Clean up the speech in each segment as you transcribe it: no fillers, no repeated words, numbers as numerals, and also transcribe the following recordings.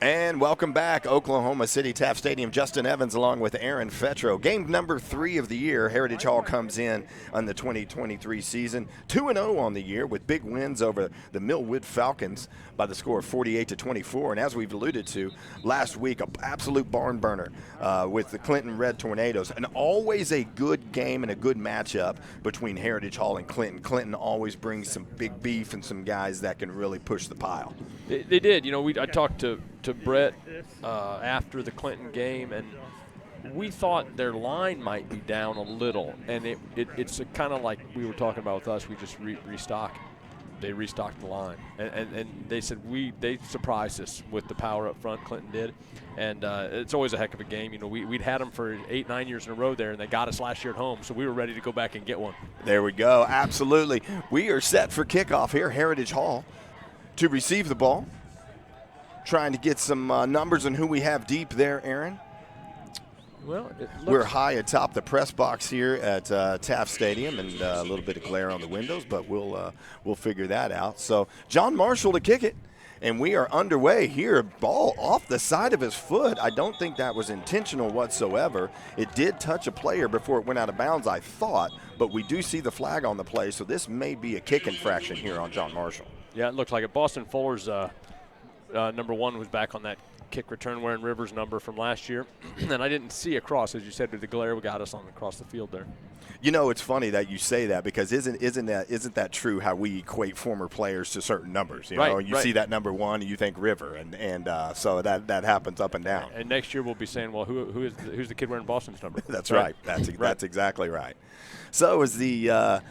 And welcome back, Oklahoma City, Taft Stadium. Justin Evans along with Aaron Fetro. Game number 3 of the year. Heritage Hall comes in on the 2023 season. 2-0 on the year with big wins over the Millwood Falcons by the score of 48-24. And as we've alluded to last week, an absolute barn burner with the Clinton Red Tornadoes. And always a good game and a good matchup between Heritage Hall and Clinton. Clinton always brings some big beef and some guys that can really push the pile. They did. You know, I talked to Brett after the Clinton game, and we thought their line might be down a little, and it's kind of like we were talking about with us. We just restocked. They restocked the line, and they said they surprised us with the power up front. Clinton did, and it's always a heck of a game. You know, we'd had them for 8-9 years in a row there, and they got us last year at home, so we were ready to go back and get one. There we go. Absolutely. We are set for kickoff here, Heritage Hall, to receive the ball. Trying to get some numbers on who we have deep there, Aaron. Well, we're high atop the press box here at Taft Stadium, and a little bit of glare on the windows, but we'll figure that out. So John Marshall to kick it, and we are underway here. Ball off the side of his foot. I don't think that was intentional whatsoever. It did touch a player before it went out of bounds, I thought, but we do see the flag on the play, so this may be a kick infraction here on John Marshall. Yeah, it looks like it. Boston Fuller's number 1 was back on that kick return wearing Rivers' number from last year. And I didn't see across, as you said, with the glare we got us on across the field there. You know, it's funny that you say that, because isn't that true how we equate former players to certain numbers? You know, you see that number 1 and you think River, and so that happens up and down. And next year we'll be saying, well, who's the kid wearing Boston's number? That's right. That's exactly right. So as the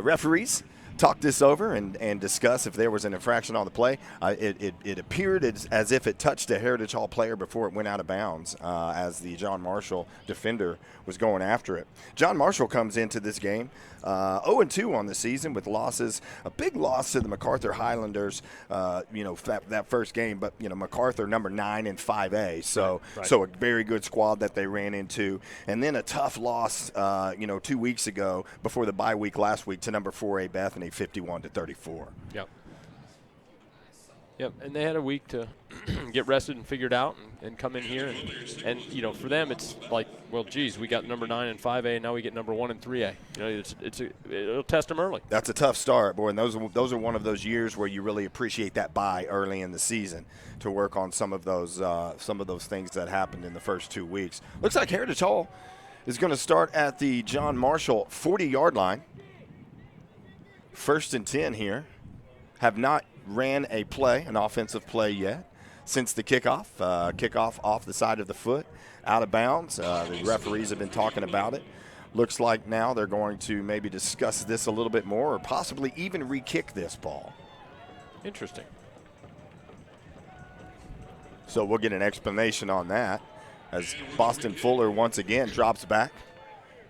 referees talk this over and discuss if there was an infraction on the play. It appeared as if it touched a Heritage Hall player before it went out of bounds as the John Marshall defender was going after it. John Marshall comes into this game 0-2 on the season with losses. A big loss to the MacArthur Highlanders, that first game. But, MacArthur number 9 in 5A. So a very good squad that they ran into. And then a tough loss, 2 weeks ago before the bye week last week to number 4A Bethany, 51-34. Yep, and they had a week to get rested and figured out and come in here. And for them, it's like, well, geez, we got number 9 in 5A, and now we get number 1 in 3A. It'll test them early. That's a tough start, boy, and those are one of those years where you really appreciate that bye early in the season to work on some of those things that happened in the first 2 weeks. Looks like Heritage Hall is going to start at the John Marshall 40-yard line. 1st and 10 here. Have not ran an offensive play yet since the kickoff. Kickoff off the side of the foot, out of bounds. The referees have been talking about it. Looks like now they're going to maybe discuss this a little bit more or possibly even re-kick this ball. Interesting. So we'll get an explanation on that as Boston Fuller once again drops back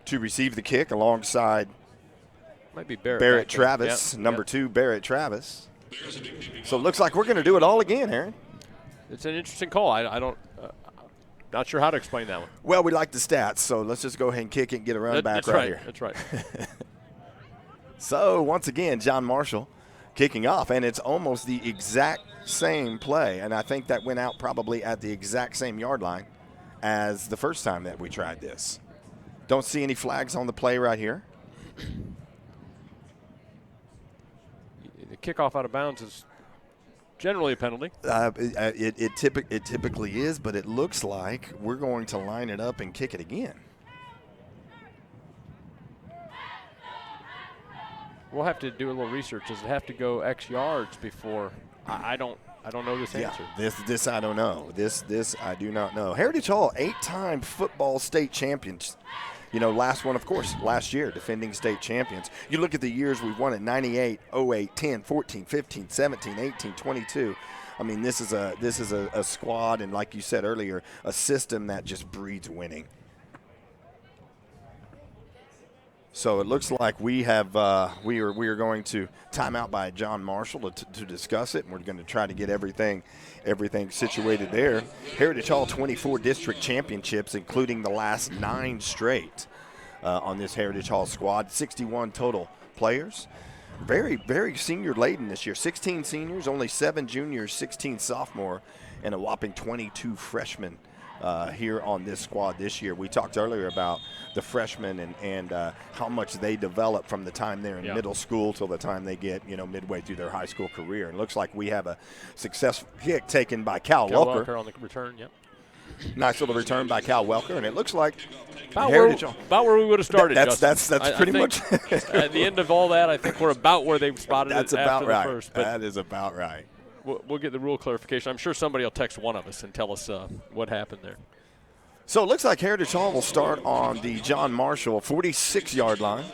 to receive the kick alongside might be Barrett Travis, number 2 Barrett Travis. So it looks like we're going to do it all again, Aaron. It's an interesting call. I don't not sure how to explain that one. Well, we like the stats, so let's just go ahead and kick it and get a run back right here. That's right. So once again, John Marshall kicking off, and it's almost the exact same play, and I think that went out probably at the exact same yard line as the first time that we tried this. Don't see any flags on the play right here. The kickoff out of bounds is generally a penalty. It typically is, but it looks like we're going to line it up and kick it again. We'll have to do a little research. Does it have to go X yards before? I don't know this answer. This I don't know. This I do not know. Heritage Hall, 8-time football state champions. Last one, of course, last year, defending state champions. You look at the years we've won it: 98, 08, 10, 14, 15, 17, 18, 22. I mean, this is a squad, and like you said earlier, a system that just breeds winning. So it looks like we are going to time out by John Marshall to discuss it, and we're going to try to get everything situated there. Heritage Hall 24 district championships, including the last 9 straight on this Heritage Hall squad. 61 total players. very, very senior laden this year. 16 seniors, only 7 juniors, 16 sophomore, and a whopping 22 freshmen here on this squad this year. We talked earlier about the freshmen and how much they develop from the time they're in middle school till the time they get, midway through their high school career. And it looks like we have a successful kick taken by Cal Welker on the return, yep. Nice little return by Cal Welker, and it looks like about where we would have started. That's pretty much at the end of all that. I think we're about where they've spotted that's it about after right. the first. But that is about right. We'll get the rule clarification. I'm sure somebody will text one of us and tell us what happened there. So it looks like Heritage Hall will start on the John Marshall 46-yard line.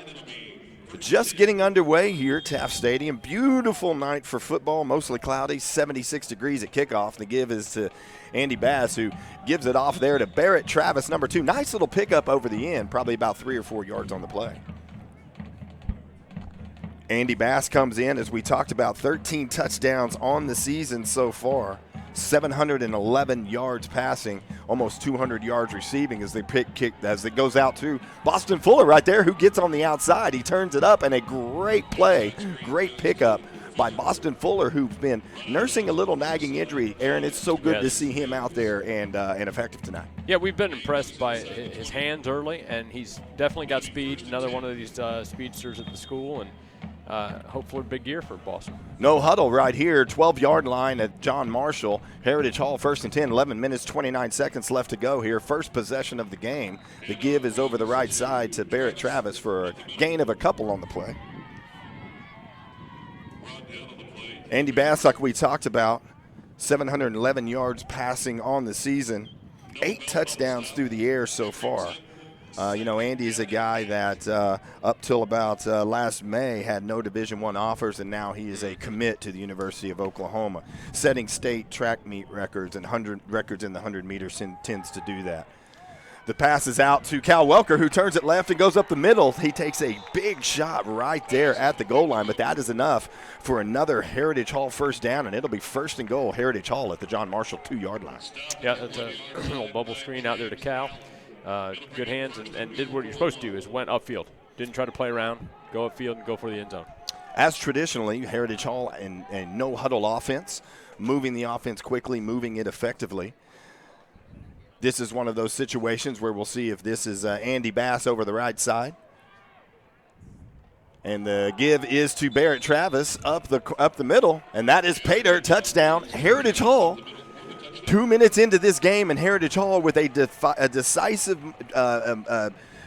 Just getting underway here at Taft Stadium. Beautiful night for football, mostly cloudy, 76 degrees at kickoff. The give is to Andy Bass, who gives it off there to Barrett Travis, number 2. Nice little pickup over the end, probably about 3 or 4 yards on the play. Andy Bass comes in, as we talked about, 13 touchdowns on the season so far. 711 yards passing, almost 200 yards receiving as it goes out to Boston Fuller right there, who gets on the outside. He turns it up, and a great play, great pickup by Boston Fuller, who's been nursing a little nagging injury. Aaron, it's so good to see him out there and effective tonight. Yeah, we've been impressed by his hands early, and he's definitely got speed. Another one of these speedsters at the school, and hopefully a big year for Boston. No huddle right here, 12-yard line at John Marshall. Heritage Hall, 1st and 10, 11 minutes, 29 seconds left to go here. First possession of the game. The give is over the right side to Barrett Travis for a gain of a couple on the play. Andy Bass, like we talked about, 711 yards passing on the season. 8 touchdowns through the air so far. Andy's a guy that up till about last May had no Division I offers, and now he is a commit to the University of Oklahoma, setting state track meet records and records in the 100 meters tends to do that. The pass is out to Cal Welker, who turns it left and goes up the middle. He takes a big shot right there at the goal line, but that is enough for another Heritage Hall first down, and it'll be 1st and goal Heritage Hall at the John Marshall 2-yard line. Yeah, that's a little bubble screen out there to Cal. Good hands and did what you're supposed to do, is went upfield. Didn't try to play around, go upfield and go for the end zone. As traditionally, Heritage Hall and no huddle offense, moving the offense quickly, moving it effectively. This is one of those situations where we'll see if this is Andy Bass over the right side. And the give is to Barrett Travis up the middle, and that is pay dirt touchdown. Heritage Hall, 2 minutes into this game, and Heritage Hall with a decisive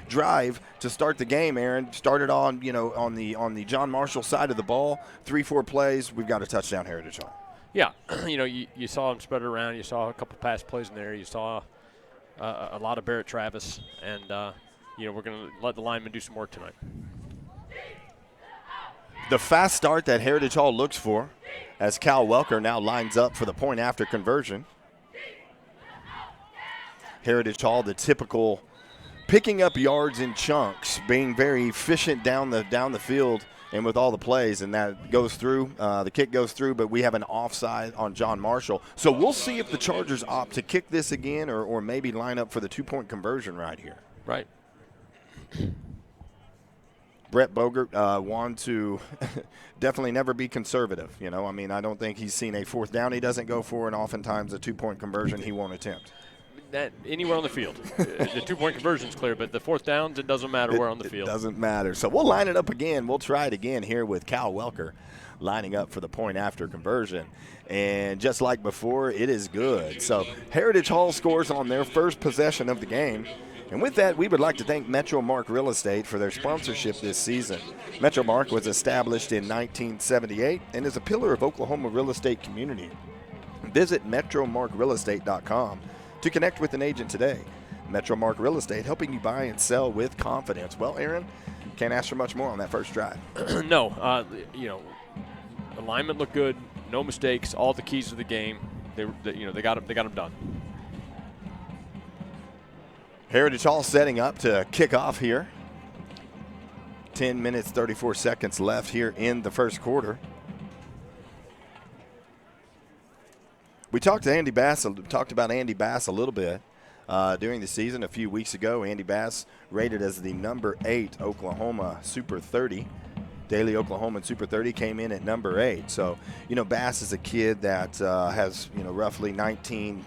drive to start the game. Aaron started on the John Marshall side of the ball. 3-4 plays, we've got a touchdown Heritage Hall. Yeah, you saw him spread around. You saw a couple pass plays in there. You saw a lot of Barrett Travis, and we're going to let the linemen do some work tonight. The fast start that Heritage Hall looks for, as Cal Welker now lines up for the point after conversion. Heritage Hall, the typical picking up yards in chunks, being very efficient down the field and with all the plays, and that goes through. The kick goes through, but we have an offside on John Marshall. So we'll see if the Chargers opt to kick this again or maybe line up for the 2-point conversion right here. Right. Brett Bogert wanted to definitely never be conservative. I don't think he's seen a 4th down he doesn't go for, and oftentimes a 2-point conversion he won't attempt. That anywhere on the field. The 2-point conversion's clear, but the 4th downs, it doesn't matter where on the field. It doesn't matter. So we'll line it up again. We'll try it again here with Cal Welker lining up for the point after conversion. And just like before, it is good. So Heritage Hall scores on their first possession of the game. And with that, we would like to thank Metro Mark Real Estate for their sponsorship this season. Metro Mark was established in 1978 and is a pillar of Oklahoma real estate community. Visit metromarkrealestate.com to connect with an agent today. Metro Mark Real Estate, helping you buy and sell with confidence. Well, Aaron, can't ask for much more on that first drive. No, alignment looked good, no mistakes, all the keys to the game. They got them done. Heritage Hall setting up to kick off here. 10 minutes, 34 seconds left here in the first quarter. We talked about Andy Bass a little bit during the season a few weeks ago. Andy Bass rated as the number 8 Oklahoma Super 30. Daily Oklahoma Super 30 came in at number 8. So, Bass is a kid that has, roughly 19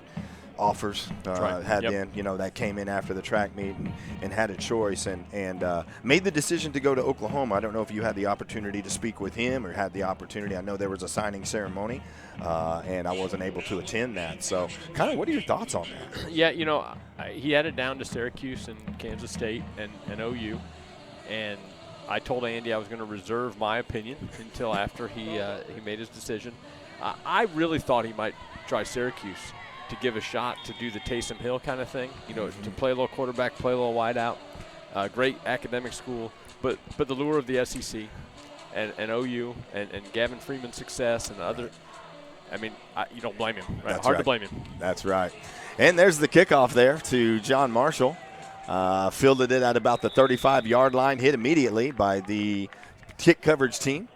offers that came in after the track meet and had a choice and made the decision to go to Oklahoma. I don't know if you had the opportunity to speak with him or had the opportunity. I know there was a signing ceremony, and I wasn't able to attend that. So, kind of, what are your thoughts on that? Yeah, he had it down to Syracuse and Kansas State and OU, and I told Andy I was going to reserve my opinion until after he made his decision. I really thought he might try Syracuse to give a shot to do the Taysom Hill kind of thing, to play a little quarterback, play a little wide out. Great academic school, but the lure of the SEC and OU and Gavin Freeman's success and other. I mean, you don't blame him. Right? That's Hard right. to blame him. That's right. And there's the kickoff there to John Marshall. Fielded it at about the 35-yard line, hit immediately by the kick coverage team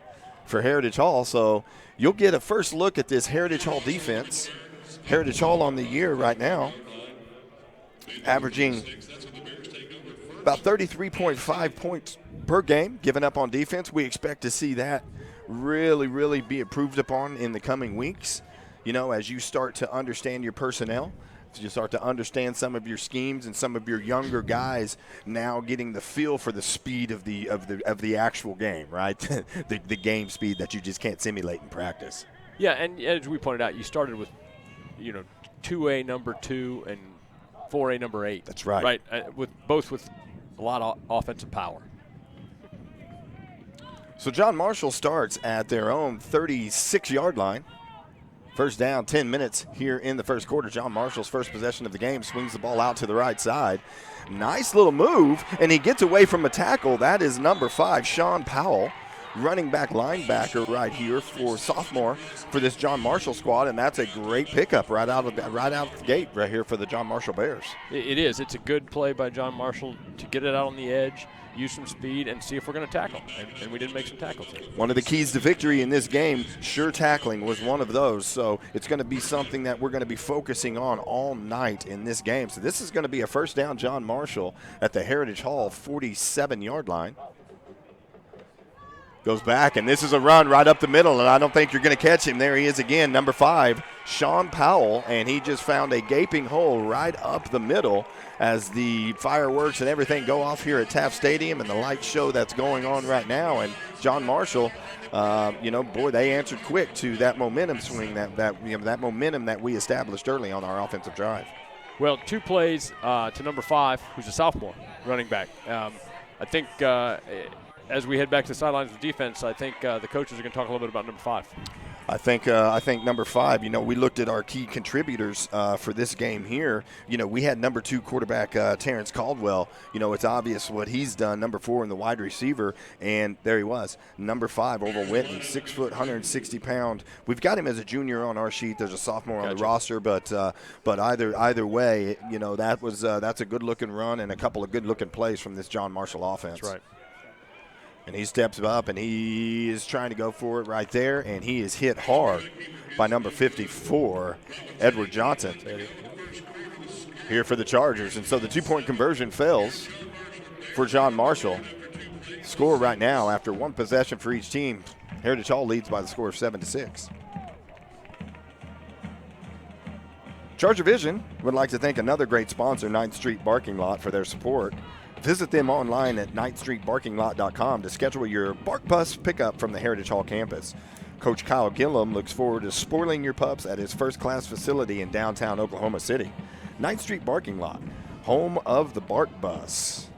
for Heritage Hall. So you'll get a first look at this Heritage Hall defense. Heritage Hall on the year right now, averaging about 33.5 points per game given up on defense. We expect to see that really, really be improved upon in the coming weeks. As you start to understand your personnel, you start to understand some of your schemes and some of your younger guys now getting the feel for the speed of the actual game, right? the game speed that you just can't simulate in practice. Yeah, and as we pointed out, you started with 2A number 2 and 4A number 8. That's right. Right, with a lot of offensive power. So John Marshall starts at their own 36-yard line. First down, 10 minutes here in the first quarter. John Marshall's first possession of the game, swings the ball out to the right side. Nice little move, and he gets away from a tackle. That is number 5, Sean Powell, running back linebacker right here for sophomore for this John Marshall squad, and that's a great pickup right out the gate right here for the John Marshall Bears. It is. It's a good play by John Marshall to get it out on the edge, use some speed, and see if we're going to tackle. And we did make some tackles here. One of the keys to victory in this game, sure tackling was one of those. So it's going to be something that we're going to be focusing on all night in this game. So this is going to be a first down, John Marshall at the Heritage Hall 47-yard line. Goes back, and this is a run right up the middle, and I don't think you're going to catch him. There he is again, number 5, Sean Powell, and he just found a gaping hole right up the middle as the fireworks and everything go off here at Taft Stadium and the light show that's going on right now. And John Marshall, they answered quick to that momentum swing, that momentum that we established early on our offensive drive. Well, 2 plays to number 5, who's a sophomore running back. I think as we head back to the sidelines of defense, I think the coaches are going to talk a little bit about number 5. I think number 5, we looked at our key contributors for this game here. We had number 2 quarterback Terrence Caldwell. It's obvious what he's done. Number 4 in the wide receiver, and there he was. Number 5, Orville Whitney, 6 foot, 160 pound. We've got him as a junior on our sheet. There's a sophomore on the roster, but either way, that's a good looking run and a couple of good looking plays from this John Marshall offense. That's right. And he steps up, and he is trying to go for it right there, and he is hit hard by number 54, Edward Johnson, here for the Chargers. And so the 2-point conversion fails for John Marshall. Score right now, after one possession for each team, Heritage Hall leads by the score of 7-6. ChargerVision would like to thank another great sponsor, 9th Street Parking Lot, for their support. Visit them online at 9thstreetparkinglot.com to schedule your Bark Bus pickup from the Heritage Hall campus. Coach Kyle Gillum looks forward to spoiling your pups at his first-class facility in downtown Oklahoma City. 9th Street Parking Lot, home of the Bark Bus.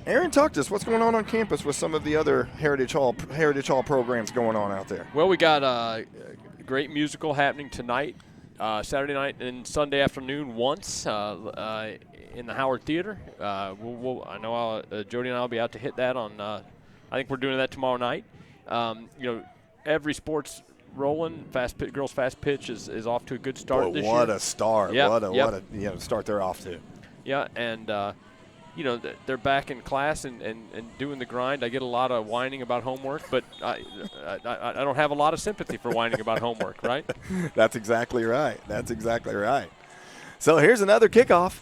Aaron, talk to us. What's going on campus with some of the other Heritage Hall programs going on out there? Well, we got a great musical happening tonight, Saturday night and Sunday afternoon once. In the Howard Theater. I know Jody and I will be out to hit that on, I think we're doing that tomorrow night. Every sport's rolling. Girls Fast Pitch is off to a good start this year. What a start. Yep, what a start they're off to. Yeah, and, they're back in class and doing the grind. I get a lot of whining about homework, but I don't have a lot of sympathy for whining about homework, right? That's exactly right. So here's another kickoff.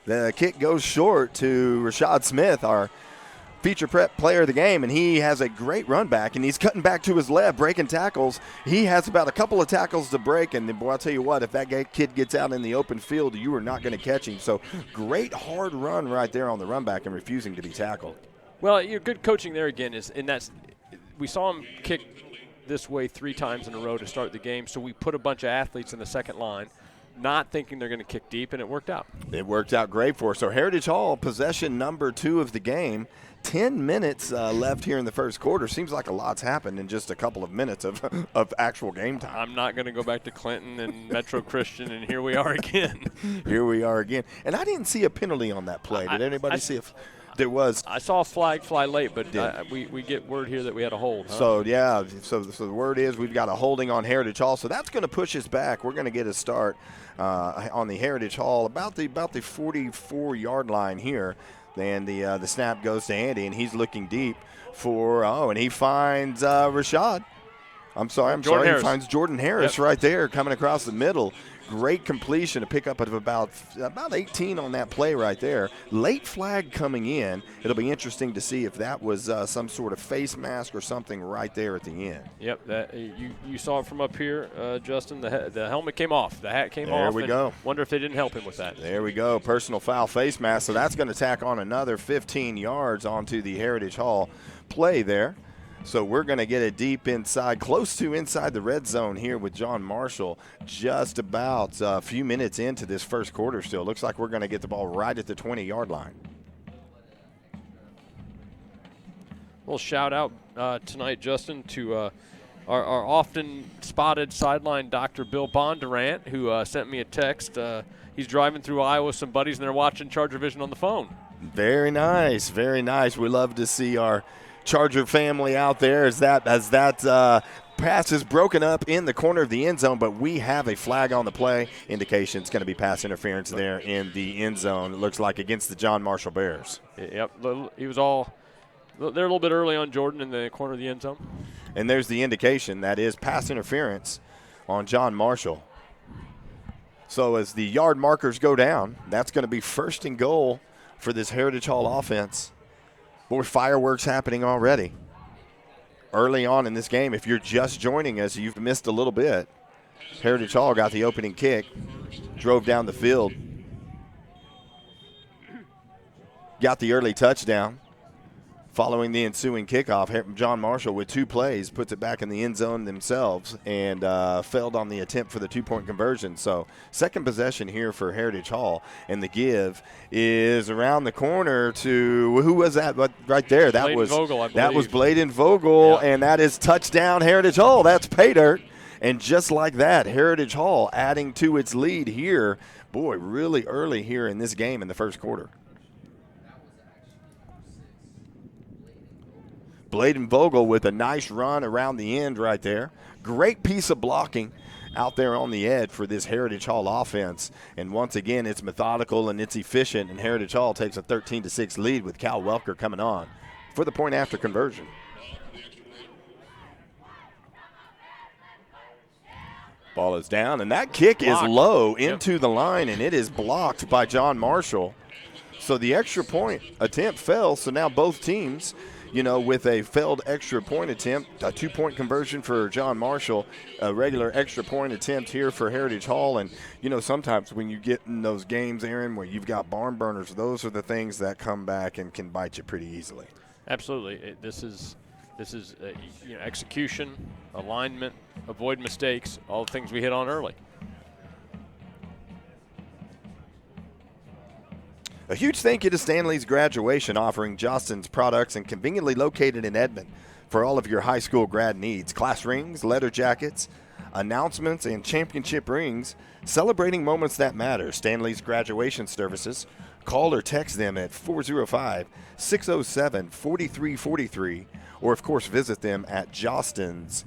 The kick goes short to Rashad Smith, our feature prep player of the game, and he has a great run back, and he's cutting back to his left, breaking tackles. He has about a couple of tackles to break, and then, boy, I'll tell you what, if that kid gets out in the open field, you are not going to catch him. So great hard run right there on the run back and refusing to be tackled. Well, your good coaching there again is, and that's, we saw him kick this way 3 times in a row to start the game, so we put a bunch of athletes in the second line, not thinking they're going to kick deep, and it worked out. It worked out great for us. So Heritage Hall, possession number 2 of the game. 10 minutes left here in the first quarter. Seems like a lot's happened in just a couple of minutes of actual game time. I'm not going to go back to Clinton and Metro Christian, and here we are again. Here we are again. And I didn't see a penalty on that play. Did anybody see if there was? I saw a flag fly late, but we get word here that we had a hold. Huh? So, yeah, so the word is we've got a holding on Heritage Hall. So that's going to push us back. We're going to get a start on the Heritage Hall about the 44-yard line here. And the snap goes to Andy, and he's looking deep and he finds Rashad. I'm sorry. He finds Jordan Harris right there coming across the middle. Great completion, a pickup of about 18 on that play right there. Late flag coming in. It'll be interesting to see if that was some sort of face mask or something right there at the end. Yep, you saw it from up here, Justin. The helmet came off. The hat came off. There we go. Wonder if they didn't help him with that. There we go. Personal foul face mask. So that's going to tack on another 15 yards onto the Heritage Hall play there. So we're going to get it deep inside, close to inside the red zone here with John Marshall. Just about a few minutes into this first quarter still. Looks like we're going to get the ball right at the 20-yard line. We'll shout out tonight, Justin, to our often spotted sideline Dr. Bill Bondurant, who sent me a text. He's driving through Iowa with some buddies, and they're watching ChargerVision on the phone. Very nice, very nice. We love to see our Charger family out there as that pass is broken up in the corner of the end zone, but we have a flag on the play. Indication it's going to be pass interference there in the end zone. It looks like against the John Marshall Bears. Yep, he was they're a little bit early on Jordan in the corner of the end zone. And there's the indication that is pass interference on John Marshall. So as the yard markers go down, that's going to be 1st and goal for this Heritage Hall offense. Boy, fireworks happening already. Early on in this game, if you're just joining us, you've missed a little bit. Heritage Hall got the opening kick, drove down the field, got the early touchdown. Following the ensuing kickoff, John Marshall with 2 plays puts it back in the end zone themselves and failed on the attempt for the 2-point conversion. So second possession here for Heritage Hall, and the give is around the corner to who was that? Right there, that was Vogel, I believe. That was Bladen Vogel, and that is touchdown Heritage Hall. That's pay dirt, and just like that, Heritage Hall adding to its lead here. Boy, really early here in this game in the first quarter. Bladen Vogel with a nice run around the end right there. Great piece of blocking out there on the edge for this Heritage Hall offense. And once again, it's methodical and it's efficient, and Heritage Hall takes a 13-6 lead with Cal Welker coming on for the point after conversion. Ball is down, and that kick is low into the line, and it is blocked by John Marshall. So the extra point attempt fell, so now both teams – with a failed extra point attempt, a 2-point conversion for John Marshall, a regular extra point attempt here for Heritage Hall. And, sometimes when you get in those games, Aaron, where you've got barn burners, those are the things that come back and can bite you pretty easily. Absolutely. This is execution, alignment, avoid mistakes, all the things we hit on early. A huge thank you to Stanley's Graduation, offering Jostens products and conveniently located in Edmond for all of your high school grad needs. Class rings, leather jackets, announcements, and championship rings, celebrating moments that matter. Stanley's Graduation Services. Call or text them at 405-607-4343, or, of course, visit them at jostens.com.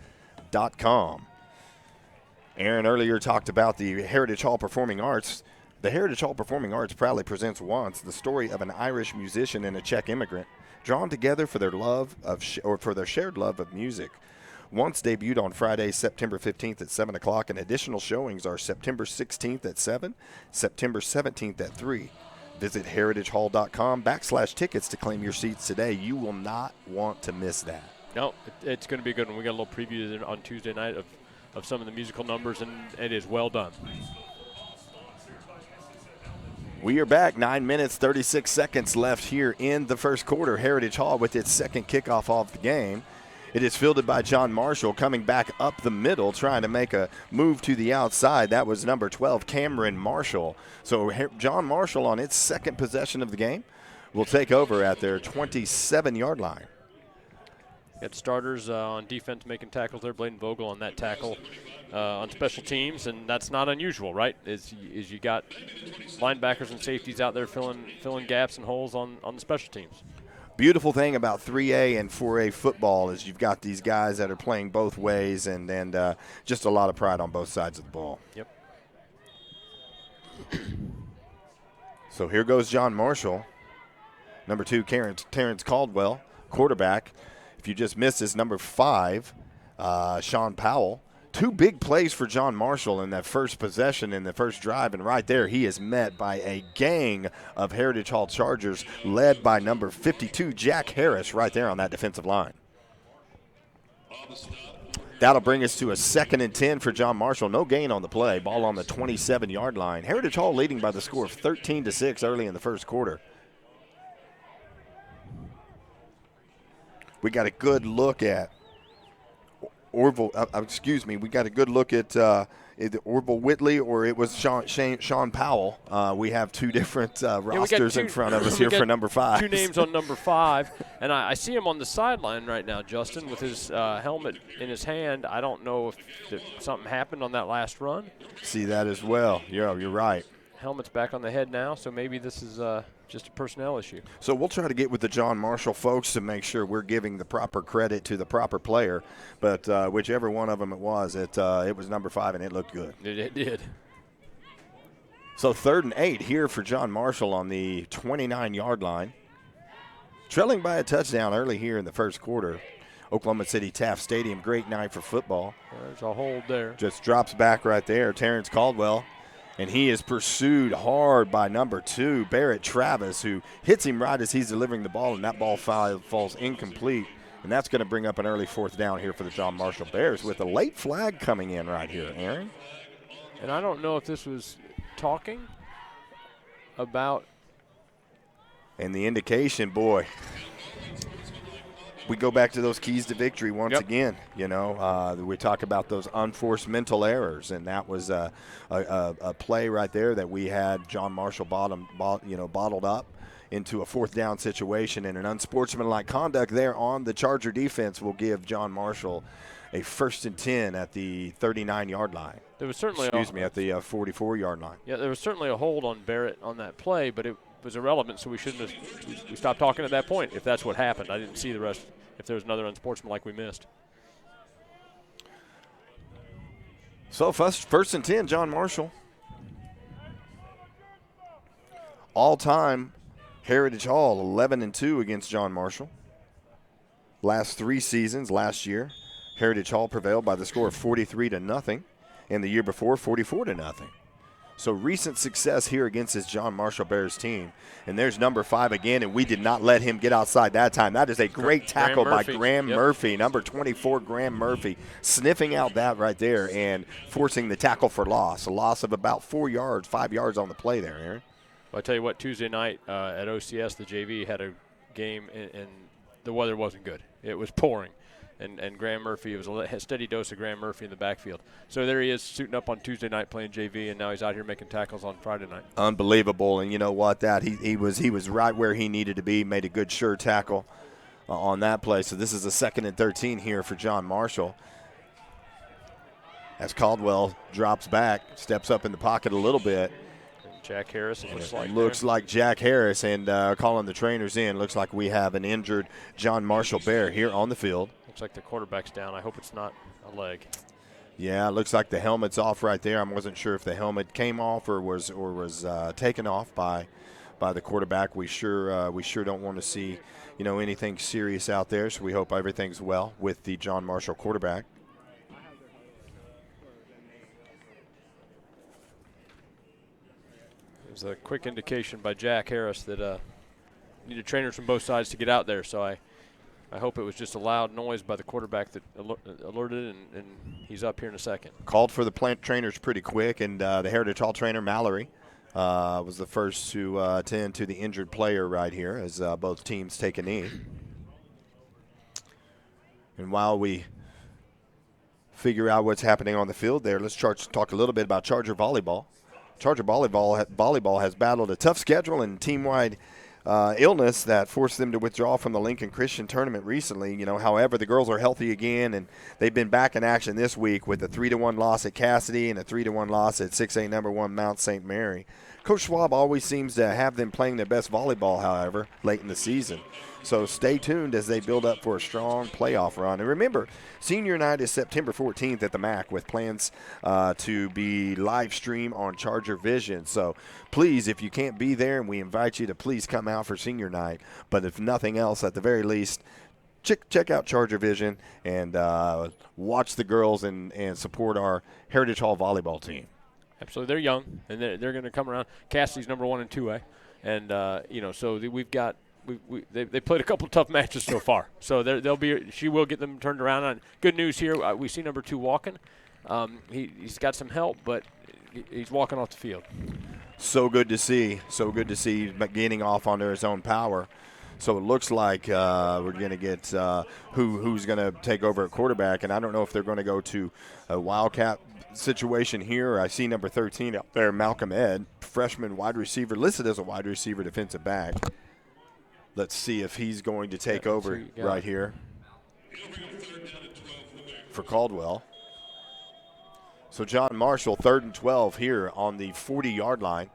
Aaron earlier talked about the Heritage Hall Performing Arts. The Heritage Hall Performing Arts proudly presents Once, the story of an Irish musician and a Czech immigrant, drawn together for their shared love of music. Once debuted on Friday, September 15th at 7 o'clock, and additional showings are September 16th at 7, September 17th at 3. Visit heritagehall.com/tickets to claim your seats today. You will not want to miss that. No, it's going to be good. And we got a little preview on Tuesday night of some of the musical numbers, and it is well done. We are back. 9 minutes, 36 seconds left here in the first quarter. Heritage Hall with its second kickoff of the game. It is fielded by John Marshall, coming back up the middle, trying to make a move to the outside. That was number 12, Cameron Marshall. So John Marshall on its second possession of the game will take over at their 27-yard line. Got starters on defense making tackles there. Bladen Vogel on that tackle on special teams, and that's not unusual, right? Is you got linebackers and safeties out there filling gaps and holes on the special teams. Beautiful thing about 3A and 4A football is you've got these guys that are playing both ways, and just a lot of pride on both sides of the ball. Yep. So here goes John Marshall. Number 2, Terrence Caldwell, quarterback. If you just missed this, number 5, Sean Powell. 2 big plays for John Marshall in that first possession in the first drive, and right there he is met by a gang of Heritage Hall Chargers led by number 52, Jack Harris, right there on that defensive line. That'll bring us to a 2nd and 10 for John Marshall. No gain on the play. Ball on the 27-yard line. Heritage Hall leading by the score of 13-6 early in the first quarter. We got a good look at Orville, we got a good look at either Orville Whitley or it was Sean Powell. We have 2 different rosters in front of us here for number 5. 2 names on number 5, and I see him on the sideline right now, Justin, with his helmet in his hand. I don't know if something happened on that last run. See that as well. Yeah, you're right. Helmet's back on the head now, so maybe this is just a personnel issue. So we'll try to get with the John Marshall folks to make sure we're giving the proper credit to the proper player. But whichever one of them it was number 5, and it looked good. It did. So 3rd and 8 here for John Marshall on the 29-yard line. Trailing by a touchdown early here in the first quarter. Oklahoma City Taft Stadium, great night for football. There's a hold there. Just drops back right there, Terrence Caldwell. And he is pursued hard by number 2, Barrett Travis, who hits him right as he's delivering the ball, and that ball falls incomplete. And that's going to bring up an early 4th down here for the John Marshall Bears with a late flag coming in right here, Aaron. And I don't know if this was talking about. And the indication, boy, we go back to those keys to victory once again. You know, we talk about those unforced mental errors, and that was a play right there that we had John Marshall bottled up into a 4th down situation, and an unsportsmanlike conduct there on the Charger defense will give John Marshall a 1st and 10 at the 39-yard line. There was certainly at the 44-yard line. Yeah, there was certainly a hold on Barrett on that play, but it was irrelevant, so we shouldn't have. We stopped talking at that point. If that's what happened, I didn't see the rest. If there was another unsportsmanlike we missed. So 1st and 10, John Marshall. All-time Heritage Hall 11-2 against John Marshall. Last 3 seasons, last year, Heritage Hall prevailed by the score of 43-0, and the year before 44-0. So recent success here against this John Marshall Bears team. And there's number 5 again, and we did not let him get outside that time. That is a great tackle by Graham Murphy, number 24, Graham Murphy, sniffing out that right there and forcing the tackle for loss. A loss of about 4 yards, 5 yards on the play there, Aaron. Well, I tell you what, Tuesday night at OCS, the JV had a game, and the weather wasn't good. It was pouring. And Graham Murphy, it was a steady dose of Graham Murphy in the backfield. So there he is suiting up on Tuesday night playing JV, and now he's out here making tackles on Friday night. Unbelievable. And you know what? He was right where he needed to be, made a good sure tackle on that play. So this is a 2nd and 13 here for John Marshall. As Caldwell drops back, steps up in the pocket a little bit. Jack Harris, looks like Jack Harris, and calling the trainers in. Looks like we have an injured John Marshall Bear here on the field. Looks like the quarterback's down. I hope it's not a leg. Yeah, it looks like the helmet's off right there. I wasn't sure if the helmet came off or was taken off by the quarterback. We sure don't want to see anything serious out there. So we hope everything's well with the John Marshall quarterback. was a quick indication by Jack Harris that needed trainers from both sides to get out there. So I hope it was just a loud noise by the quarterback that alerted, and he's up here in a second. Called for the plant trainers pretty quick, and the Heritage Hall trainer, Mallory, was the first to attend to the injured player right here as both teams take a knee. And while we figure out what's happening on the field there, let's talk a little bit about Charger volleyball. Charger volleyball has battled a tough schedule and team-wide illness that forced them to withdraw from the Lincoln Christian tournament recently. However, the girls are healthy again, and they've been back in action this week with a 3-1 loss at Cassidy and a 3-1 loss at 6A number 1 Mount St. Mary. Coach Schwab always seems to have them playing their best volleyball, however, late in the season. So stay tuned as they build up for a strong playoff run. And remember, senior night is September 14th at the MAC with plans to be live stream on ChargerVision. So please, if you can't be there, and we invite you to please come out for senior night. But if nothing else, at the very least, check out ChargerVision and watch the girls and support our Heritage Hall volleyball team. Absolutely. They're young, and they're going to come around. Cassidy's number 1 in 2A. And, so we've got – they played a couple of tough matches so far, so she will get them turned around. And good news here, we see number 2 walking. He's got some help, but he's walking off the field. So good to see. Gaining off under his own power. So it looks like we're going to get who's going to take over at quarterback, and I don't know if they're going to go to a Wildcat situation here. I see number 13 out there, Malcolm Ed, freshman wide receiver, listed as a wide receiver defensive back. Let's see if he's going to take over right here for Caldwell. So John Marshall, 3rd and 12 here on the 40-yard line.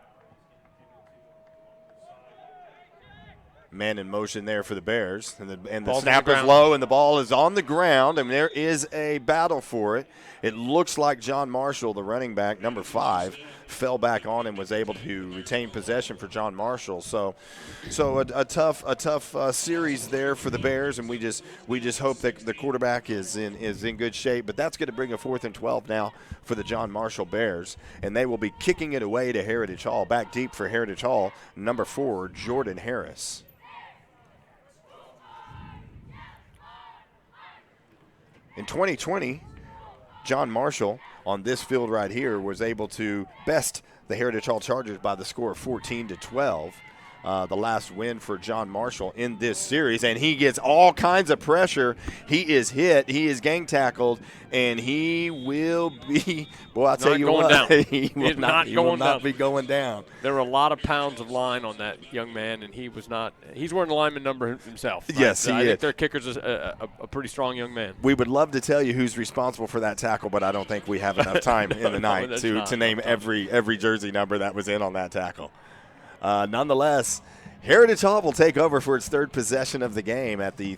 Man in motion there for the Bears. And the snap is low, and the ball is on the ground, and there is a battle for it. It looks like John Marshall, the running back, number 5, fell back on and was able to retain possession for John Marshall. So a tough series there for the Bears, and we just hope that the quarterback is in good shape. But that's going to bring a 4th and 12 now for the John Marshall Bears, and they will be kicking it away to Heritage Hall. Back deep for Heritage Hall, number 4, Jordan Harris. In 2020, John Marshall on this field right here was able to best the Heritage Hall Chargers by the score of 14-12. The last win for John Marshall in this series, and he gets all kinds of pressure. He is hit, he is gang tackled, and he will be, boy, I'll tell you what, he will not be going down. There were a lot of pounds of line on that young man, and he's wearing the lineman number himself. Right? Yes, I think their kicker's a pretty strong young man. We would love to tell you who's responsible for that tackle, but I don't think we have enough time in the night to name every jersey number that was in on that tackle. Nonetheless, Heritage Hall will take over for its 3rd possession of the game at the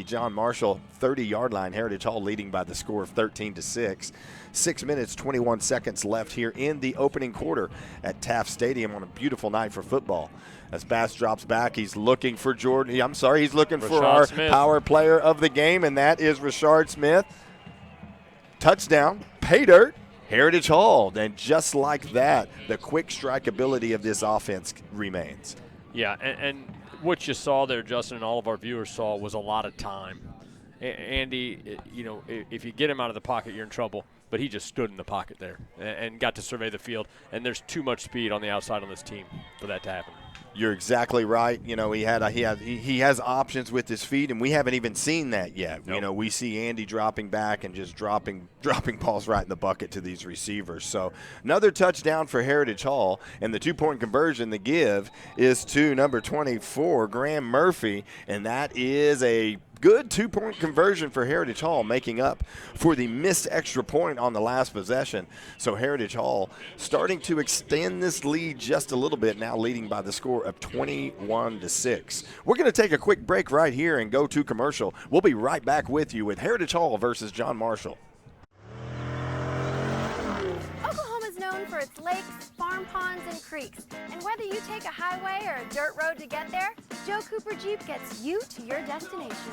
John Marshall 30-yard line. Heritage Hall leading by the score of 13-6. 6 minutes, 21 seconds left here in the opening quarter at Taft Stadium on a beautiful night for football. As Bass drops back, he's looking for he's looking for our power player of the game, and that is Rashard Smith. Touchdown, pay dirt. Heritage Hall, and just like that, the quick strike ability of this offense remains. Yeah, and what you saw there, Justin, and all of our viewers saw was a lot of time. Andy, if you get him out of the pocket, you're in trouble. But he just stood in the pocket there and got to survey the field. And there's too much speed on the outside on this team for that to happen. You're exactly right. He has options with his feet, and we haven't even seen that yet. Nope. We see Andy dropping back and just dropping balls right in the bucket to these receivers. So another touchdown for Heritage Hall, and the 2-point conversion, the give, is to number 24, Graham Murphy, and that is a good 2-point conversion for Heritage Hall, making up for the missed extra point on the last possession. So Heritage Hall starting to extend this lead just a little bit, now leading by the score of 21-6. We're going to take a quick break right here and go to commercial. We'll be right back with you with Heritage Hall versus John Marshall. Oklahoma's known for its lakes, farm ponds, and creeks. And whether you take a highway or a dirt road to get there, Joe Cooper Jeep gets you to your destination.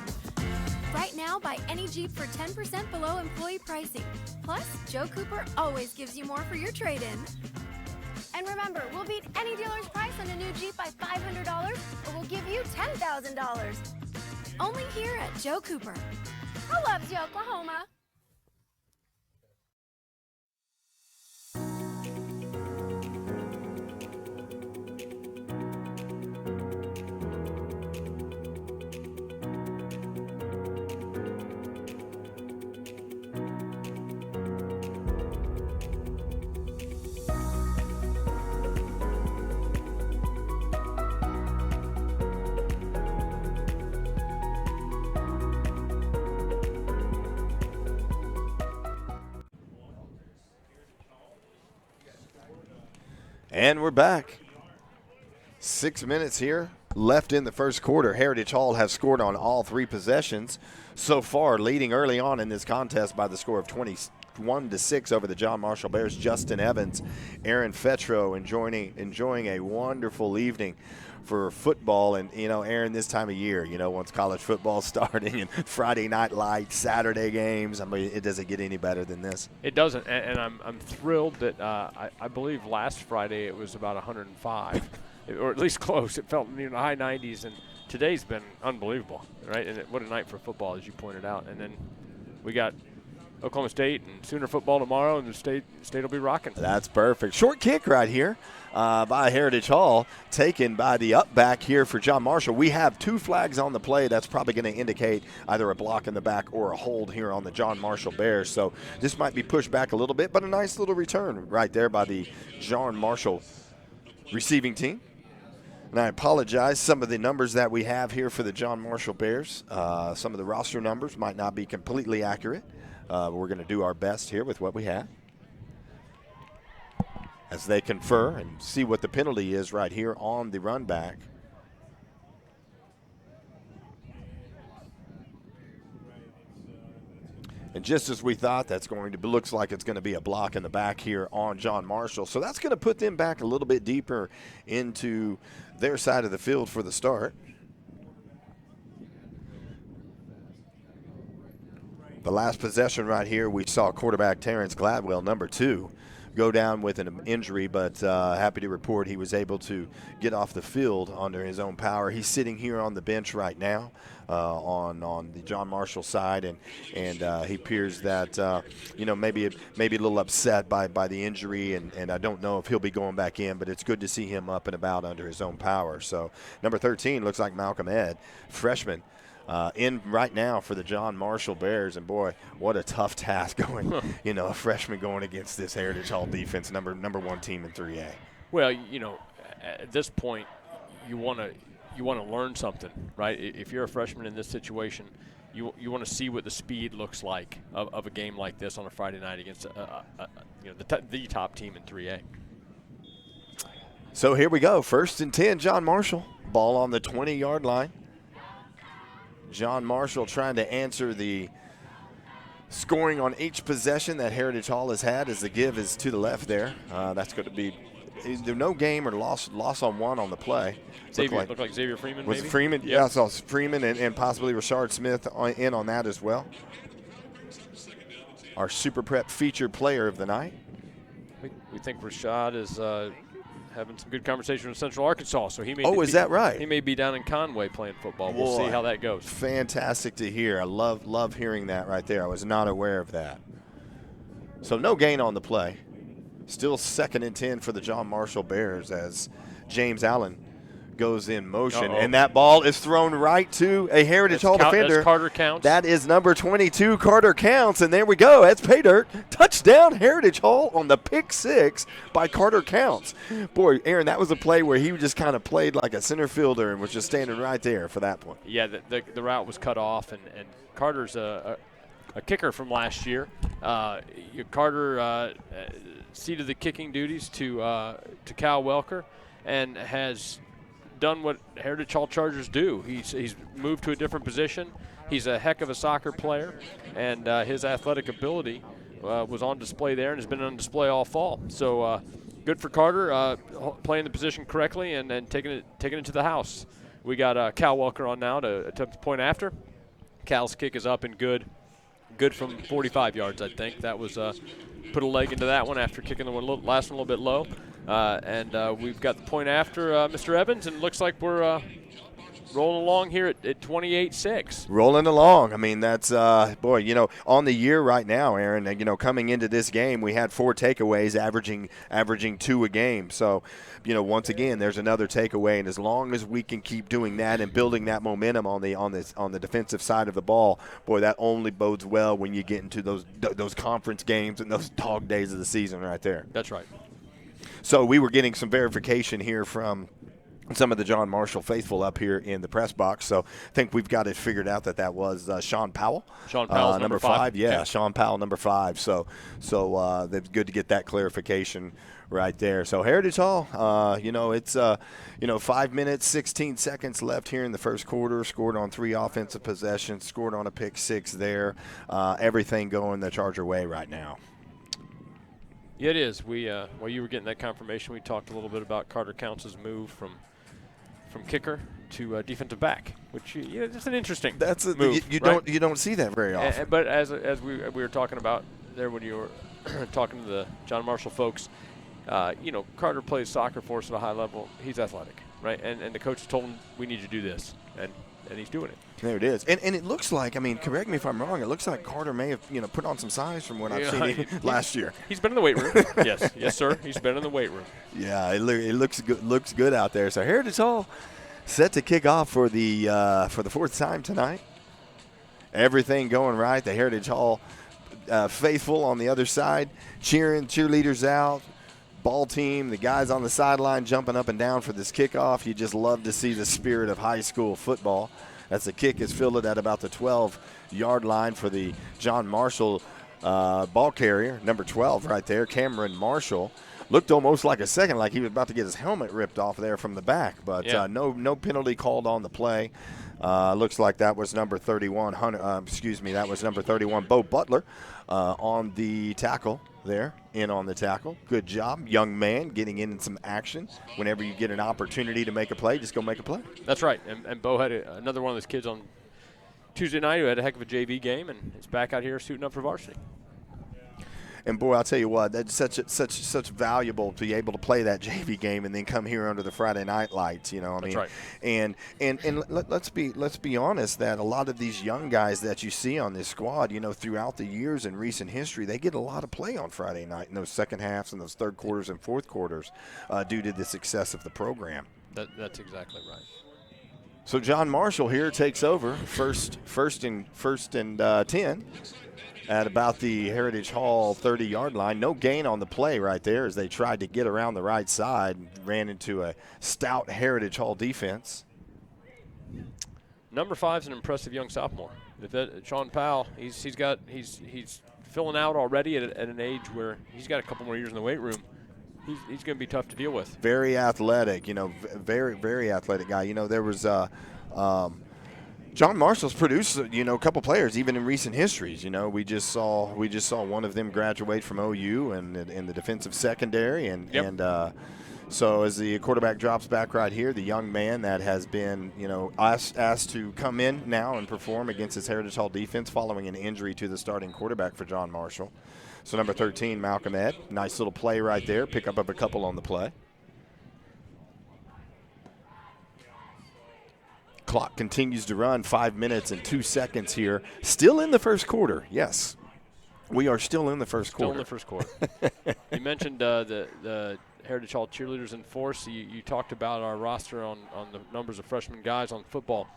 Right now, buy any Jeep for 10% below employee pricing. Plus, Joe Cooper always gives you more for your trade-in. And remember, we'll beat any dealer's price on a new Jeep by $500, or we'll give you $10,000. Only here at Joe Cooper. I loves you, Oklahoma. And we're back. 6 minutes here left in the first quarter. Heritage Hall has scored on all 3 possessions so far, leading early on in this contest by the score of 21-6 over the John Marshall Bears. Justin Evans, Aaron Fetro enjoying a wonderful evening for football. And, you know, Aaron, this time of year, you know, once college football's starting and Friday night lights, Saturday games, I mean, it doesn't get any better than this. It doesn't, and I'm thrilled that I believe last Friday it was about 105, or at least close. It felt in the high 90s, and today's been unbelievable, right? And what a night for football, as you pointed out. And then we got Oklahoma State and Sooner football tomorrow, and the state will be rocking. That's perfect. Short kick right here by Heritage Hall, taken by the up back here for John Marshall. We have 2 flags on the play. That's probably going to indicate either a block in the back or a hold here on the John Marshall Bears. So this might be pushed back a little bit, but a nice little return right there by the John Marshall receiving team. And I apologize, some of the numbers that we have here for the John Marshall Bears, some of the roster numbers might not be completely accurate. We're going to do our best here with what we have as they confer and see what the penalty is right here on the run back. And just as we thought, that's going to looks like it's going to be a block in the back here on John Marshall. So that's going to put them back a little bit deeper into their side of the field for the start. The last possession right here, we saw quarterback Terrence Gladwell, number 2, go down with an injury, but happy to report he was able to get off the field under his own power. He's sitting here on the bench right now on the John Marshall side, and he appears that you know, maybe a little upset by the injury, and I don't know if he'll be going back in, but it's good to see him up and about under his own power. So number 13 looks like Malcolm Ed, freshman. In right now for the John Marshall Bears, and boy, what a tough task going, you know, a freshman going against this Heritage Hall defense, number 1 team in 3A. Well, you know, at this point, you want to learn something, right? If you're a freshman in this situation, you want to see what the speed looks like of a game like this on a Friday night against you know, the top team in 3A. So here we go, 1st and 10, John Marshall, ball on the 20-yard line. John Marshall trying to answer the scoring on each possession that Heritage Hall has had, as the give is to the left there. That's going to be either no game or loss on 1 on the play. Looked like Xavier Freeman, was maybe? It Freeman? Yep. Yeah, I saw Freeman and possibly Rashard Smith in on that as well. Our Super Prep featured player of the night. We think Rashad is having some good conversation with Central Arkansas, so he may. Oh, is that right? He may be down in Conway playing football. We'll see how that goes. Fantastic to hear. I love hearing that right there. I was not aware of that. So no gain on the play. Still 2nd and 10 for the John Marshall Bears as James Allen goes in motion. And that ball is thrown right to a Heritage Hall defender. That's Carter Counts. That is number 22, Carter Counts. And there we go. That's pay dirt. Touchdown, Heritage Hall on the pick 6 by Carter Counts. Boy, Aaron, that was a play where he just kind of played like a center fielder and was just standing right there for that point. Yeah, the route was cut off, and Carter's a kicker from last year. Carter ceded the kicking duties to Cal Welker and has done what Heritage Hall Chargers do. He's moved to a different position. He's a heck of a soccer player, and his athletic ability was on display there and has been on display all fall. So good for Carter, playing the position correctly and taking it to the house. We got Cal Welker on now to attempt the point after. Cal's kick is up and good from 45 yards, I think. That was put a leg into that one after kicking the last one a little bit low. And we've got the point after Mr. Evans, and it looks like we're rolling along here at 28-6. Rolling along. I mean, that's, boy, on the year right now, Aaron, coming into this game, we had 4 takeaways, averaging 2 a game. So, once again, there's another takeaway. And as long as we can keep doing that and building that momentum on the defensive side of the ball, boy, that only bodes well when you get into those conference games and those dog days of the season right there. That's right. So we were getting some verification here from some of the John Marshall faithful up here in the press box. So I think we've got it figured out that was Sean Powell. Sean Powell's number 5. Yeah, Sean Powell, number 5. So that's good to get that clarification right there. So Heritage Hall, it's 5 minutes, 16 seconds left here in the first quarter. Scored on 3 offensive possessions. Scored on a pick 6 there. Everything going the Charger way right now. Yeah, it is. While you were getting that confirmation, we talked a little bit about Carter Counts' move from kicker to defensive back, which that's an interesting move. You don't see that very often. But as we were talking about there when you were talking to the John Marshall folks, Carter plays soccer for us at a high level. He's athletic, right? And the coach told him, we need you to do this, and he's doing it. There it is. And it looks like, correct me if I'm wrong, it looks like Carter may have, put on some size from what I've seen last year. He's been in the weight room. Yes, sir. He's been in the weight room. Yeah, it looks good out there. So Heritage Hall set to kick off for the 4th time tonight. Everything going right. The Heritage Hall faithful on the other side, cheering, cheerleaders out. Ball team, the guys on the sideline jumping up and down for this kickoff. You just love to see the spirit of high school football as the kick is fielded at about the 12-yard line for the John Marshall ball carrier, number 12 right there, Cameron Marshall. Looked almost like a second, like he was about to get his helmet ripped off there from the back, but no penalty called on the play. Looks like that was number 31, that was number 31, Bo Butler on the tackle there, in on the tackle. Good job, young man, getting in some action. Whenever you get an opportunity to make a play, just go make a play. That's right, and Bo had another one of those kids on Tuesday night who had a heck of a JV game, and is back out here suiting up for varsity. And boy, I'll tell you what, that's such valuable to be able to play that JV game and then come here under the Friday night lights. That's right. And let's be honest that a lot of these young guys that you see on this squad, throughout the years in recent history, they get a lot of play on Friday night in those second halves and those third quarters and fourth quarters due to the success of the program. That's exactly right. So John Marshall here takes over first and 10. At about the Heritage Hall 30-yard line. No gain on the play right there as they tried to get around the right side and ran into a stout Heritage Hall defense. Number 5's an impressive young sophomore. Sean Powell, he's filling out already at an age where he's got a couple more years in the weight room. He's going to be tough to deal with. Very athletic, very, very athletic guy. There was John Marshall's produced, a couple players even in recent histories. We just saw one of them graduate from OU and in the defensive secondary, and so as the quarterback drops back right here, the young man that has been asked to come in now and perform against his Heritage Hall defense following an injury to the starting quarterback for John Marshall. So number 13, Malcolm Ed, nice little play right there, pick up of a couple on the play. Clock continues to run, 5 minutes and 2 seconds here. Still in the first quarter, yes. We are still in the first quarter. Still in the first quarter. You mentioned the Heritage Hall cheerleaders in force. You talked about our roster on the numbers of freshman guys on football.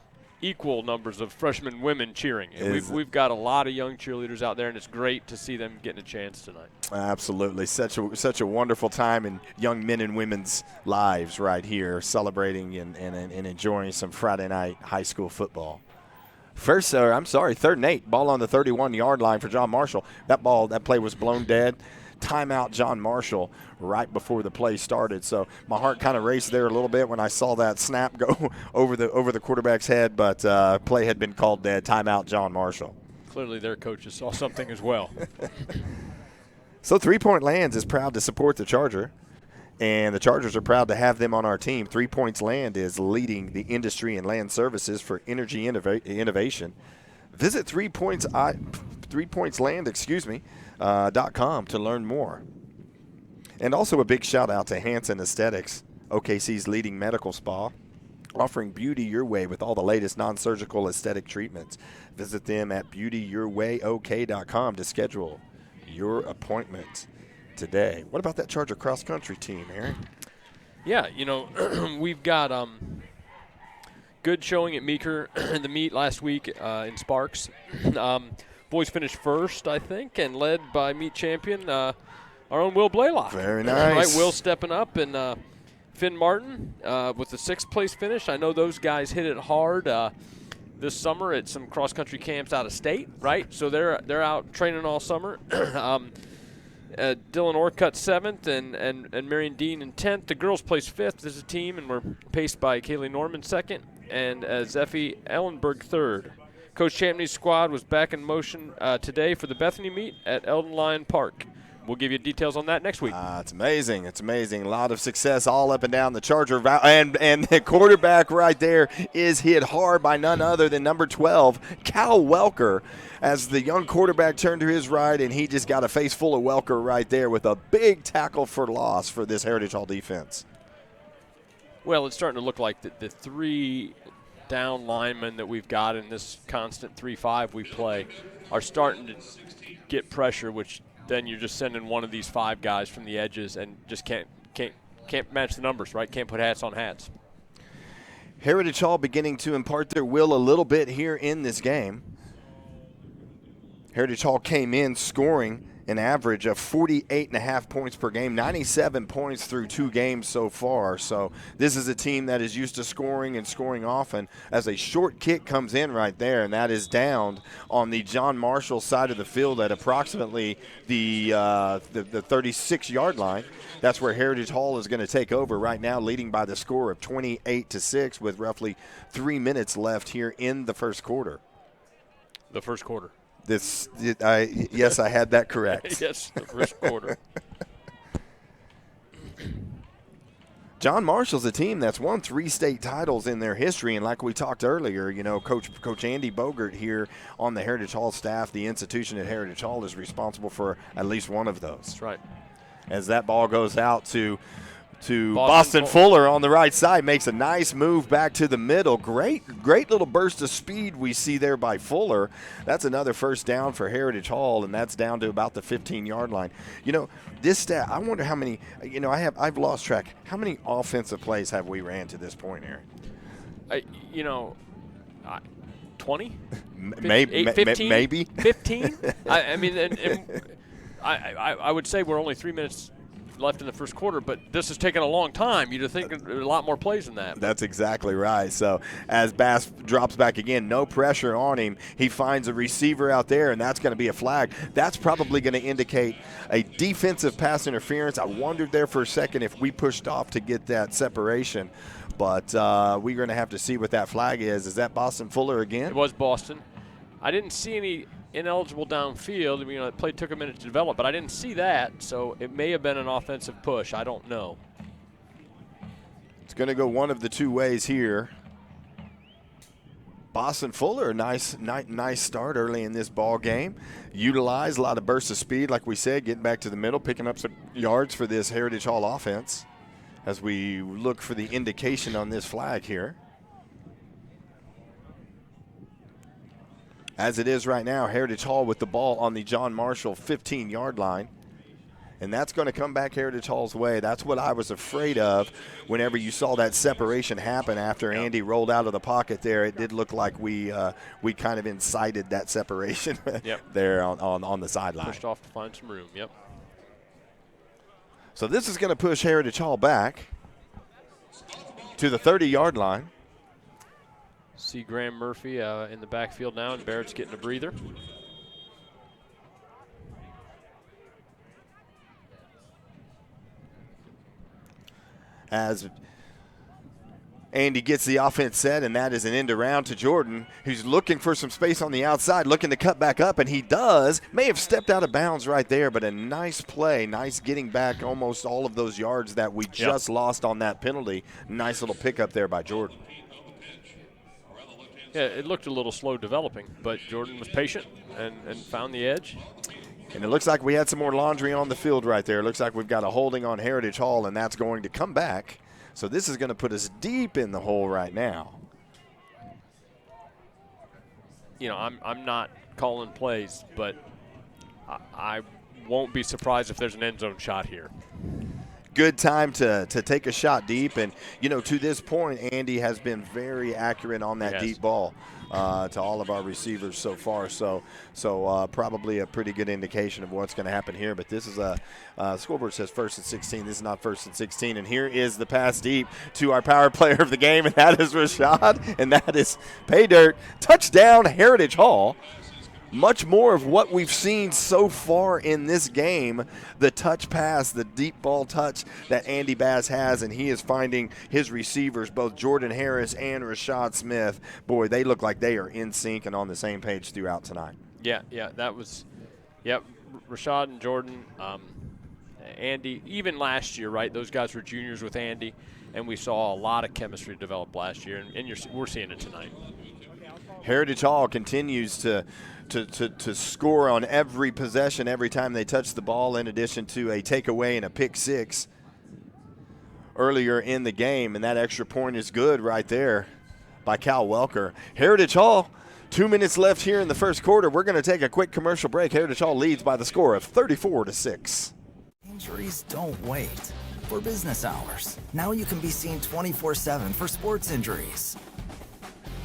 Equal numbers of freshman women cheering. And we've got a lot of young cheerleaders out there, and it's great to see them getting a chance tonight. Absolutely. Such a wonderful time in young men and women's lives right here, celebrating and enjoying some Friday night high school football. Third and 8. Ball on the 31-yard line for John Marshall. That play was blown dead. Timeout John Marshall right before the play started. So my heart kind of raced there a little bit when I saw that snap go over the quarterback's head, but play had been called dead. Timeout John Marshall. Clearly their coaches saw something as well. So 3 Point Lands is proud to support the Charger, and the Chargers are proud to have them on our team. 3 Points Land is leading the industry in land services for energy innovation. Visit 3 Points Land, .com to learn more. And also a big shout out to Hanson Aesthetics, OKC's leading medical spa, offering beauty your way with all the latest non-surgical aesthetic treatments. Visit them at beautyyourwayok.com to schedule your appointment today. What about that Charger cross-country team, Aaron? Yeah, we've got good showing at Meeker in the meet last week in Sparks. Boys finished first, I think, and led by meet champion, our own Will Blaylock. Very nice. Right, Will stepping up, and Finn Martin with the 6th place finish. I know those guys hit it hard this summer at some cross-country camps out of state, right? So they're out training all summer. Dylan Orcutt 7th and Marion Dean in 10th. The girls placed 5th as a team and were paced by Kaylee Norman 2nd and Zeffie Ellenberg 3rd. Coach Champney's squad was back in motion today for the Bethany meet at Eldon Lyon Park. We'll give you details on that next week. It's amazing. It's amazing. A lot of success all up and down the Charger Valley. And the quarterback right there is hit hard by none other than number 12, Cal Welker, as the young quarterback turned to his right, and he just got a face full of Welker right there with a big tackle for loss for this Heritage Hall defense. Well, it's starting to look like the 3 down linemen that we've got in this constant 3-5 we play are starting to get pressure, which then you're just sending one of these 5 guys from the edges and just can't match the numbers, right? Can't put hats on hats. Heritage Hall beginning to impart their will a little bit here in this game. Heritage Hall came in scoring an average of 48.5 points per game, 97 points through 2 games so far. So this is a team that is used to scoring and scoring often, as a short kick comes in right there, and that is downed on the John Marshall side of the field at approximately the 36-yard line. That's where Heritage Hall is going to take over right now, leading by the score of 28-6 with roughly 3 minutes left here in the first quarter. The first quarter. Yes, I had that correct. Yes, the first quarter. John Marshall's a team that's won 3 state titles in their history, and like we talked earlier, Coach Andy Bogert here on the Heritage Hall staff, the institution at Heritage Hall, is responsible for at least one of those. That's right. As that ball goes out to Boston Fuller on the right side, makes a nice move back to the middle. Great little burst of speed we see there by Fuller. That's another first down for Heritage Hall, and that's down to about the 15-yard line. This stat, I wonder how many, I've lost track. How many offensive plays have we ran to this point, Aaron? 20? Maybe. 15? Maybe. 15? I would say we're only 3 minutes left in the first quarter, but this has taken a long time. You'd think a lot more plays than that. That's exactly right. So as Bass drops back again, no pressure on him. He finds a receiver out there, and that's going to be a flag. That's probably going to indicate a defensive pass interference. I wondered there for a second if we pushed off to get that separation, but we're going to have to see what that flag is. Is that Boston Fuller again? It was Boston. I didn't see any ineligible downfield. The play took a minute to develop, but I didn't see that, so it may have been an offensive push. I don't know. It's going to go one of the 2 ways here. Boston Fuller, nice start early in this ball game. Utilized a lot of bursts of speed, like we said, getting back to the middle, picking up some yards for this Heritage Hall offense as we look for the indication on this flag here. As it is right now, Heritage Hall with the ball on the John Marshall 15-yard line. And that's going to come back Heritage Hall's way. That's what I was afraid of whenever you saw that separation happen after Andy rolled out of the pocket there. It did look like we kind of incited that separation there on the sideline. Pushed off to find some room, yep. So this is going to push Heritage Hall back to the 30-yard line. See Graham Murphy in the backfield now, and Barrett's getting a breather. As Andy gets the offense set, and that is an end around to Jordan, who's looking for some space on the outside, looking to cut back up, and he does. May have stepped out of bounds right there, but a nice play, nice getting back almost all of those yards that we just lost on that penalty. Nice little pickup there by Jordan. Yeah, it looked a little slow developing, but Jordan was patient and found the edge. And it looks like we had some more laundry on the field right there. It looks like we've got a holding on Heritage Hall, and that's going to come back. So this is going to put us deep in the hole right now. You know, I'm not calling plays, but I won't be surprised if there's an end zone shot here. Good time to take a shot deep. And, you know, to this point, Andy has been very accurate on that deep ball to all of our receivers so far. So probably a pretty good indication of what's going to happen here. But this is scoreboard says 1st and 16. This is not 1st and 16. And here is the pass deep to our power player of the game, and that is Rashad. And that is pay dirt. Touchdown, Heritage Hall. Much more of what we've seen so far in this game, the touch pass, the deep ball touch that Andy Bass has, and he is finding his receivers, both Jordan Harris and Rashad Smith. Boy, they look like they are in sync and on the same page throughout tonight. Yeah, that was Rashad and Jordan, Andy, even last year, right? Those guys were juniors with Andy, and we saw a lot of chemistry develop last year, and we're seeing it tonight. Heritage Hall continues to score on every possession every time they touch the ball, in addition to a takeaway and a pick six earlier in the game. And that extra point is good right there by Cal Welker. Heritage Hall, 2 minutes left here in the first quarter. We're going to take a quick commercial break. Heritage Hall leads by the score of 34-6. Injuries don't wait for business hours. Now you can be seen 24/7 for sports injuries.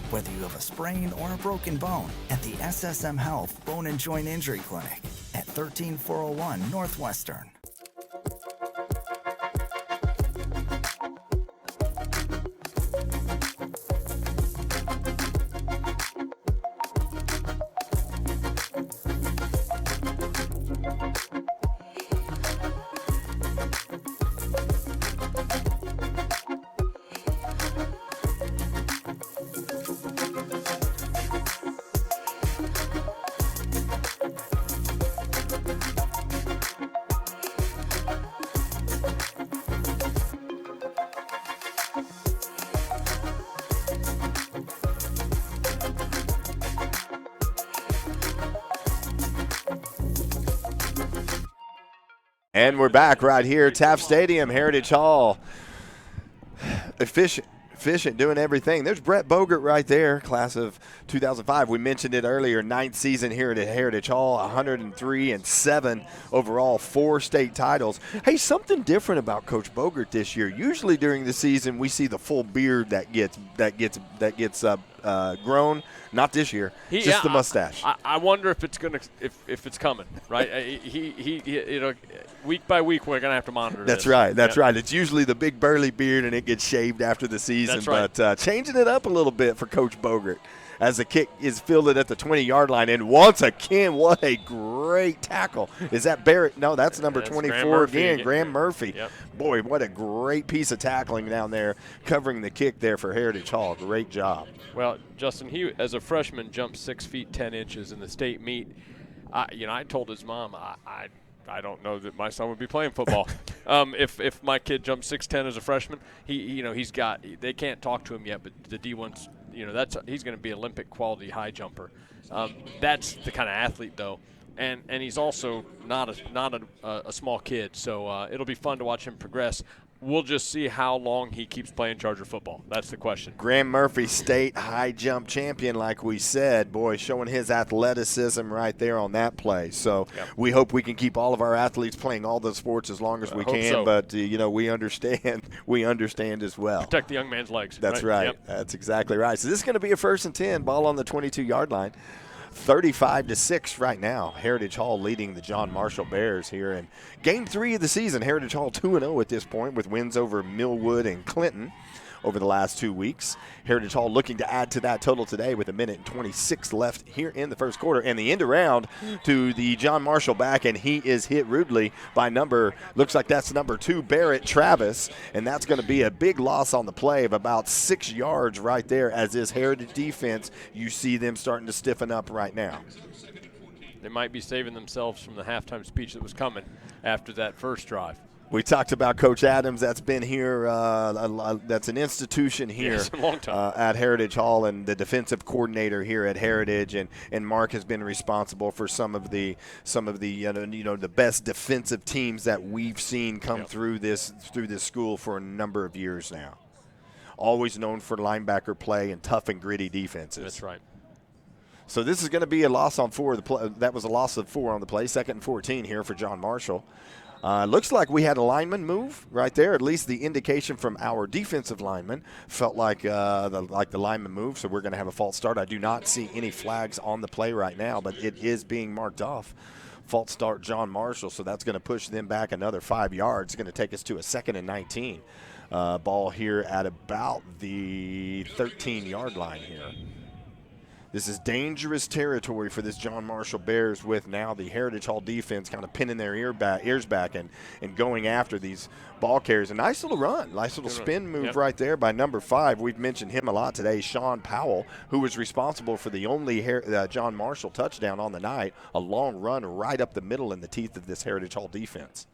Whether you have a sprain or a broken bone, at the SSM Health Bone and Joint Injury Clinic at 13401 Northwestern. And we're back right here, Taft Stadium, Heritage Hall. Efficient, doing everything. There's Brett Bogert right there, class of 2005. We mentioned it earlier, 9th season here at Heritage Hall, 103-7 overall, 4 state titles. Hey, something different about Coach Bogert this year. Usually during the season, we see the full beard that gets grown. Not this year. Just the mustache. I wonder if it's if it's coming. Right? he week by week we're gonna have to monitor. That's this. right. That's right. It's usually the big burly beard and it gets shaved after the season. That's right. But changing it up a little bit for Coach Bogert as the kick is fielded at the 20-yard line. And once again, what a great tackle. Is that Barrett? No, that's number 24 again, Graham Murphy. Yep. Boy, what a great piece of tackling down there, covering the kick there for Heritage Hall. Great job. Well, Justin, he as a freshman jumped 6 feet 10 inches in the state meet. I told his mom I don't know that my son would be playing football if my kid jumped 6'10" as a freshman. They can't talk to him yet, but the D1's he's going to be Olympic quality high jumper. That's the kind of athlete though, and he's also not a small kid. So it'll be fun to watch him progress. We'll just see how long he keeps playing Charger football. That's the question. Graham Murphy, state high jump champion, like we said. Boy, showing his athleticism right there on that play. So we hope we can keep all of our athletes playing all the sports as long as we can. So. But, we understand. We understand as well. Protect the young man's legs. That's right. Yep. That's exactly right. So this is going to be a 1st and 10, ball on the 22-yard line. 35-6 right now. Heritage Hall leading the John Marshall Bears here in Game 3 of the season. Heritage Hall 2-0 at this point with wins over Millwood and Clinton over the last 2 weeks. Heritage Hall looking to add to that total today with 1:26 left here in the first quarter. And the end around to the John Marshall back, and he is hit rudely by looks like that's number 2, Barrett Travis. And that's going to be a big loss on the play of about 6 yards right there, as this Heritage defense, you see them starting to stiffen up right now. They might be saving themselves from the halftime speech that was coming after that first drive. We talked about Coach Adams. That's been here. That's an institution here a long time. At Heritage Hall, and the defensive coordinator here at Heritage. And Mark has been responsible for some of the the best defensive teams that we've seen come through this school for a number of years now. Always known for linebacker play and tough and gritty defenses. That's right. So this is going to be a loss on 4 of the play. That was a loss of 4 on the play. 2nd and 14 here for John Marshall. Looks like we had a lineman move right there. At least the indication from our defensive lineman felt like the lineman moved. So we're going to have a false start. I do not see any flags on the play right now, but it is being marked off. False start, John Marshall. So that's going to push them back another 5 yards. It's going to take us to a 2nd and 19. Ball here at about the 13-yard line here. This is dangerous territory for this John Marshall Bears, with now the Heritage Hall defense kind of pinning their ears back and going after these ball carriers. A nice little run, nice little spin move right there by number 5. We've mentioned him a lot today, Sean Powell, who was responsible for the only John Marshall touchdown on the night. A long run right up the middle in the teeth of this Heritage Hall defense.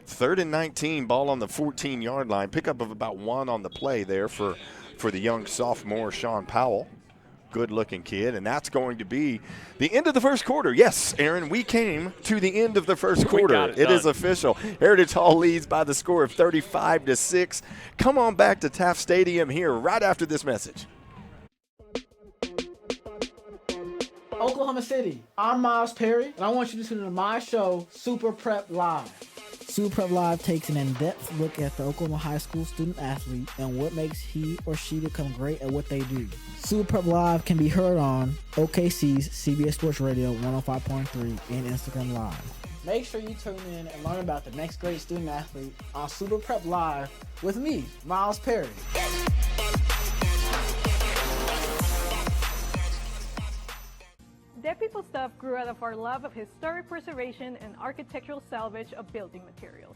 3rd and 19, ball on the 14-yard line. Pickup of about 1 on the play there for the young sophomore Sean Powell. Good-looking kid, and that's going to be the end of the first quarter. Yes, Aaron, we came to the end of the first quarter. It is official. Heritage Hall leads by the score of 35-6. Come on back to Taft Stadium here right after this message. Oklahoma City, I'm Miles Perry, and I want you to tune in to my show, Super Prep Live. Super Prep Live takes an in-depth look at the Oklahoma high school student-athlete and what makes he or she become great at what they do. Super Prep Live can be heard on OKC's CBS Sports Radio 105.3 and Instagram Live. Make sure you tune in and learn about the next great student-athlete on Super Prep Live with me, Miles Perry. Dead People Stuff grew out of our love of historic preservation and architectural salvage of building materials.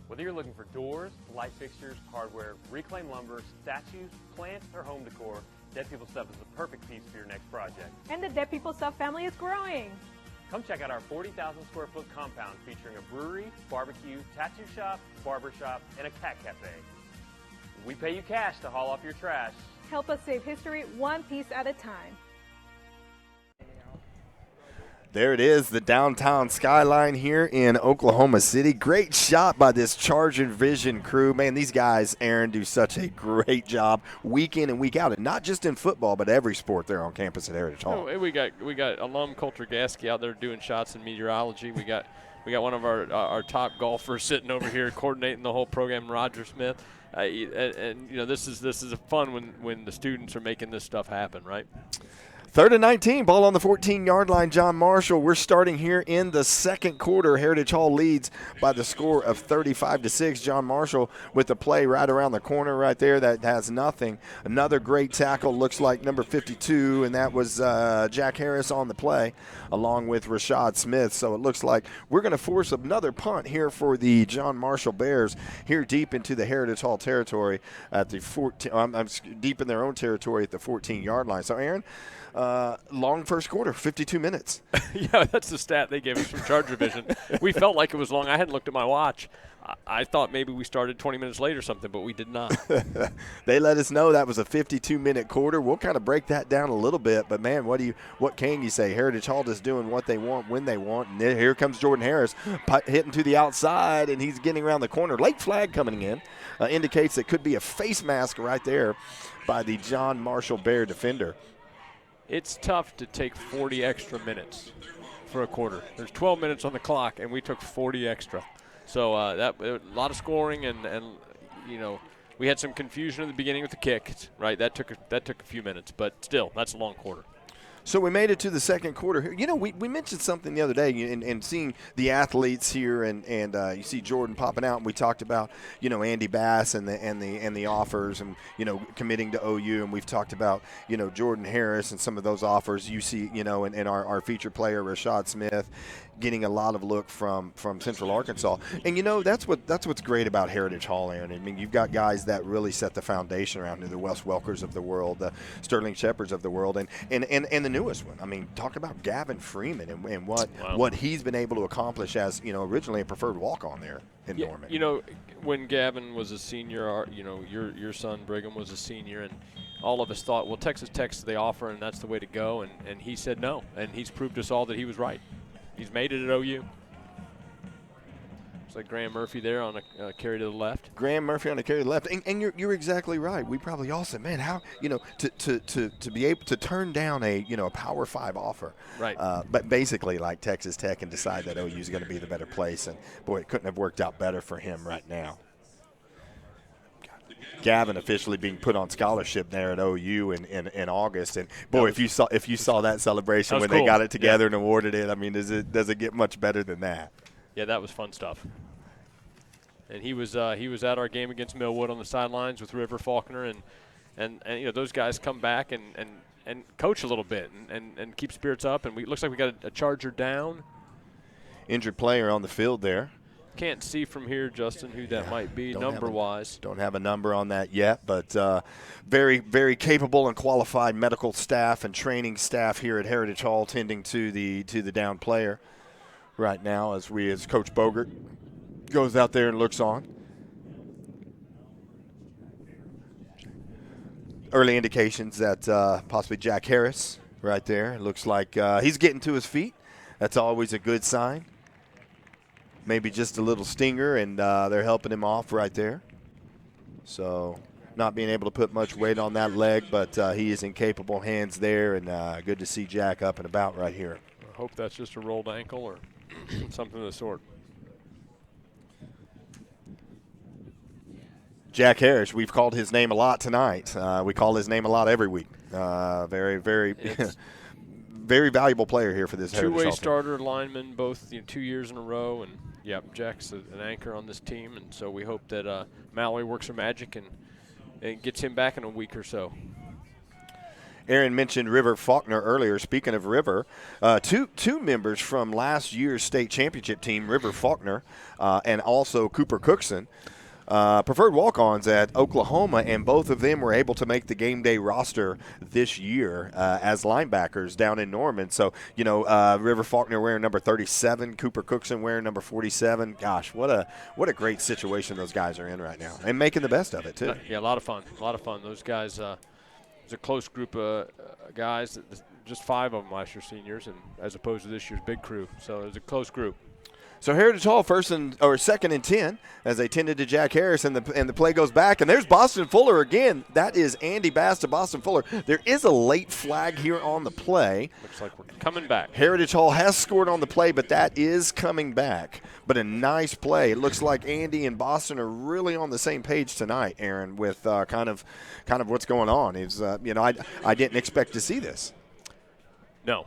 Whether you're looking for doors, light fixtures, hardware, reclaimed lumber, statues, plants, or home decor, Dead People Stuff is the perfect piece for your next project. And the Dead People Stuff family is growing. Come check out our 40,000 square foot compound featuring a brewery, barbecue, tattoo shop, barber shop, and a cat cafe. We pay you cash to haul off your trash. Help us save history one piece at a time. There it is, the downtown skyline here in Oklahoma City. Great shot by this ChargerVision crew. Man, these guys, Aaron, do such a great job week in and week out, and not just in football, but every sport there on campus at Heritage Hall. Oh, we got alum Coulter Gasky out there doing shots in meteorology. We got one of our top golfers sitting over here coordinating the whole program, Roger Smith. And you know, this is a fun when the students are making this stuff happen, right? 3rd and 19, ball on the 14-yard line, John Marshall. We're starting here in the second quarter. Heritage Hall leads by the score of 35-6. John Marshall with the play right around the corner right there that has nothing. Another great tackle, looks like number 52, and that was Jack Harris on the play along with Rashad Smith. So it looks like we're going to force another punt here for the John Marshall Bears here deep into the Heritage Hall territory at the 14. I'm deep in their own territory at the 14-yard line. So, Aaron, long first quarter, 52 minutes. Yeah, that's the stat they gave us from ChargerVision. We felt like it was long. I hadn't looked at my watch. I thought maybe we started 20 minutes late or something, but we did not. They let us know that was a 52-minute quarter. We'll kind of break that down a little bit, but man, what can you say? Heritage Hall is doing what they want when they want, and here comes Jordan Harris hitting to the outside, and he's getting around the corner. Late flag coming in indicates it could be a face mask right there by the John Marshall Bear defender. It's tough to take 40 extra minutes for a quarter. There's 12 minutes on the clock, and we took 40 extra. So a lot of scoring, and you know, we had some confusion in the beginning with the kick, right? That took a few minutes, but still, that's a long quarter. So we made it to the second quarter here. You know, we mentioned something the other day and seeing the athletes here, and you see Jordan popping out, and we talked about, you know, Andy Bass and the offers, and, you know, committing to OU, and we've talked about, you know, Jordan Harris and some of those offers. You see, you know, and our featured player Rashad Smith getting a lot of look from Central Arkansas. And, you know, that's what's great about Heritage Hall, Aaron. I mean, you've got guys that really set the foundation around the Wes Welkers of the world, the Sterling Shepherds of the world, and the newest one. I mean, talk about Gavin Freeman and what he's been able to accomplish as, originally a preferred walk-on there in Norman. When Gavin was a senior, your son Brigham was a senior, and all of us thought, well, Texas Tech's the offer, and that's the way to go, and he said no, and he's proved us all that he was right. He's made it at OU. It's like Graham Murphy there on a carry to the left. Graham Murphy on a carry to the left, and you're exactly right. We probably all said, man, how to be able to turn down a Power 5 offer, right? But basically like Texas Tech and decide that OU is going to be the better place, and boy, it couldn't have worked out better for him right now. Gavin officially being put on scholarship there at OU in August, and boy, if you saw that celebration when cool. they got it together and awarded it, I mean, does it get much better than that? Yeah, that was fun stuff. And he was at our game against Millwood on the sidelines with River Faulkner, and those guys come back and coach a little bit and keep spirits up. And looks like we got a Charger down. Injured player on the field there. Can't see from here, Justin, who that might be number-wise. Don't have a number on that yet, but very, very capable and qualified medical staff and training staff here at Heritage Hall tending to the down player right now as Coach Bogert goes out there and looks on. Early indications that possibly Jack Harris right there. It looks like he's getting to his feet. That's always a good sign. Maybe just a little stinger, and they're helping him off right there. So not being able to put much weight on that leg, but he is in capable hands there, and good to see Jack up and about right here. I hope that's just a rolled ankle or something of the sort. Jack Harris, we've called his name a lot tonight. We call his name a lot every week. Very, very, very valuable player here for this two-way starter lineman, both 2 years in a row, and Jack's an anchor on this team, and so we hope that Mallory works her magic and gets him back in a week or so. Aaron mentioned River Faulkner earlier. Speaking of River, two members from last year's state championship team, River Faulkner and also Cooper Cookson, preferred walk-ons at Oklahoma, and both of them were able to make the game day roster this year as linebackers down in Norman. So, River Faulkner wearing number 37, Cooper Cookson wearing number 47. Gosh, what a great situation those guys are in right now, and making the best of it too. Yeah, a lot of fun. Those guys, it's a close group of guys. Just 5 of them last year seniors, and as opposed to this year's big crew. So it was a close group. So Heritage Hall second and 10 as they tended to Jack Harris, and the play goes back, and there's Boston Fuller again. That is Andy Bass to Boston Fuller. There is a late flag here on the play. Looks like we're coming back. Heritage Hall has scored on the play, but that is coming back. But a nice play. It looks like Andy and Boston are really on the same page tonight, Aaron, with kind of what's going on. Is I didn't expect to see this. No.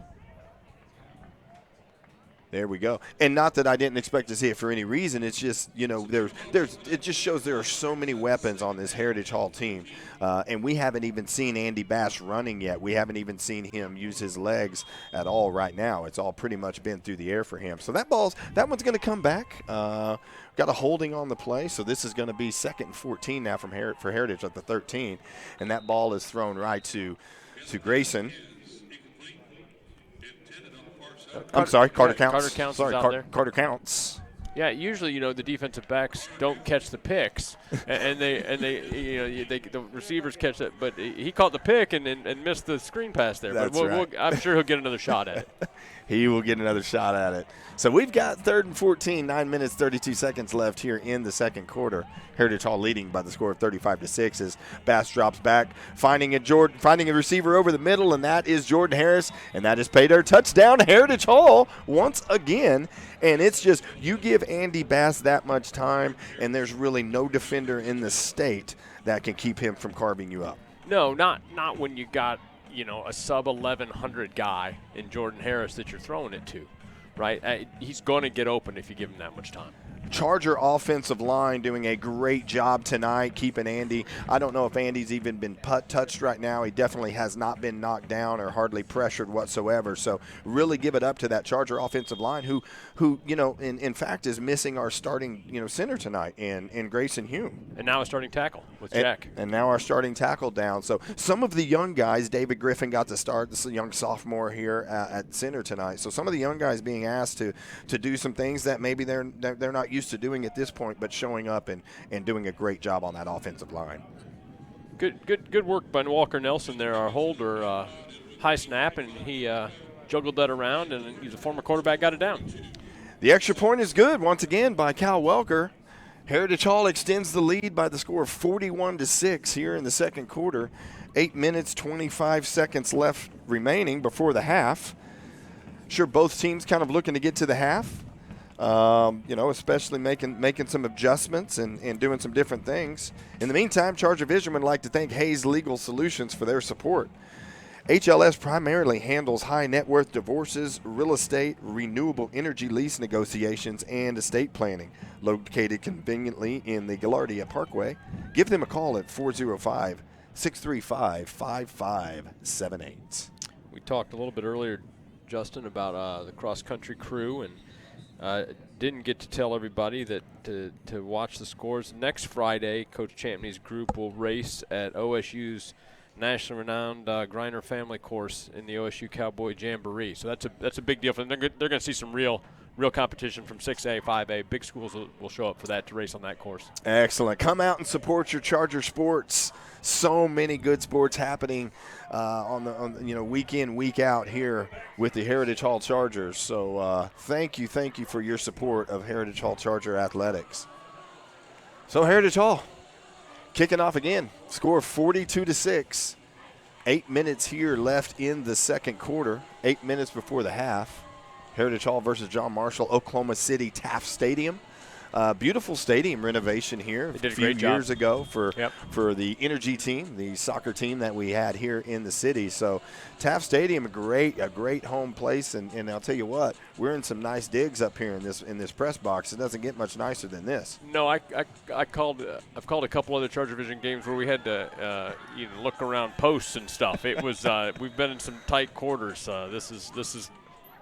There we go. And not that I didn't expect to see it for any reason. It's just, it just shows there are so many weapons on this Heritage Hall team. And we haven't even seen Andy Bass running yet. We haven't even seen him use his legs at all right now. It's all pretty much been through the air for him. So that one's going to come back. Got a holding on the play. So this is going to be 2nd and 14 now for Heritage at the 13. And that ball is thrown right to Grayson. I'm sorry, Carter Counts. Carter Counts is out there. Carter Counts. Yeah, usually the defensive backs don't catch the picks, and the receivers catch it. But he caught the pick and missed the screen pass there. That's right. I'm sure he'll get another shot at it. He will get another shot at it. So we've got 3rd and 14, 9 minutes, 32 seconds left here in the second quarter. Heritage Hall leading by the score of 35-6 as Bass drops back, finding a receiver over the middle, and that is Jordan Harris, and that is pay dirt touchdown Heritage Hall once again. And it's just, you give Andy Bass that much time, and there's really no defender in the state that can keep him from carving you up. No, not when you got a sub 1100 guy in Jordan Harris that you're throwing it to, right? He's going to get open if you give him that much time. Charger offensive line doing a great job tonight, keeping Andy. I don't know if Andy's even been touched right now. He definitely has not been knocked down or hardly pressured whatsoever. So really give it up to that Charger offensive line who in fact is missing our starting center tonight in Grayson Hume. And now a starting tackle. with Jack. And now our starting tackle down. So some of the young guys, David Griffin got to start, this young sophomore here at center tonight. So some of the young guys being asked to do some things that maybe they're not used to doing at this point, but showing up and doing a great job on that offensive line. Good work by Walker Nelson there, our holder. High snap, and he juggled that around, and he's a former quarterback, got it down. The extra point is good once again by Cal Welker. Heritage Hall extends the lead by the score of 41-6 here in the second quarter. 8 minutes, 25 seconds left remaining before the half. Sure, both teams kind of looking to get to the half, especially making some adjustments and doing some different things. In the meantime, ChargerVision would like to thank Hayes Legal Solutions for their support. HLS primarily handles high net worth divorces, real estate, renewable energy lease negotiations, and estate planning. Located conveniently in the Gaillardia Parkway. Give them a call at 405-635-5578. We talked a little bit earlier, Justin, about the cross-country crew, and didn't get to tell everybody that to watch the scores. Next Friday, Coach Champney's group will race at OSU's nationally renowned Griner family course in the OSU Cowboy Jamboree. So that's a big deal for them. They're going to see some real competition from 6A, 5A. Big schools will show up for that to race on that course. Excellent. Come out and support your Charger sports. So many good sports happening on week in, week out here with the Heritage Hall Chargers. So thank you for your support of Heritage Hall Charger athletics. So Heritage Hall kicking off again. Score 42-6. 8 minutes here left in the second quarter. 8 minutes before the half. Heritage Hall versus John Marshall, Oklahoma City, Taft Stadium. Beautiful stadium renovation here They did a few great job. years ago for the Energy team, the soccer team that we had here in the city. So Taft Stadium, a great home place, and I'll tell you what, we're in some nice digs up here in this press box. It doesn't get much nicer than this. No, I've called a couple other ChargerVision games where we had to look around posts and stuff. It was we've been in some tight quarters.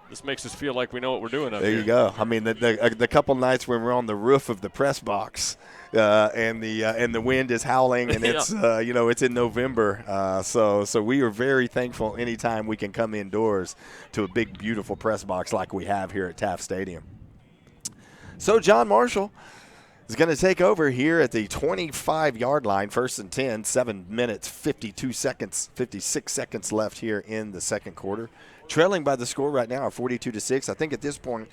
This makes us feel like we know what we're doing up here. There you go. I mean, the couple nights when we're on the roof of the press box and the wind is howling and it's it's in November. So we are very thankful anytime we can come indoors to a big, beautiful press box like we have here at Taft Stadium. So John Marshall is going to take over here at the 25-yard line, 1st and 10, 7 minutes, 56 seconds left here in the second quarter. Trailing by the score right now of 42-6. I think at this point,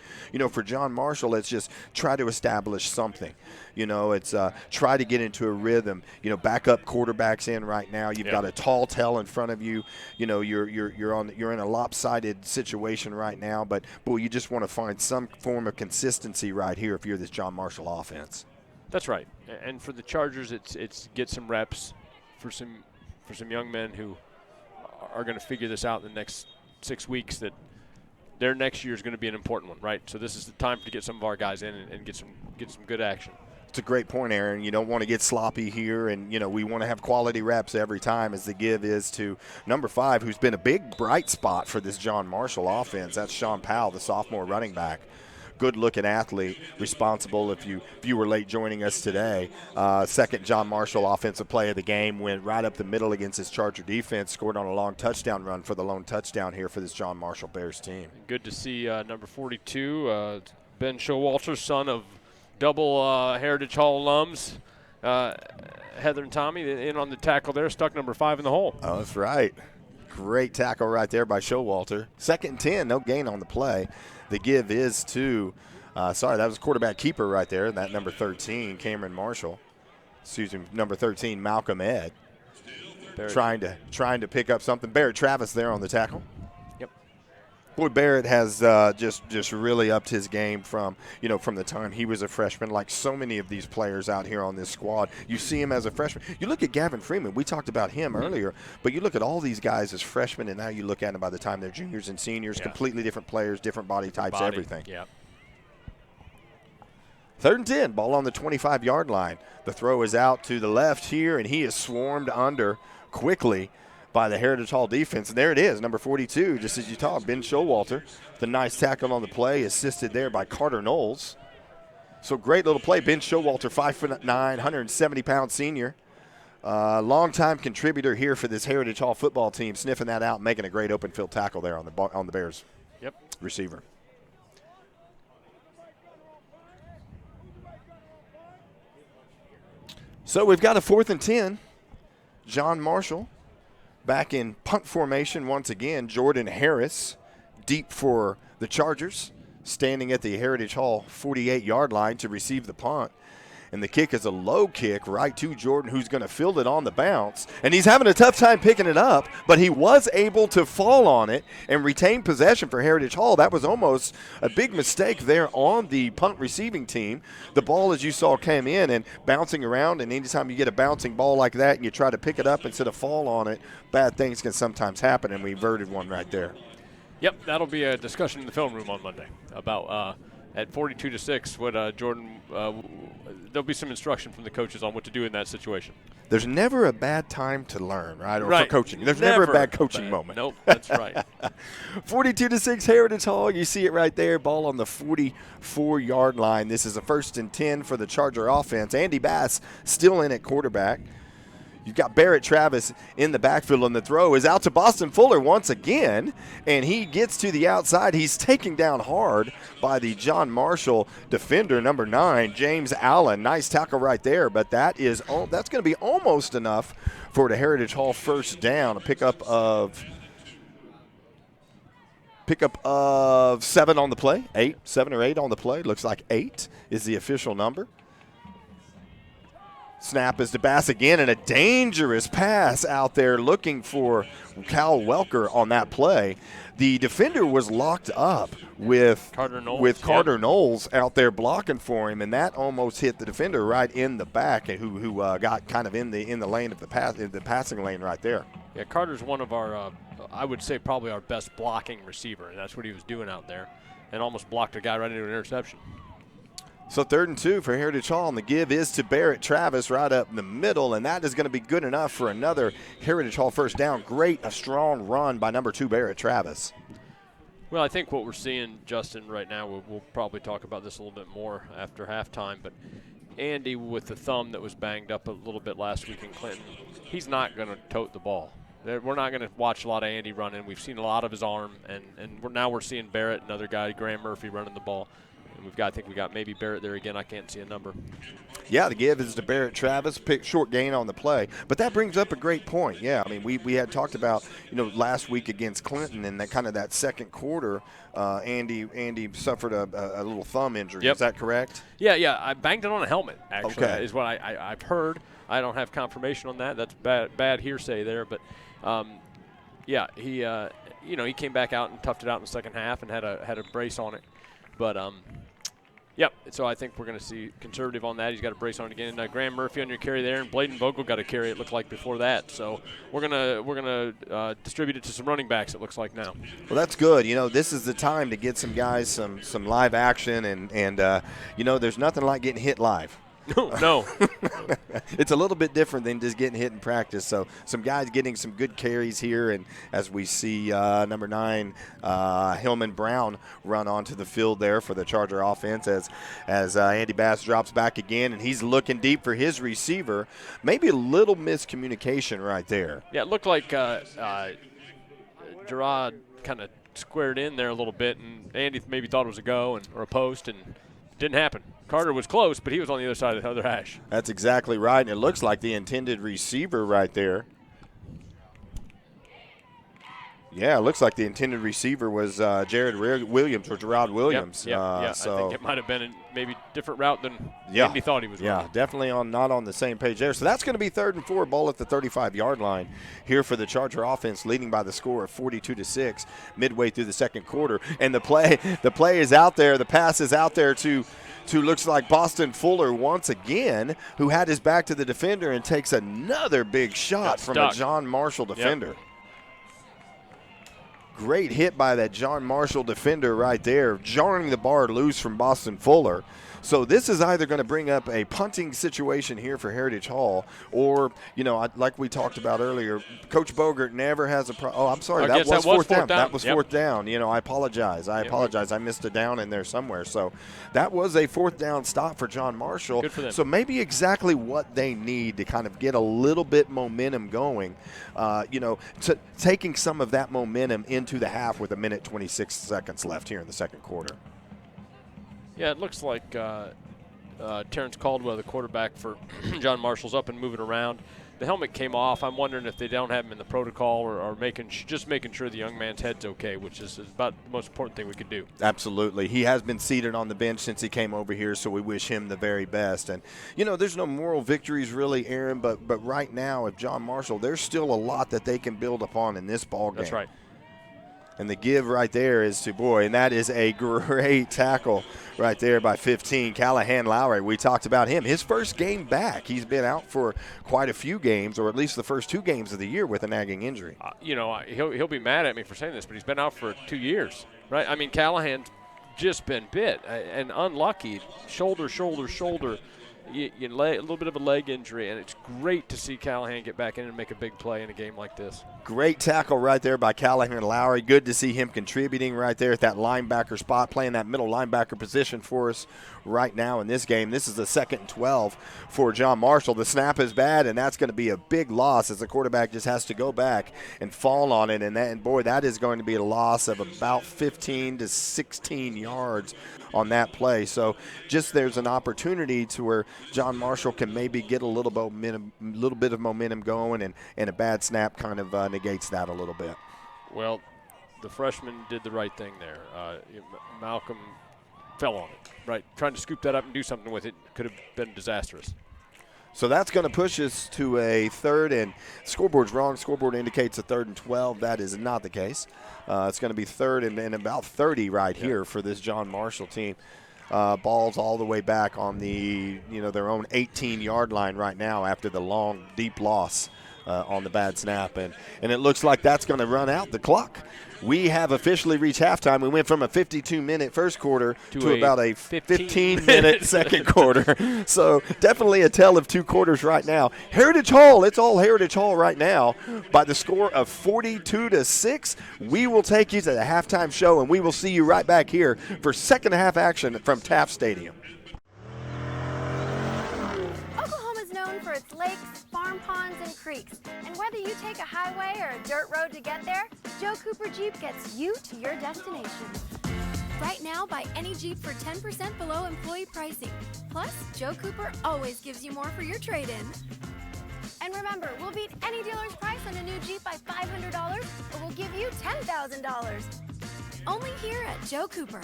for John Marshall, it's just try to establish something. It's try to get into a rhythm. Backup quarterbacks in right now. You've got a tall tell in front of you. You're in a lopsided situation right now. But boy, you just want to find some form of consistency right here if you're this John Marshall offense. That's right. And for the Chargers, it's get some reps for some young men who are going to figure this out in the next 6 weeks, that their next year is going to be an important one, right? So this is the time to get some of our guys in and get some good action. It's a great point, Aaron. You don't want to get sloppy here, and we want to have quality reps every time, as the give is to number 5, who's been a big bright spot for this John Marshall offense. That's Sean Powell, the sophomore running back. Good-looking athlete, responsible if you were late joining us today. Second John Marshall offensive play of the game, went right up the middle against his Charger defense, scored on a long touchdown run for the lone touchdown here for this John Marshall Bears team. Good to see number 42, Ben Showalter, son of double Heritage Hall alums, Heather and Tommy, in on the tackle there, stuck number 5 in the hole. Oh, that's right. Great tackle right there by Showalter. 2nd and 10, no gain on the play. The give is to, that was quarterback keeper right there, that number 13, Cameron Marshall. Number 13, Malcolm Ed. Barrett. Trying to pick up something. Barrett Travis there on the tackle. Yep. Boy, Barrett has just really upped his game from the time he was a freshman. Like so many of these players out here on this squad, you see him as a freshman. You look at Gavin Freeman. We talked about him earlier, but you look at all these guys as freshmen, and now you look at them by the time they're juniors and seniors. Completely different players, different body types, everything. Yeah. 3rd and 10, ball on the 25-yard line. The throw is out to the left here, and he is swarmed under quickly by the Heritage Hall defense. And there it is, number 42, just as you talked, Ben Showalter. The nice tackle on the play, assisted there by Carter Knowles. So great little play. Ben Showalter, 5'9", 170-pound senior. longtime contributor here for this Heritage Hall football team, sniffing that out, making a great open field tackle there on the Bears receiver. So we've got a 4th and 10. John Marshall back in punt formation once again. Jordan Harris deep for the Chargers, standing at the Heritage Hall 48-yard line to receive the punt. And the kick is a low kick right to Jordan, who's going to field it on the bounce. And he's having a tough time picking it up, but he was able to fall on it and retain possession for Heritage Hall. That was almost a big mistake there on the punt receiving team. The ball, as you saw, came in and bouncing around, and anytime you get a bouncing ball like that and you try to pick it up instead of fall on it, bad things can sometimes happen, and we averted one right there. Yep, that'll be a discussion in the film room on Monday about at 42-6 what Jordan there'll be some instruction from the coaches on what to do in that situation. There's never a bad time to learn, right? Or for coaching. There's never a bad coaching moment. Nope, that's right. 42-6 Heritage Hall. You see it right there. Ball on the 44-yard line. This is a 1st and 10 for the Charger offense. Andy Bass still in at quarterback. You've got Barrett Travis in the backfield, and the throw is out to Boston Fuller once again, and he gets to the outside. He's taken down hard by the John Marshall defender, number 9, James Allen. Nice tackle right there, but that's going to be almost enough for the Heritage Hall first down, a pickup of 7 on the play, 7 or 8 on the play. Looks like 8 is the official number. Snap is to Bass again, and a dangerous pass out there looking for Cal Welker on that play. The defender was locked up with Carter Knowles out there blocking for him, and that almost hit the defender right in the back, who got kind of in the lane of the passing lane right there. Yeah, Carter's one of our, I would say probably our best blocking receiver, and that's what he was doing out there, and almost blocked a guy right into an interception. So 3rd and 2 for Heritage Hall, and the give is to Barrett Travis right up in the middle, and that is going to be good enough for another Heritage Hall first down. A strong run by number 2 Barrett Travis. Well, I think what we're seeing, Justin, right now, we'll probably talk about this a little bit more after halftime, but Andy with the thumb that was banged up a little bit last week in Clinton, he's not going to tote the ball. We're not going to watch a lot of Andy running. We've seen a lot of his arm, and now we're seeing Barrett, another guy, Graham Murphy, running the ball. I think we got maybe Barrett there again. I can't see a number. Yeah, the give is to Barrett Travis. Short gain on the play. But that brings up a great point. Yeah, I mean, we had talked about, last week against Clinton and that second quarter, Andy suffered a little thumb injury. Yep. Is that correct? Yeah. I banged it on a helmet, actually, okay. Is what I've heard. I don't have confirmation on that. That's bad hearsay there. But, he came back out and toughed it out in the second half and had a brace on it. But, so I think we're going to see conservative on that. He's got a brace on it again. Graham Murphy on your carry there, and Bladen Vogel got a carry, it looked like, before that. So we're gonna distribute it to some running backs, it looks like now. Well, that's good. This is the time to get some guys some live action, and there's nothing like getting hit live. No. It's a little bit different than just getting hit in practice. So some guys getting some good carries here, and as we see number 9, Hillman Brown run onto the field there for the Charger offense as Andy Bass drops back again, and he's looking deep for his receiver. Maybe a little miscommunication right there. Yeah, it looked like Gerard kind of squared in there a little bit, and Andy maybe thought it was a go or a post, and it didn't happen. Carter was close, but he was on the other side of the other hash. That's exactly right, and it looks like the intended receiver right there. Yeah, it looks like the intended receiver was Gerard Williams. Yep. I think it might have been a maybe different route than Andy thought he was running. Yeah, definitely not on the same page there. So that's going to be 3rd and 4, ball at the 35-yard line here for the Charger offense, leading by the score of 42-6 midway through the second quarter. And the play is out there. The pass is out there to looks like Boston Fuller once again, who had his back to the defender and takes another big shot from a John Marshall defender. Yep. Great hit by that John Marshall defender right there, jarring the bar loose from Boston Fuller. So this is either going to bring up a punting situation here for Heritage Hall, or, like we talked about earlier, Coach Bogert never has a oh, I'm sorry, that was fourth down. That was fourth down. I apologize. I missed a down in there somewhere. So that was a fourth down stop for John Marshall. Good for them. So maybe exactly what they need to kind of get a little bit momentum going, taking some of that momentum into the half with 1:26 seconds left here in the second quarter. Yeah, it looks like Terrence Caldwell, the quarterback for John Marshall's, up and moving around. The helmet came off. I'm wondering if they don't have him in the protocol or just making sure the young man's head's okay, which is about the most important thing we could do. Absolutely. He has been seated on the bench since he came over here, so we wish him the very best. And, there's no moral victories really, Aaron, but right now, if John Marshall, there's still a lot that they can build upon in this ball game. That's right. And the give right there is to, and that is a great tackle right there by 15. Callahan Lowry, we talked about him. His first game back. He's been out for quite a few games, or at least the first 2 games of the year with a nagging injury. He'll be mad at me for saying this, but he's been out for 2 years, right? I mean, Callahan's just been bit and unlucky. Shoulder. A little bit of a leg injury, and it's great to see Callahan get back in and make a big play in a game like this. Great tackle right there by Callahan Lowry. Good to see him contributing right there at that linebacker spot, playing that middle linebacker position for us right now in this game. This is the 2nd and 12 for John Marshall. The snap is bad, and that's going to be a big loss as the quarterback just has to go back and fall on it. And that is going to be a loss of about 15 to 16 yards on that play. So just there's an opportunity to where John Marshall can maybe get a little bit of momentum going, and a bad snap kind of negates that a little bit. Well, the freshman did the right thing there. Malcolm fell on it, right? Trying to scoop that up and do something with it could have been disastrous. So that's going to push us to a third, and scoreboard's wrong. Scoreboard indicates a 3rd and 12. That is not the case. It's going to be 3rd and about 30 right here for this John Marshall team. Ball's all the way back on the their own 18-yard line right now after the long, deep loss on the bad snap, and it looks like that's going to run out the clock. We have officially reached halftime. We went from a 52-minute first quarter to about a 15-minute second quarter. So definitely a tale of 2 quarters right now. Heritage Hall, it's all Heritage Hall right now by the score of 42-6. We will take you to the halftime show, and we will see you right back here for second half action from Taft Stadium. Oklahoma's known for its lakes, farm ponds, and creeks. And whether you take a highway or a dirt road to get there, Joe Cooper Jeep gets you to your destination. Right now, buy any Jeep for 10% below employee pricing. Plus, Joe Cooper always gives you more for your trade-in. And remember, we'll beat any dealer's price on a new Jeep by $500, or we'll give you $10,000. Only here at Joe Cooper.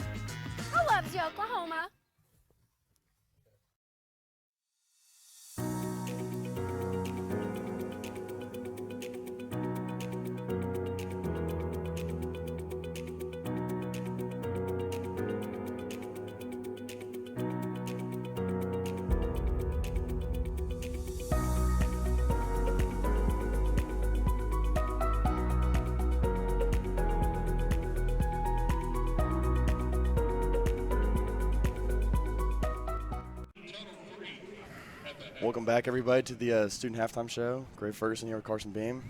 I love you, Oklahoma. Welcome back, everybody, to the Student Halftime Show. Greg Ferguson here with Carson Beam.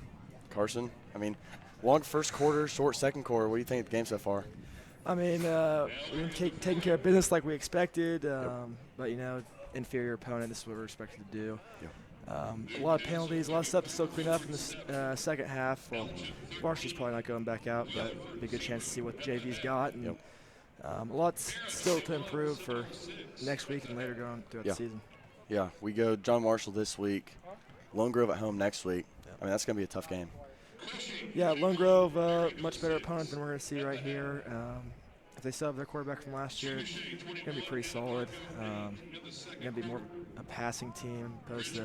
Carson, long first quarter, short second quarter. What do you think of the game so far? We've been taking care of business like we expected, but, inferior opponent, this is what we're expected to do. A lot of penalties, a lot of stuff to still clean up in the second half. Well, Varshy's probably not going back out, but it'll be a good chance to see what JV's got. And a lot still to improve for next week and later going throughout the season. Yeah, we go John Marshall this week, Lone Grove at home next week. That's going to be a tough game. Yeah, Lone Grove, much better opponent than we're going to see right here. If they still have their quarterback from last year, it's going to be pretty solid. Going to be more a passing team opposed to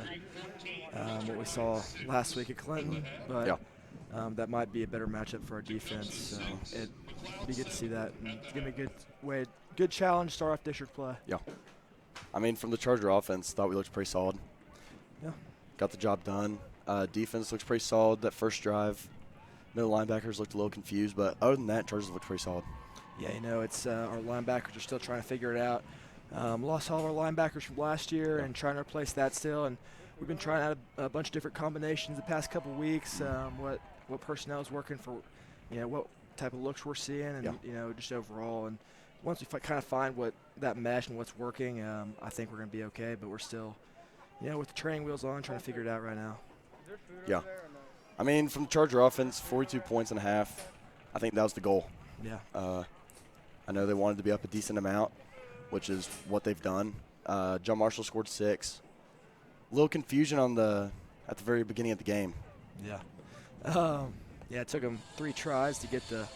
what we saw last week at Clinton. But that might be a better matchup for our defense. So it'd be good to see that. And it's going to be a good challenge to start off district play. Yeah. From the Charger offense, thought we looked pretty solid. Yeah. Got the job done. Defense looks pretty solid that first drive. No linebackers looked a little confused, but other than that, Chargers looked pretty solid. Yeah, it's our linebackers are still trying to figure it out. Lost all of our linebackers from last year and trying to replace that still. And we've been trying out a bunch of different combinations the past couple of weeks. What personnel is working for, what type of looks we're seeing, and just overall. And once we kind of find what that mesh and what's working, I think we're going to be okay. But we're still, with the training wheels on, trying to figure it out right now. Yeah. I mean, from the Charger offense, 42 points and a half. I think that was the goal. Yeah. I know they wanted to be up a decent amount, which is what they've done. John Marshall scored 6. A little confusion at the very beginning of the game. Yeah. It took them 3 tries to get the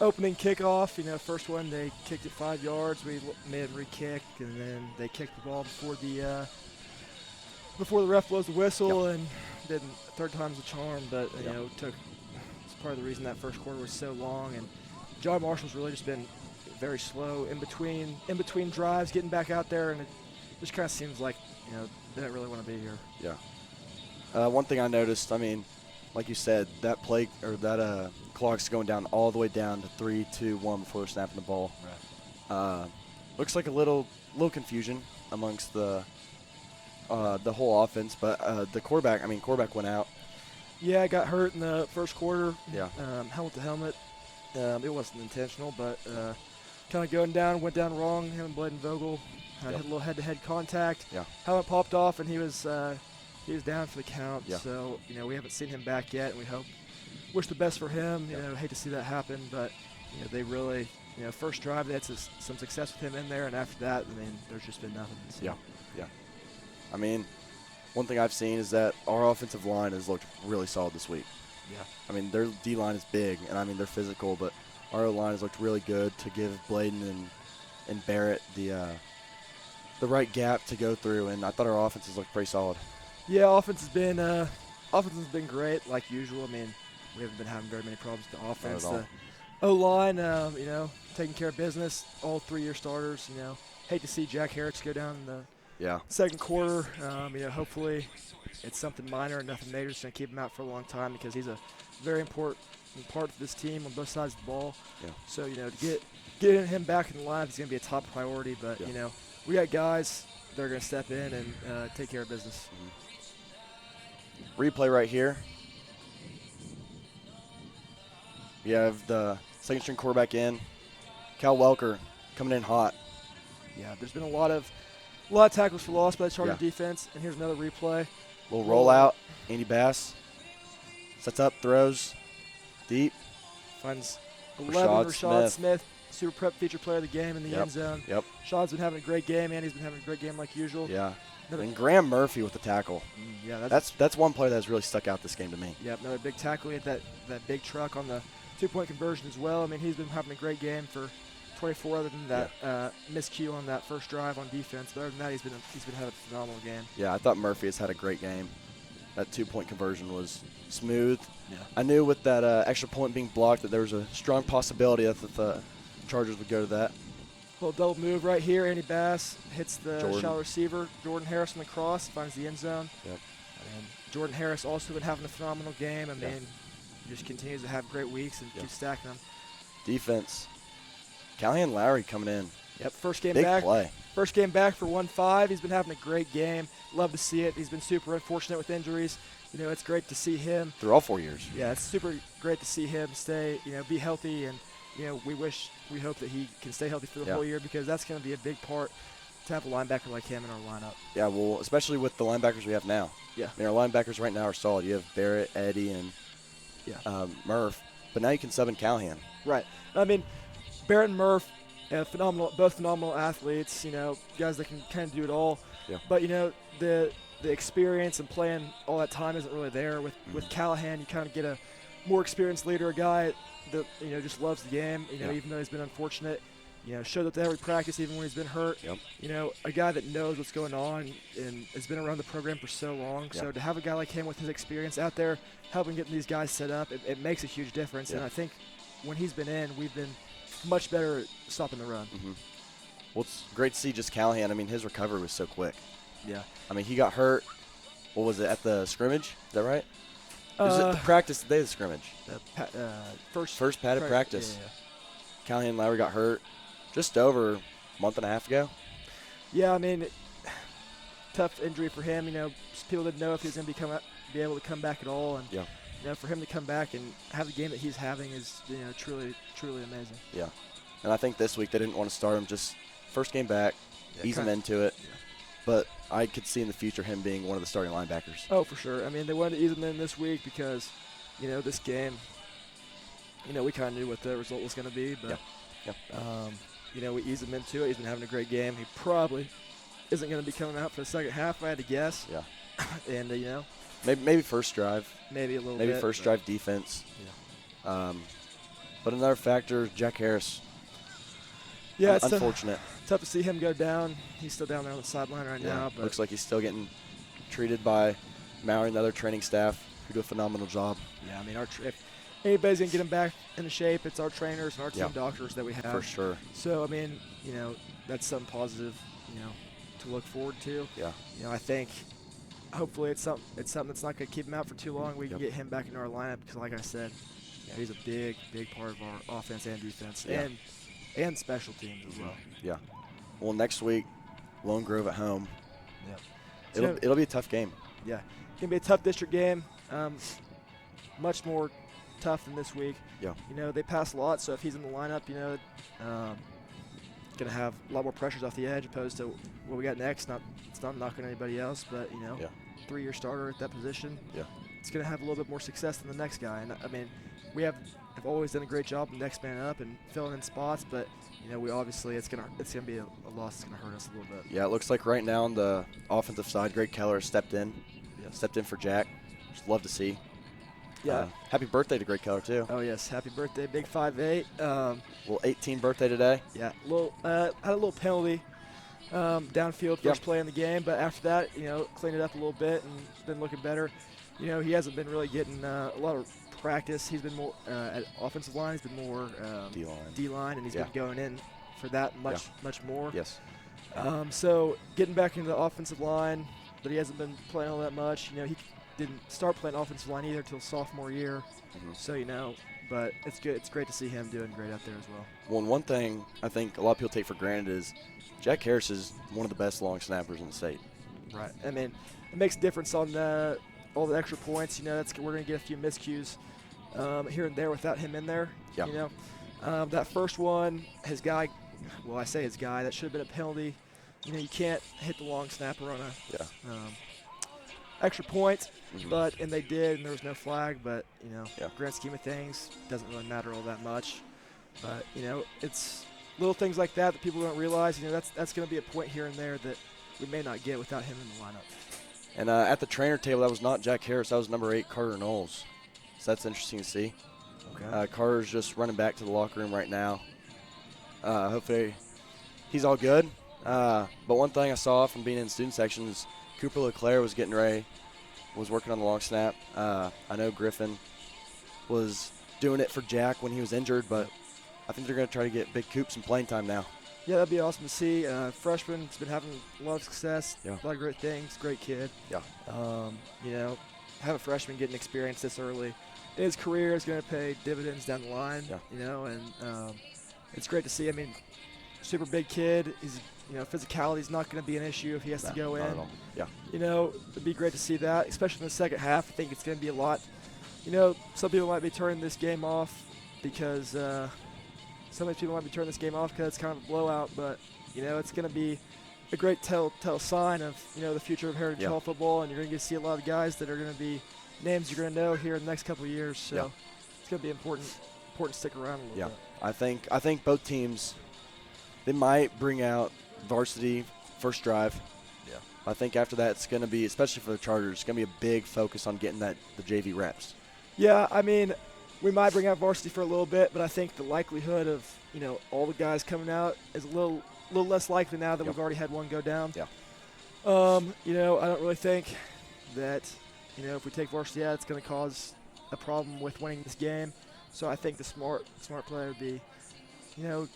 opening kickoff. First one they kicked it 5 yards. We made them re-kick, and then they kicked the ball before the ref blows the whistle, and didn't. Third time's the charm. But it's part of the reason that first quarter was so long. And John Marshall's really just been very slow in between drives, getting back out there, and it just kind of seems like they don't really want to be here. Yeah. One thing I noticed, I mean, like you said, that play or that clock's going down all the way down to 3, 2, 1 before they're snapping the ball. Right. Looks like a little confusion amongst the whole offense, but the quarterback went out. Yeah, got hurt in the first quarter. Yeah. Helmet to helmet. It wasn't intentional, but kind of went down wrong. Him and Bladen Vogel had a little head-to-head contact. Yeah. Helmet popped off, and he was down for the count. Yeah. So we haven't seen him back yet, and we wish the best for him. Hate to see that happen, but they really first drive they had some success with him in there, and after that, there's just been nothing. So. Yeah. I mean, one thing I've seen is that our offensive line has looked really solid this week. Yeah. I mean, their D-line is big, and they're physical, but our O-line has looked really good to give Bladen and Barrett the right gap to go through, and I thought our offense has looked pretty solid. Yeah, offense has been great like usual. We haven't been having very many problems with the offense. Not at The O-line, taking care of business. All 3-year starters. Hate to see Jack Harris go down in the second quarter. Hopefully it's something minor and nothing major. Just gonna keep him out for a long time because he's a very important part of this team on both sides of the ball. Yeah. So to get him back in the line is gonna be a top priority. But we got guys that are gonna step in and take care of business. Mm-hmm. Replay right here. We have the second string quarterback in, Cal Welker, coming in hot. Yeah, there's been a lot of tackles for loss by the Charger defense, and here's another replay. Little rollout. Andy Bass sets up, throws deep. Finds 11, Rashad Smith, Super Prep feature player of the game in the end zone. Yep. Rashad's been having a great game. Andy's been having a great game like usual. Yeah. And Graham Murphy with the tackle. Yeah, that's one play that has really stuck out this game to me. Yep, another big tackle. He had that big truck on the 2-point conversion as well. He's been having a great game for 24 other than that miscue on that first drive on defense. But other than that, he's been having a phenomenal game. Yeah, I thought Murphy has had a great game. That 2-point conversion was smooth. Yeah. I knew with that extra point being blocked that there was a strong possibility that the Chargers would go to that. Little double move right here. Andy Bass hits the shallow receiver. Jordan Harris on the cross, finds the end zone. Yep. And Jordan Harris also been having a phenomenal game. Just continues to have great weeks and keeps stacking them. Defense. Callahan Lowry coming in. Yep, first game Big back. Play. First game back for 1-5. He's been having a great game. Love to see it. He's been super unfortunate with injuries. It's great to see him. Through all 4 years. Yeah, it's super great to see him stay, be healthy. And, we hope that he can stay healthy for the whole year because that's going to be a big part to have a linebacker like him in our lineup. Yeah, well, especially with the linebackers we have now. Yeah. Our linebackers right now are solid. You have Barrett, Eddie, and Murph. But now you can sub in Callahan. Right. Barrett and Murph, both phenomenal athletes, guys that can kind of do it all. Yeah. But, the experience and playing all that time isn't really there. With Callahan, you kind of get a more experienced leader, a guy that, just loves the game, even though he's been unfortunate. Showed up to every practice even when he's been hurt. Yep. A guy that knows what's going on and has been around the program for so long. Yeah. So to have a guy like him with his experience out there helping get these guys set up, it makes a huge difference. Yeah. And I think when he's been in, we've been much better at stopping the run. Mm-hmm. Well, it's great to see just Callahan. His recovery was so quick. Yeah. He got hurt, what was it, at the scrimmage? Is that right? Was it the practice the day of the scrimmage? First padded practice. Yeah. Callahan Lowry got hurt just over a month and a half ago. Yeah, I mean, tough injury for him. People didn't know if he was going to be able to come back at all. And for him to come back and have the game that he's having is truly, truly amazing. Yeah. And I think this week they didn't want to start him just first game back, ease him into it. Yeah. But I could see in the future him being one of the starting linebackers. Oh, for sure. I mean, they wanted to ease him in this week because, this game, we kind of knew what the result was going to be. But, we eased him into it. He's been having a great game. He probably isn't going to be coming out for the second half, if I had to guess. Yeah. And, Maybe first drive. Maybe a little bit. Maybe first drive defense. Yeah. But another factor, Jack Harris. Yeah, it's unfortunate. Tough to see him go down. He's still down there on the sideline right now. But looks like he's still getting treated by Maury and the other training staff who do a phenomenal job. Yeah, I mean, if anybody's going to get him back into shape, it's our trainers and our team doctors that we have. For sure. So, I mean, that's something positive, to look forward to. Yeah. I think hopefully it's something that's not going to keep him out for too long. We can get him back into our lineup because, like I said, he's a big, big part of our offense and defense and special teams as well. Yeah. Well, next week, Lone Grove at home. Yeah. It'll be a tough game. Yeah. It's going to be a tough district game. Much more tough than this week. Yeah. They pass a lot, so if he's in the lineup, going to have a lot more pressures off the edge opposed to what we got next. It's not knocking anybody else, but, 3-year starter at that position. Yeah. It's going to have a little bit more success than the next guy. And, I mean, we have always done a great job next man up and filling in spots, but, we obviously it's gonna be a loss that's going to hurt us a little bit. Yeah, it looks like right now on the offensive side, Greg Keller stepped in. Yeah. Stepped in for Jack. Just love to see. Yeah. Happy birthday to Greg Keller, too. Oh, yes. Happy birthday, big 5'8". Well, 18 birthday today. Yeah. Had a little penalty downfield first play in the game, but after that, cleaned it up a little bit and been looking better. He hasn't been really getting a lot of practice. He's been more at offensive line. He's been more D-line, and he's been going in for that much more. Yes. So getting back into the offensive line, but he hasn't been playing all that much. He didn't start playing offensive line either until sophomore year. Mm-hmm. So, but it's good. It's great to see him doing great out there as well. Well, and one thing I think a lot of people take for granted is Jack Harris is one of the best long snappers in the state. Right. I mean, it makes a difference on all the extra points. We're going to get a few miscues here and there without him in there. Yeah. That first one, his guy, that should have been a penalty. You can't hit the long snapper on a extra point, and they did, and there was no flag. But grand scheme of things, doesn't really matter all that much. But it's little things like that people don't realize. That's going to be a point here and there that we may not get without him in the lineup. And at the trainer table, that was not Jack Harris. That was number 8, Carter Knowles. So that's interesting to see. Okay. Carter's just running back to the locker room right now. Hopefully he's all good. But one thing I saw from being in student section is Cooper LeClaire was getting ready, was working on the long snap. I know Griffin was doing it for Jack when he was injured, but I think they're going to try to get Big Coop some playing time now. Yeah, that'd be awesome to see. Freshman, has been having a lot of success, a lot of great things, great kid. Yeah. Have a freshman getting experience this early in his career is going to pay dividends down the line. Yeah. And it's great to see. I mean, super big kid. He's physicality is not going to be an issue if he has to go in. Not at all. Yeah. It'd be great to see that, especially in the second half. I think it's going to be a lot. Some people might be turning this game off because it's kind of a blowout, but it's going to be a great tell sign of the future of Heritage Hall football, and you're going to see a lot of guys that are going to be names you're going to know here in the next couple of years. So it's going to be important to stick around a little bit. I think both teams, they might bring out varsity first drive. Yeah. I think after that it's going to be, especially for the Chargers, it's going to be a big focus on getting the JV reps. Yeah, I mean, we might bring out varsity for a little bit, but I think the likelihood of all the guys coming out is a little less likely now that we've already had one go down. Yeah. I don't really think that if we take varsity out, it's going to cause a problem with winning this game. So I think the smart play would be,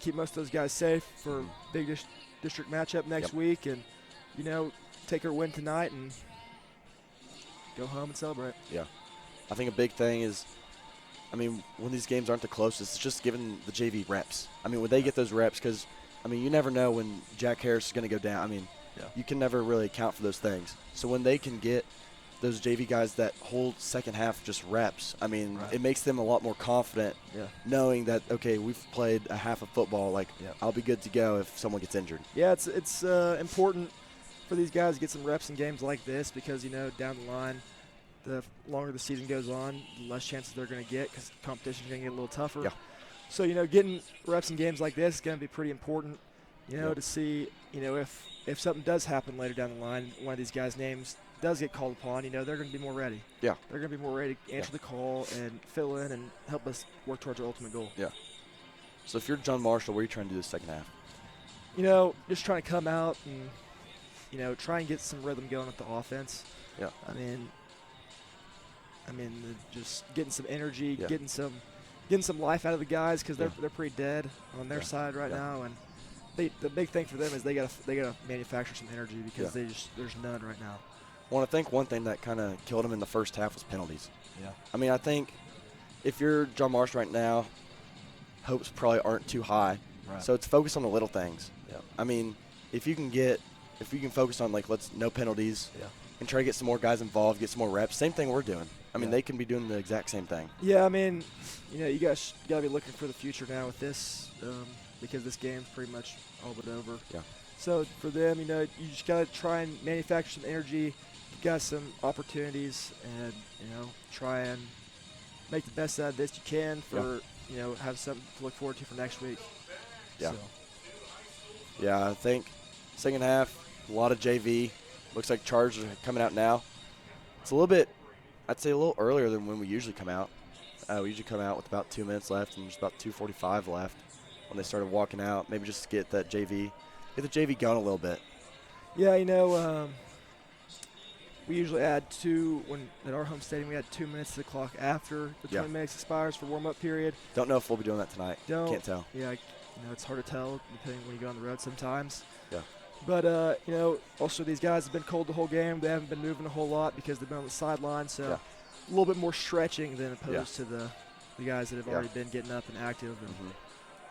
keep most of those guys safe for big district matchup next week, and take our win tonight and go home and celebrate. Yeah. I think a big thing is, I mean, when these games aren't the closest, it's just giving the JV reps. I mean, when they get those reps, because, I mean, you never know when Jack Harris is going to go down. I mean, you can never really account for those things. So when they can get those JV guys that hold second half just reps, I mean, it makes them a lot more confident knowing that, okay, we've played a half of football. Like, I'll be good to go if someone gets injured. Yeah, it's important for these guys to get some reps in games like this because, you know, down the line, the longer the season goes on, the less chances they're going to get because competition's going to get a little tougher. Yeah. So, you know, getting reps in games like this is going to be pretty important, you know, to see, you know, if something does happen later down the line, one of these guys' names does get called upon, you know, they're going to be more ready. Yeah. They're going to be more ready to answer the call and fill in and help us work towards our ultimate goal. Yeah. So if you're John Marshall, what are you trying to do the second half? You know, just trying to come out and, you know, try and get some rhythm going with the offense. Yeah. I mean, just getting some energy, getting some life out of the guys because they're pretty dead on their side right now, and the big thing for them is they gotta manufacture some energy because there's none right now. Well, I think one thing that kind of killed them in the first half was penalties. Yeah. I mean, I think if you're John Marshall right now, hopes probably aren't too high. Right. So it's focused on the little things. Yeah. I mean, if you can focus on like no penalties. Yeah. And try to get some more guys involved, get some more reps. Same thing we're doing. I mean, they can be doing the exact same thing. Yeah, I mean, you know, you guys got to be looking for the future now with this because this game's pretty much all but over. Yeah. So for them, you know, you just got to try and manufacture some energy, you got some opportunities, and, you know, try and make the best out of this you can for, you know, have something to look forward to for next week. Yeah. So. Yeah, I think second half, a lot of JV. Looks like Chargers are coming out now. It's a little bit, I'd say a little earlier than when we usually come out. We usually come out with about 2 minutes left and just about 2:45 left when they started walking out. Maybe just get the JV going a little bit. Yeah, you know, we usually add at our home stadium, we add 2 minutes to the clock after the 20 minutes expires for warm-up period. Don't know if we'll be doing that tonight. Can't tell. Yeah, you know, it's hard to tell depending when you go on the road sometimes. Yeah. But, you know, also these guys have been cold the whole game. They haven't been moving a whole lot because they've been on the sideline. So a little bit more stretching than opposed to the guys that have already been getting up and active and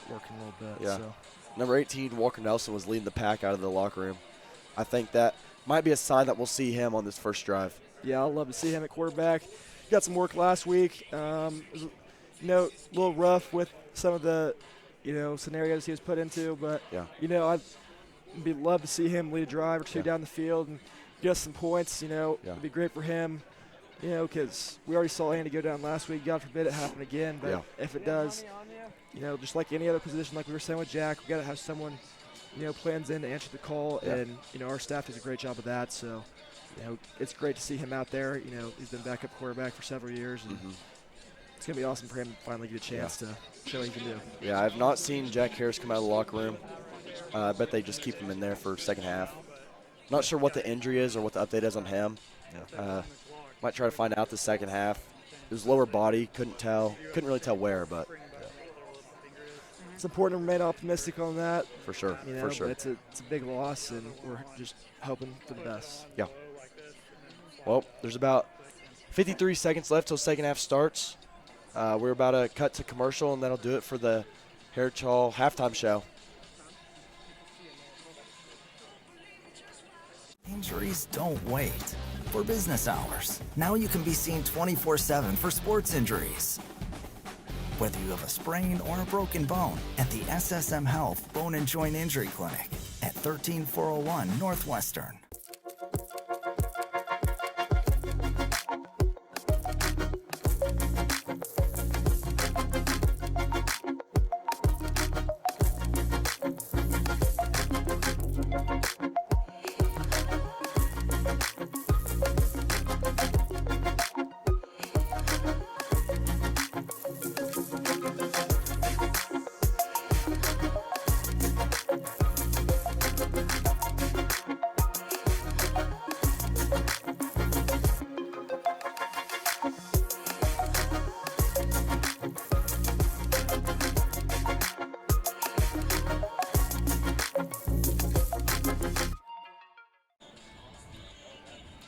working a little bit. Yeah. So. Number 18, Walker Nelson, was leading the pack out of the locker room. I think that might be a sign that we'll see him on this first drive. Yeah, I'd love to see him at quarterback. Got some work last week. It was, you know, a little rough with some of the, you know, scenarios he was put into. But, you know, I'd love to see him lead a drive or two down the field and get us some points. You know, it'd be great for him, you know, because we already saw Andy go down last week. God forbid it happen again. But if it does, you know, just like any other position, like we were saying with Jack, we got to have someone, you know, plans in to answer the call. And, you know, our staff does a great job of that. So, you know, it's great to see him out there. You know, he's been backup quarterback for several years. And it's going to be awesome for him to finally get a chance to show what he can do. Yeah, I've not seen Jack Harris come out of the locker room. I bet they just keep him in there for second half. Not sure what the injury is or what the update is on him. Might try to find out the second half. It was lower body, couldn't really tell where, but it's important to remain optimistic on that. For sure, you know, for sure. But it's a big loss, and we're just hoping for the best. Yeah. Well, there's about 53 seconds left till second half starts. We're about to cut to commercial, and that'll do it for the Heritage Hall halftime show. Injuries don't wait. For business hours, now you can be seen 24/7 for sports injuries. Whether you have a sprain or a broken bone, at the SSM Health Bone and Joint Injury Clinic at 13401 Northwestern.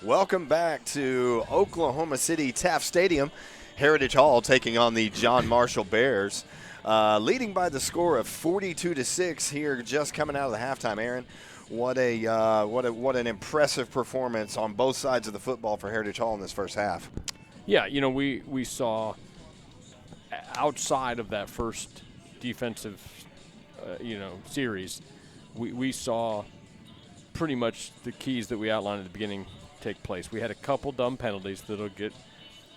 Welcome back to Oklahoma City Taft Stadium. Heritage Hall taking on the John Marshall Bears, leading by the score of 42-6 here, just coming out of the halftime. Aaron, what an impressive performance on both sides of the football for Heritage Hall in this first half. Yeah, you know, we saw outside of that first defensive, series, we saw pretty much the keys that we outlined at the beginning take place. We had a couple dumb penalties that'll get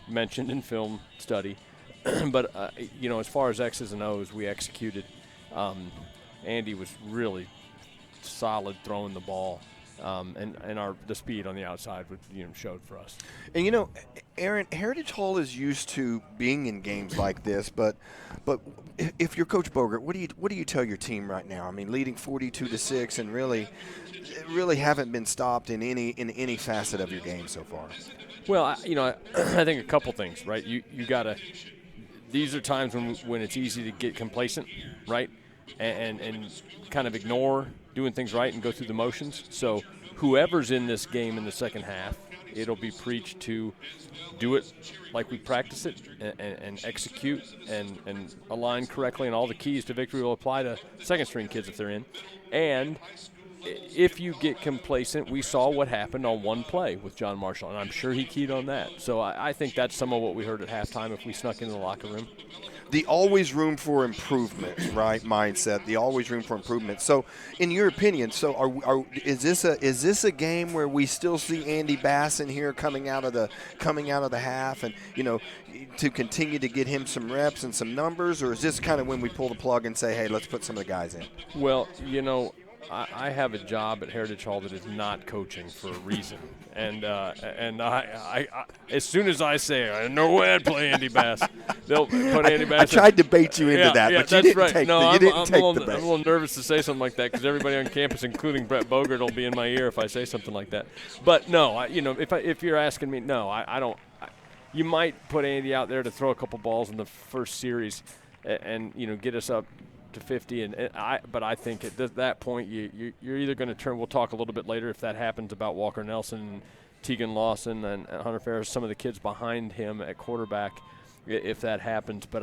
mentioned in film study, but as far as X's and O's, we executed. Andy was really solid throwing the ball, and the speed on the outside showed for us. And Aaron, Heritage Hall is used to being in games like this, but if you're Coach Bogert, what do you tell your team right now? I mean, leading 42-6 and really haven't been stopped in any facet of your game so far. Well, I think a couple things, right? You gotta. These are times when it's easy to get complacent, right, and kind of ignore doing things right and go through the motions. So whoever's in this game in the second half, it'll be preached to do it like we practice it and execute and align correctly, and all the keys to victory will apply to second-string kids if they're in. And if you get complacent, we saw what happened on one play with John Marshall, and I'm sure he keyed on that. So I think that's some of what we heard at halftime if we snuck into the locker room. The always room for improvement, right, mindset, the always room for improvement. So in your opinion, is this a game where we still see Andy Bass in here coming out of the half and, to continue to get him some reps and some numbers, or is this kind of when we pull the plug and say, hey, let's put some of the guys in? Well, I have a job at Heritage Hall that is not coaching for a reason, and I as soon as I say no way I'd play Andy Bass, they'll put Andy Bass. I tried to bait you into that, but you didn't take the bait. I'm a little nervous to say something like that because everybody on campus, including Brett Bogert, will be in my ear if I say something like that. But no, if you're asking me, no, I don't. You might put Andy out there to throw a couple balls in the first series, and get us up to 50, but I think at that point you're either going to turn. We'll talk a little bit later if that happens about Walker Nelson, Tegan Lawson, and Hunter Ferris, some of the kids behind him at quarterback, if that happens. But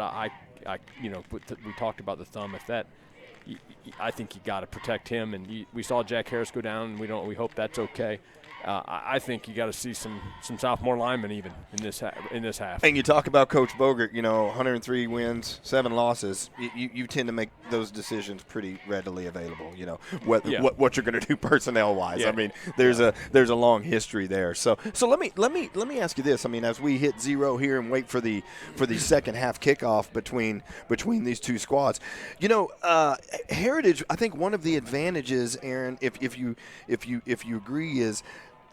we talked about the thumb. If that, I think you got to protect him. And we saw Jack Harris go down, and we hope that's okay. I think you got to see some sophomore linemen even in this half. And you talk about Coach Bogert, 103 wins, 7 losses. You tend to make those decisions pretty readily available. What you're going to do personnel wise. Yeah. I mean, there's a long history there. So let me ask you this. I mean, as we hit 0 here and wait for the second half kickoff between these two squads, Heritage. I think one of the advantages, Aaron, if you agree, is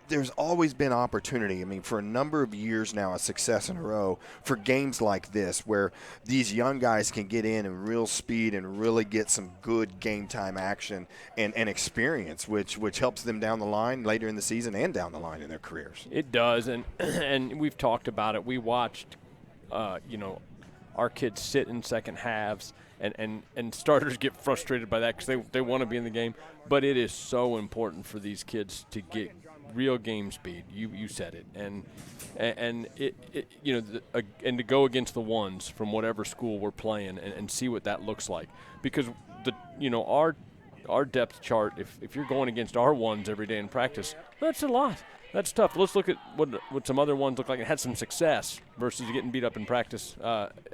there's always been opportunity. I mean, for a number of years now, a success in a row for games like this where these young guys can get in real speed and really get some good game time action and experience, which helps them down the line later in the season and down the line in their careers. It does, and we've talked about it. We watched, our kids sit in second halves. And starters get frustrated by that because they want to be in the game. But it is so important for these kids to get real game speed. You said it, and and to go against the ones from whatever school we're playing and see what that looks like. Because our depth chart, if you're going against our ones every day in practice, that's a lot. That's tough. Let's look at what some other ones look like and had some success versus getting beat up in practice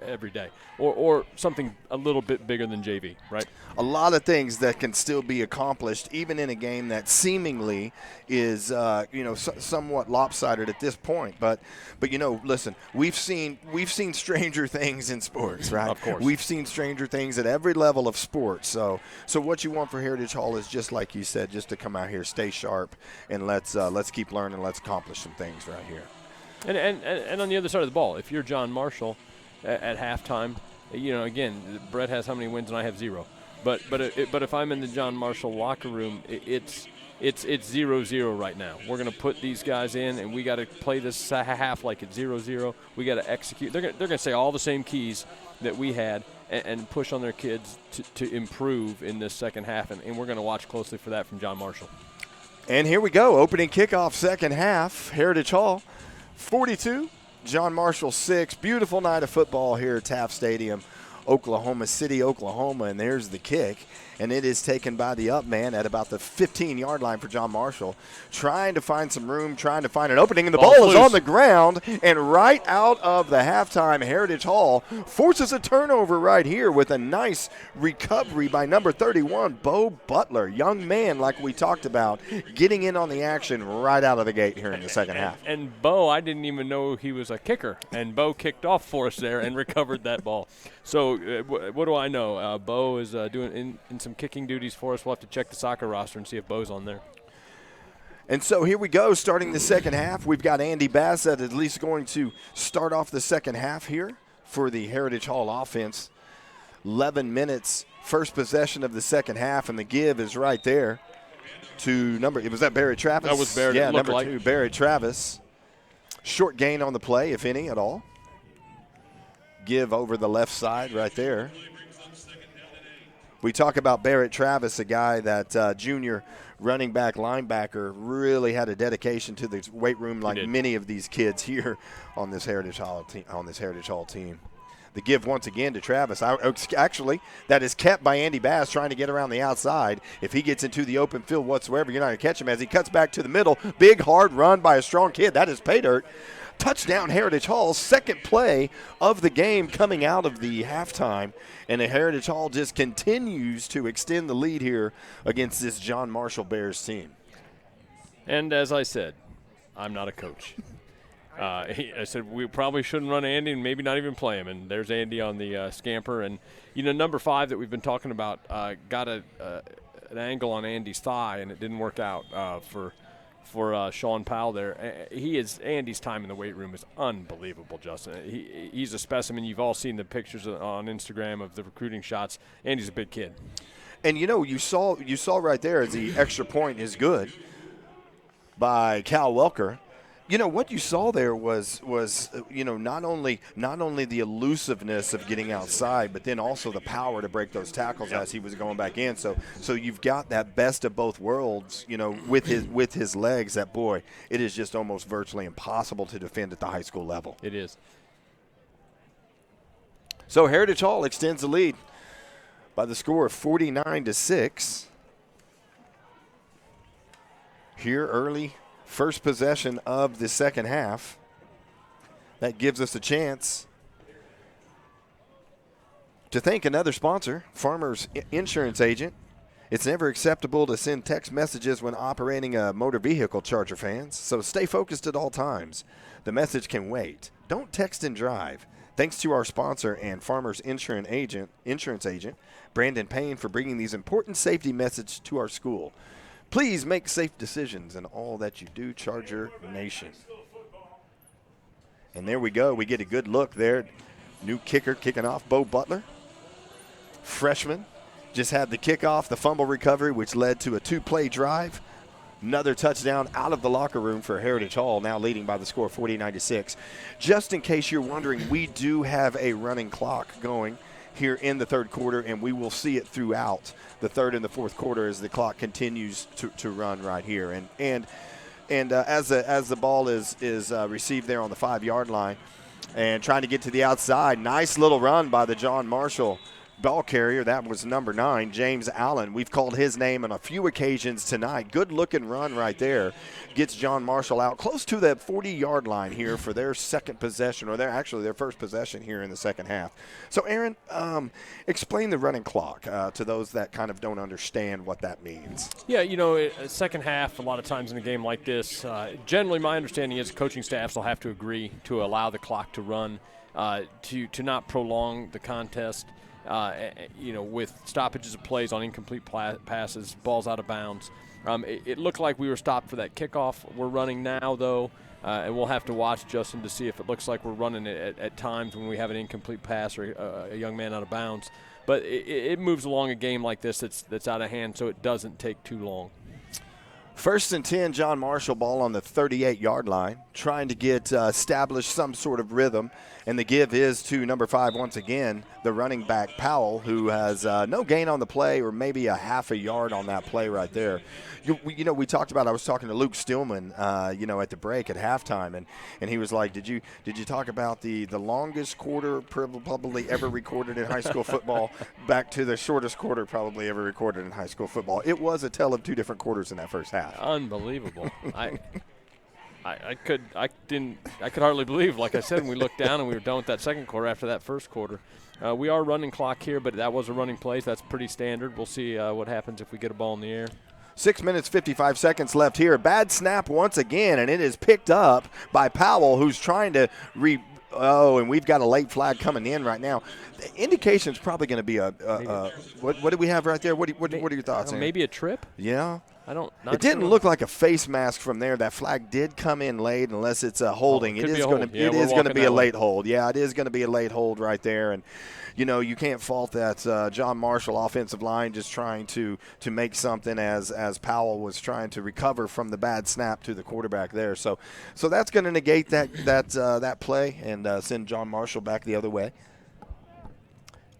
every day, or something a little bit bigger than JV, right? A lot of things that can still be accomplished even in a game that seemingly is somewhat lopsided at this point. But listen, we've seen stranger things in sports, right? Of course. We've seen stranger things at every level of sports. So what you want for Heritage Hall is just like you said, just to come out here, stay sharp, and let's keep learning. And let's accomplish some things right here. And on the other side of the ball, if you're John Marshall at halftime, again, Brett has how many wins and I have 0. But if I'm in the John Marshall locker room, it's 0-0 right now. We're going to put these guys in, and we got to play this half like it's 0-0. We got to execute. They're going to say all the same keys that we had and push on their kids to improve in this second half, and we're going to watch closely for that from John Marshall. And here we go, opening kickoff, second half. Heritage Hall, 42, John Marshall 6. Beautiful night of football here at Taft Stadium, Oklahoma City, Oklahoma. And there's the kick. And it is taken by the up man at about the 15-yard line for John Marshall, trying to find some room, trying to find an opening, and the ball is on the ground. And right out of the halftime, Heritage Hall forces a turnover right here with a nice recovery by number 31, Bo Butler, young man like we talked about, getting in on the action right out of the gate here in the second half. And Bo, I didn't even know he was a kicker, and Bo kicked off for us there and recovered that ball. So what do I know? Bo is doing in some kicking duties for us. We'll have to check the soccer roster and see if Bo's on there. And so here we go, starting the second half. We've got Andy Bassett at least going to start off the second half here for the Heritage Hall offense. 11 minutes, first possession of the second half, and the give is right there to was that Barry Travis? That was Barry. Yeah, number 2, Barry Travis. Short gain on the play, if any at all. Give over the left side right there. We talk about Barrett Travis, a guy that junior running back linebacker really had a dedication to the weight room like many of these kids here on this Heritage Hall team. The give once again to Travis. Actually, that is kept by Andy Bass trying to get around the outside. If he gets into the open field whatsoever, you're not going to catch him as he cuts back to the middle. Big, hard run by a strong kid. That is pay dirt. Touchdown Heritage Hall, second play of the game coming out of the halftime. And the Heritage Hall just continues to extend the lead here against this John Marshall Bears team. And as I said, I'm not a coach. I said we probably shouldn't run Andy and maybe not even play him. And there's Andy on the scamper. And, number 5 that we've been talking about got an angle on Andy's thigh, and it didn't work out for Sean Powell there. Andy's time in the weight room is unbelievable, Justin. He's a specimen. You've all seen the pictures on Instagram of the recruiting shots. Andy's a big kid. And you saw right there as the extra point is good by Cal Welker. What you saw there was not only the elusiveness of getting outside, but then also the power to break those tackles as he was going back in. So you've got that best of both worlds, with his legs. That boy, it is just almost virtually impossible to defend at the high school level. It is. So Heritage Hall extends the lead by the score of 49-6. Here early. First possession of the second half. That gives us a chance to thank another sponsor, Farmers Insurance Agent. It's never acceptable to send text messages when operating a motor vehicle, Charger fans, so stay focused at all times. The message can wait. Don't text and drive. Thanks to our sponsor and Farmers Insurance Agent, Brandon Payne, for bringing these important safety messages to our school. Please make safe decisions in all that you do, Charger Nation. And there we go. We get a good look there. New kicker kicking off, Bo Butler. Freshman. Just had the kickoff, the fumble recovery, which led to a 2-play drive. Another touchdown out of the locker room for Heritage Hall, now leading by the score 49-6. Just in case you're wondering, we do have a running clock going here in the third quarter, and we will see it throughout the third and the fourth quarter as the clock continues to run right here. And as the ball is received there on the 5-yard line and trying to get to the outside, nice little run by the John Marshall ball carrier. That was number 9, James Allen. We've called his name on a few occasions tonight. Good-looking run right there. Gets John Marshall out close to that 40-yard line here for their second possession, or their first possession here in the second half. So, Aaron, explain the running clock to those that kind of don't understand what that means. Yeah, second half, a lot of times in a game like this, generally my understanding is coaching staffs will have to agree to allow the clock to run, to not prolong the contest. With stoppages of plays on incomplete passes, balls out of bounds. It looked like we were stopped for that kickoff. We're running now, though, and we'll have to watch, Justin, to see if it looks like we're running it at times when we have an incomplete pass or a young man out of bounds. But it moves along a game like this that's out of hand, so it doesn't take too long. First and 10, John Marshall, ball on the 38-yard line, trying to get establish some sort of rhythm. And the give is to number 5 once again, the running back Powell, who has no gain on the play or maybe a half a yard on that play right there. We talked about, I was talking to Luke Stillman, at the break at halftime, and he was like, did you talk about the longest quarter probably ever recorded in high school football back to the shortest quarter probably ever recorded in high school football? It was a tale of two different quarters in that first half. Unbelievable. I could hardly believe, like I said, when we looked down and we were done with that second quarter after that first quarter. We are running clock here, but that was a running play, so that's pretty standard. We'll see what happens if we get a ball in the air. 6 minutes, 55 seconds left here. Bad snap once again, and it is picked up by Powell, who's trying to and we've got a late flag coming in right now. The indication's probably going to be what do we have right there? What are your thoughts? Maybe a trip? Yeah. It didn't look like a face mask from there. That flag did come in late, unless it's a holding. It is going to be a late hold. Yeah, it is going to be a late hold right there. And, you can't fault that John Marshall offensive line just trying to make something as Powell was trying to recover from the bad snap to the quarterback there. So that's going to negate that play and send John Marshall back the other way.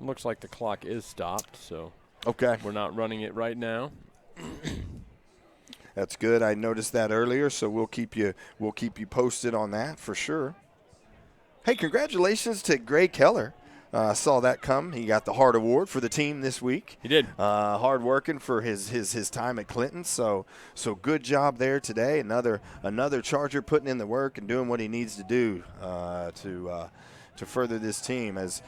Looks like the clock is stopped, so okay, we're not running it right now. That's good. I noticed that earlier, so we'll keep you posted on that for sure. Hey, congratulations to Gray Keller. Saw that come. He got the Hart Award for the team this week. He did. Hard working for his time at Clinton. So good job there today. Another Charger putting in the work and doing what he needs to do to further this team as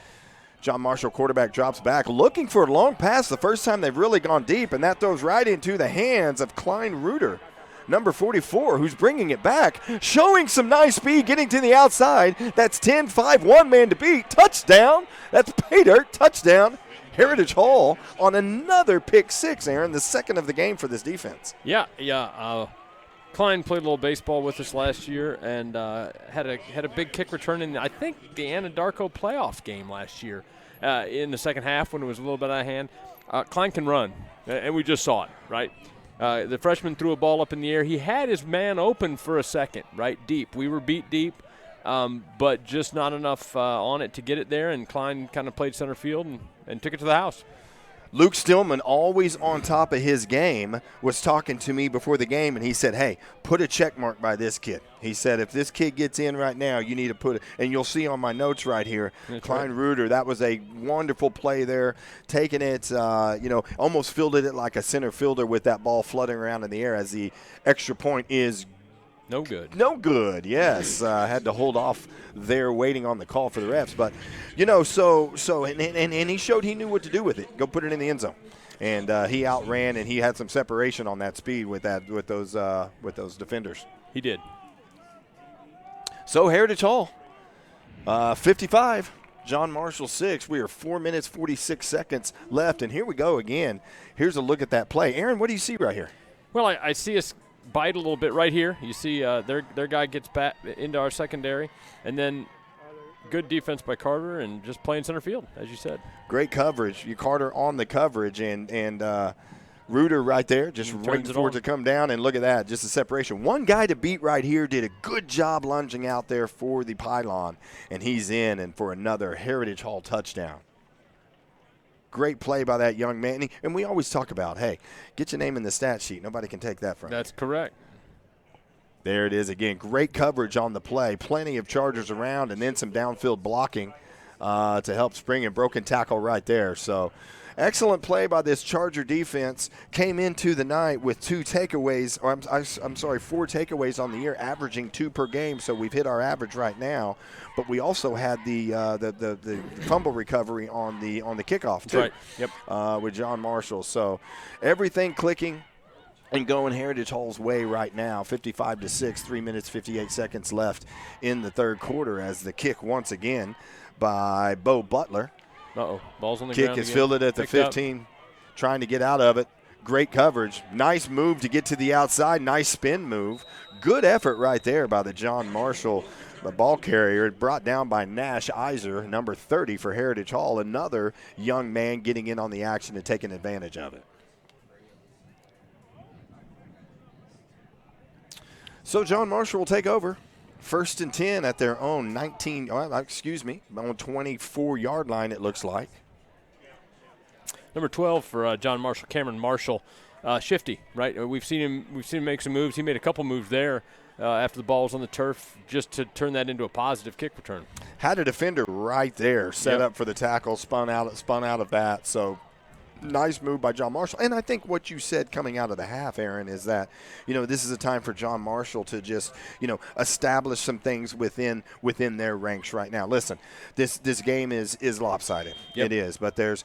John Marshall, quarterback, drops back, looking for a long pass the first time they've really gone deep, and that throws right into the hands of Klein Reuter, number 44, who's bringing it back, showing some nice speed, getting to the outside. That's 10-5, one man to beat. Touchdown. That's pay dirt. Touchdown. Heritage Hall on another pick six, Aaron, the second of the game for this defense. Yeah. Klein played a little baseball with us last year and had a big kick return in, I think, the Anadarko playoff game last year in the second half when it was a little bit out of hand. Klein can run, and we just saw it, right? The freshman threw a ball up in the air. He had his man open for a second, right, deep. We were beat deep, but just not enough on it to get it there, and Klein kind of played center field and took it to the house. Luke Stillman, always on top of his game, was talking to me before the game, and he said, hey, put a check mark by this kid. He said, if this kid gets in right now, you need to put it. And you'll see on my notes right here, Klein Reuter, that was a wonderful play there, taking it, almost fielded it like a center fielder with that ball fluttering around in the air as the extra point is no good. No good, yes. Had to hold off there waiting on the call for the refs. But, and he showed he knew what to do with it. Go put it in the end zone. And he outran, and he had some separation on that speed with those defenders. He did. So Heritage Hall, 55. John Marshall 6. We are 4 minutes, 46 seconds left. And here we go again. Here's a look at that play. Aaron, what do you see right here? Well, I see us bite a little bit right here. You see their guy gets back into our secondary, and then good defense by Carter and just playing center field, as you said. Great coverage. Carter on the coverage, and Reuter right there just waiting for it to come down, and look at that, just a separation. One guy to beat right here did a good job lunging out there for the pylon, and he's in and for another Heritage Hall touchdown. Great play by that young man. And we always talk about, hey, get your name in the stat sheet. Nobody can take that from you. That's correct. There it is again. Great coverage on the play. Plenty of Chargers around, and then some downfield blocking to help spring, and broken tackle right there. So excellent play by this Charger defense. Came into the night with 4 takeaways on the year, averaging 2 per game. So we've hit our average right now. But we also had the fumble recovery on the kickoff too. That's right. Yep. With John Marshall. So everything clicking and going Heritage Hall's way right now. 55-6, 3 minutes 58 seconds left in the third quarter as the kick once again by Bo Butler. Ball's on the kick ground. Kick is fielded at the 15, trying to get out of it. Great coverage. Nice move to get to the outside. Nice spin move. Good effort right there by the John Marshall ball carrier. Brought down by Nash Iser, number 30 for Heritage Hall. Another young man getting in on the action and taking advantage of it. So John Marshall will take over. 1st and 10 at their own 24-yard line, it looks like. Number 12 for John Marshall, Cameron Marshall, shifty, right? We've seen him make some moves. He made a couple moves there after the ball was on the turf, just to turn that into a positive kick return. Had a defender right there, set up for the tackle, spun out of that. So nice move by John Marshall. And I think what you said coming out of the half, Aaron, is that, this is a time for John Marshall to just, establish some things within their ranks right now. Listen, this game is lopsided. Yep. It is, but there's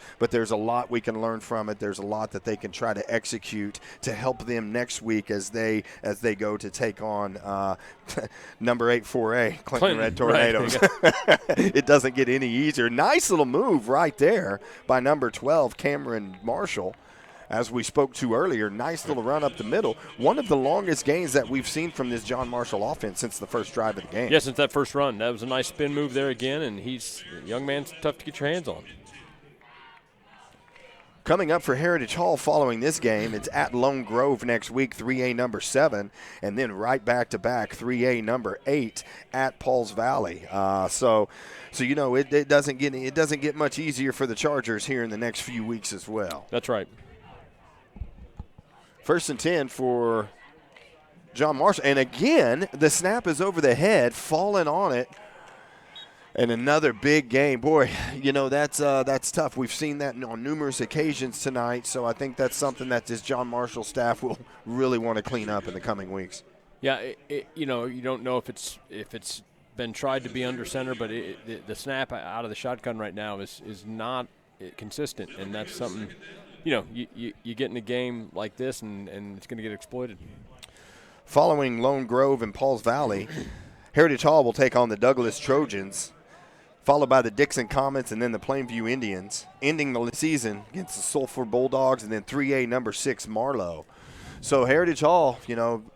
a lot we can learn from it. There's a lot that they can try to execute to help them next week as they go to take on number 8 4A, Clinton Red Tornadoes. Right. It doesn't get any easier. Nice little move right there by number 12, Cameron Marshall, as we spoke to earlier. Nice little run up the middle. One of the longest gains that we've seen from this John Marshall offense since the first drive of the game. Yeah, since that first run. That was a nice spin move there again, and he's a young man's tough to get your hands on. Coming up for Heritage Hall following this game, it's at Lone Grove next week, 3A number 7, and then right back-to-back 3A number 8 at Pauls Valley. So it doesn't get much easier for the Chargers here in the next few weeks as well. That's right. 1st and 10 for John Marshall. And again, the snap is over the head, falling on it. And another big game. Boy, that's tough. We've seen that on numerous occasions tonight, so I think that's something that this John Marshall staff will really want to clean up in the coming weeks. Yeah, you don't know if it's been tried to be under center, but the snap out of the shotgun right now is not consistent, and that's something, you get in a game like this, and it's going to get exploited. Following Lone Grove and Pauls Valley, Heritage Hall will take on the Douglas Trojans, followed by the Dixon Comets and then the Plainview Indians, ending the season against the Sulphur Bulldogs and then 3A number 6 Marlowe. So Heritage Hall,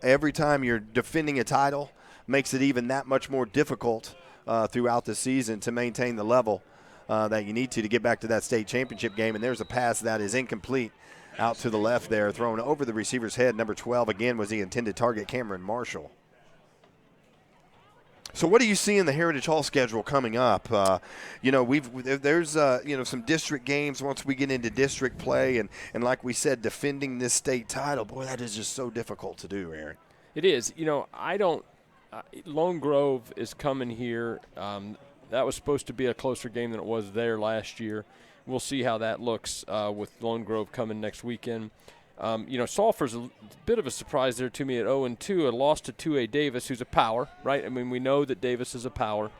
every time you're defending a title, makes it even that much more difficult throughout the season to maintain the level that you need to get back to that state championship game. And there's a pass that is incomplete out to the left there, thrown over the receiver's head. Number 12, again, was the intended target, Cameron Marshall. So what do you see in the Heritage Hall schedule coming up? There's some district games once we get into district play, and like we said, defending this state title, boy, that is just so difficult to do, Aaron. It is. Lone Grove is coming here. That was supposed to be a closer game than it was there last year. We'll see how that looks with Lone Grove coming next weekend. Sulphur's a bit of a surprise there to me at 0-2. A loss to 2A Davis, who's a power, right? I mean, we know that Davis is a power.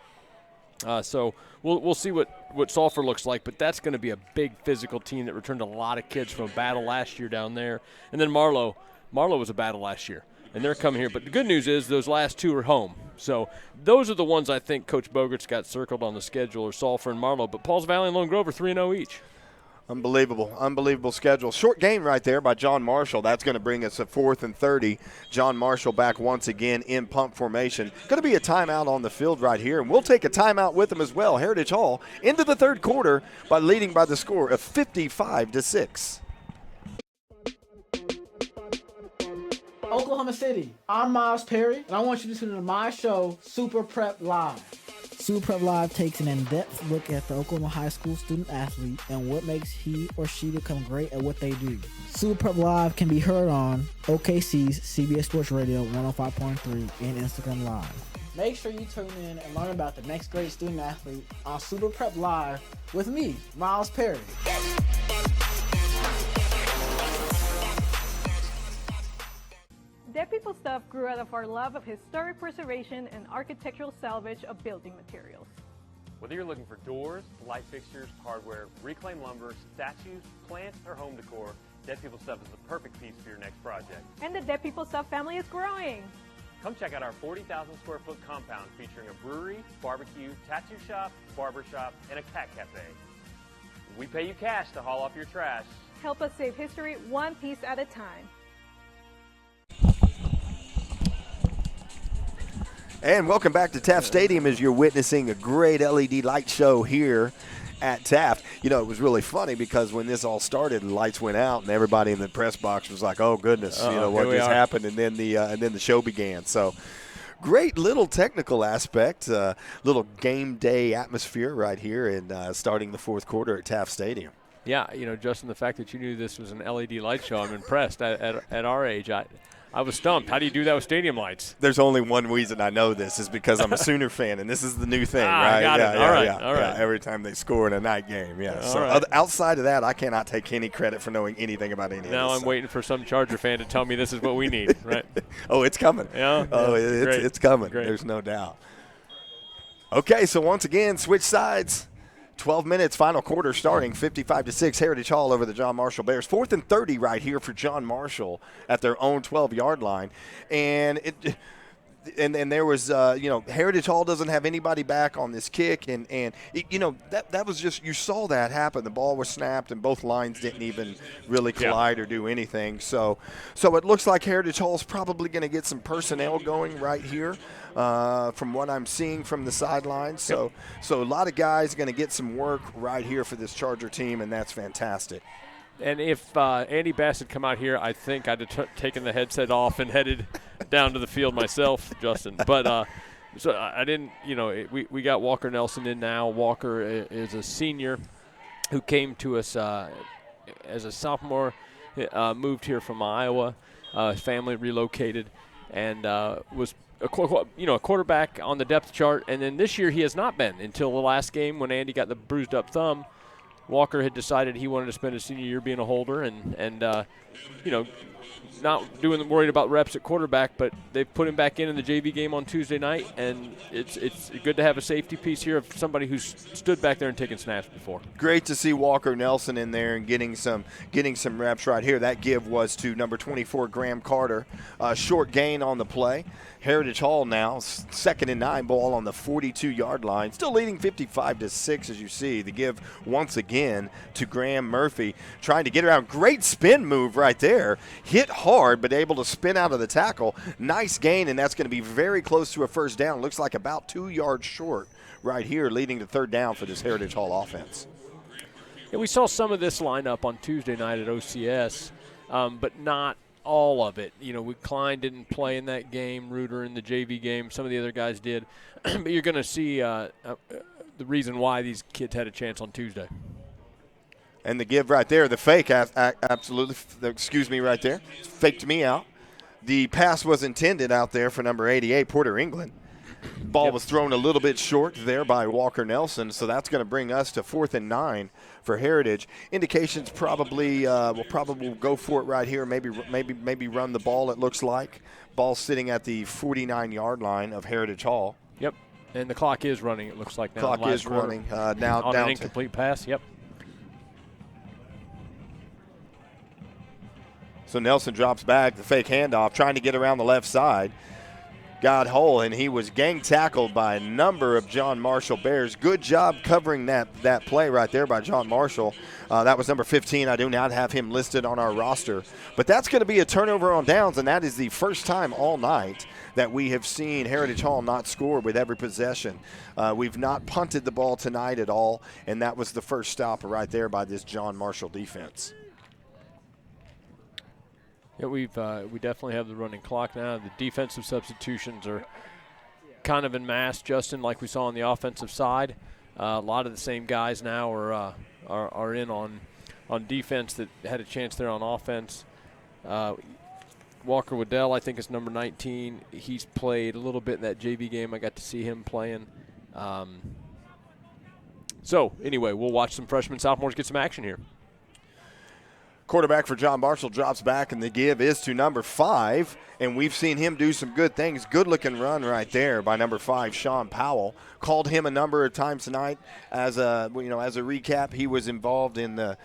So we'll see what Sulphur looks like, but that's going to be a big physical team that returned a lot of kids from a battle last year down there. And then Marlowe was a battle last year, and they're coming here. But the good news is those last two are home. So those are the ones I think Coach Bogert's got circled on the schedule, are Sulphur and Marlowe. But Pauls Valley and Lone Grove are 3-0 each. Unbelievable schedule. Short game right there by John Marshall. That's going to bring us to 4th and 30. John Marshall back once again in pump formation. Going to be a timeout on the field right here, and we'll take a timeout with them as well. Heritage Hall into the third quarter by leading by the score of 55-6. Oklahoma City, I'm Miles Perry, and I want you to tune in to my show, Super Prep Live. Super Prep Live takes an in-depth look at the Oklahoma high school student-athlete and what makes he or she become great at what they do. Super Prep Live can be heard on OKC's CBS Sports Radio 105.3 and Instagram Live. Make sure you tune in and learn about the next great student-athlete on Super Prep Live with me, Miles Perry. Dead People Stuff grew out of our love of historic preservation and architectural salvage of building materials. Whether you're looking for doors, light fixtures, hardware, reclaimed lumber, statues, plants, or home decor, Dead People Stuff is the perfect piece for your next project. And the Dead People Stuff family is growing. Come check out our 40,000 square foot compound featuring a brewery, barbecue, tattoo shop, barber shop, and a cat cafe. We pay you cash to haul off your trash. Help us save history one piece at a time. And welcome back to Taft Stadium as you're witnessing a great LED light show here at Taft. You know, it was really funny because when this all started, the lights went out and everybody in the press box was like, "Oh goodness, what just happened?" And then the show began. So. Great little technical aspect, little game day atmosphere right here in starting the fourth quarter at Taft Stadium. Yeah, Justin, the fact that you knew this was an LED light show, I'm impressed. At our age, I was stumped. How do you do that with stadium lights? There's only one reason I know this is because I'm a Sooner fan, and this is the new thing, right? Got it. All right. Every time they score in a night game, yeah. All So right. outside of that, I cannot take any credit for knowing anything about any of this. Now I'm waiting for some Charger fan to tell me this is what we need, right? Oh, it's coming. Yeah. Oh, it's coming. Great. There's no doubt. Okay, so once again, switch sides. 12 minutes, final quarter starting, 55-6, Heritage Hall over the John Marshall Bears. 4th and 30 right here for John Marshall at their own 12-yard line. And there was, Heritage Hall doesn't have anybody back on this kick. And that was just, you saw that happen. The ball was snapped and both lines didn't even really collide or do anything. So it looks like Heritage Hall's probably going to get some personnel going right here. From what I'm seeing from the sidelines. So a lot of guys going to get some work right here for this Charger team, and that's fantastic. And if Andy Bass had come out here, I think I'd have taken the headset off and headed down to the field myself, Justin. But so I didn't, we got Walker Nelson in now. Walker is a senior who came to us as a sophomore, moved here from Iowa. His family relocated and was a quarterback on the depth chart, and then this year he has not been until the last game when Andy got the bruised up thumb. Walker had decided he wanted to spend his senior year being a holder and not worried about reps at quarterback, but they put him back in the JV game on Tuesday night, and it's good to have a safety piece here of somebody who's stood back there and taken snaps before. Great to see Walker Nelson in there and getting some reps right here. That give was to number 24 Graham Carter. Short gain on the play. Heritage Hall now 2nd and 9, ball on the 42-yard line, still leading 55-6 as you see. The give once again to Graham Murphy, trying to get around. Great spin move right there. Hit hard, but able to spin out of the tackle. Nice gain, and that's going to be very close to a first down. Looks like about 2 yards short right here, leading to 3rd down for this Heritage Hall offense. Yeah, we saw some of this lineup on Tuesday night at OCS, but not all of it. Klein didn't play in that game, Reuter in the JV game, some of the other guys did. But you're going to see the reason why these kids had a chance on Tuesday. And the give right there, the fake, absolutely, excuse me right there, faked me out. The pass was intended out there for number 88, Porter England. Ball was thrown a little bit short there by Walker Nelson, so that's going to bring us to 4th and 9 for Heritage. Indications probably will go for it right here. Maybe run the ball. It looks like ball sitting at the 49-yard line of Heritage Hall. Yep, and the clock is running. It looks like now. Clock is running now. On down an incomplete pass. Yep. So Nelson drops back, the fake handoff, trying to get around the left side. Got whole, and he was gang tackled by a number of John Marshall Bears. Good job covering that play right there by John Marshall. That was number 15. I do not have him listed on our roster. But that's going to be a turnover on downs, and that is the first time all night that we have seen Heritage Hall not score with every possession. We've not punted the ball tonight at all, and that was the first stop right there by this John Marshall defense. Yeah, we definitely have the running clock now. The defensive substitutions are kind of en masse, Justin, like we saw on the offensive side. A lot of the same guys now are in on defense that had a chance there on offense. Walker Waddell, I think, is number 19. He's played a little bit in that JV game. I got to see him playing. So, anyway, we'll watch some freshmen, sophomores get some action here. Quarterback for John Marshall drops back, and the give is to number 5, and we've seen him do some good things. Good-looking run right there by number 5, Sean Powell. Called him a number of times tonight. As a recap, he was involved in the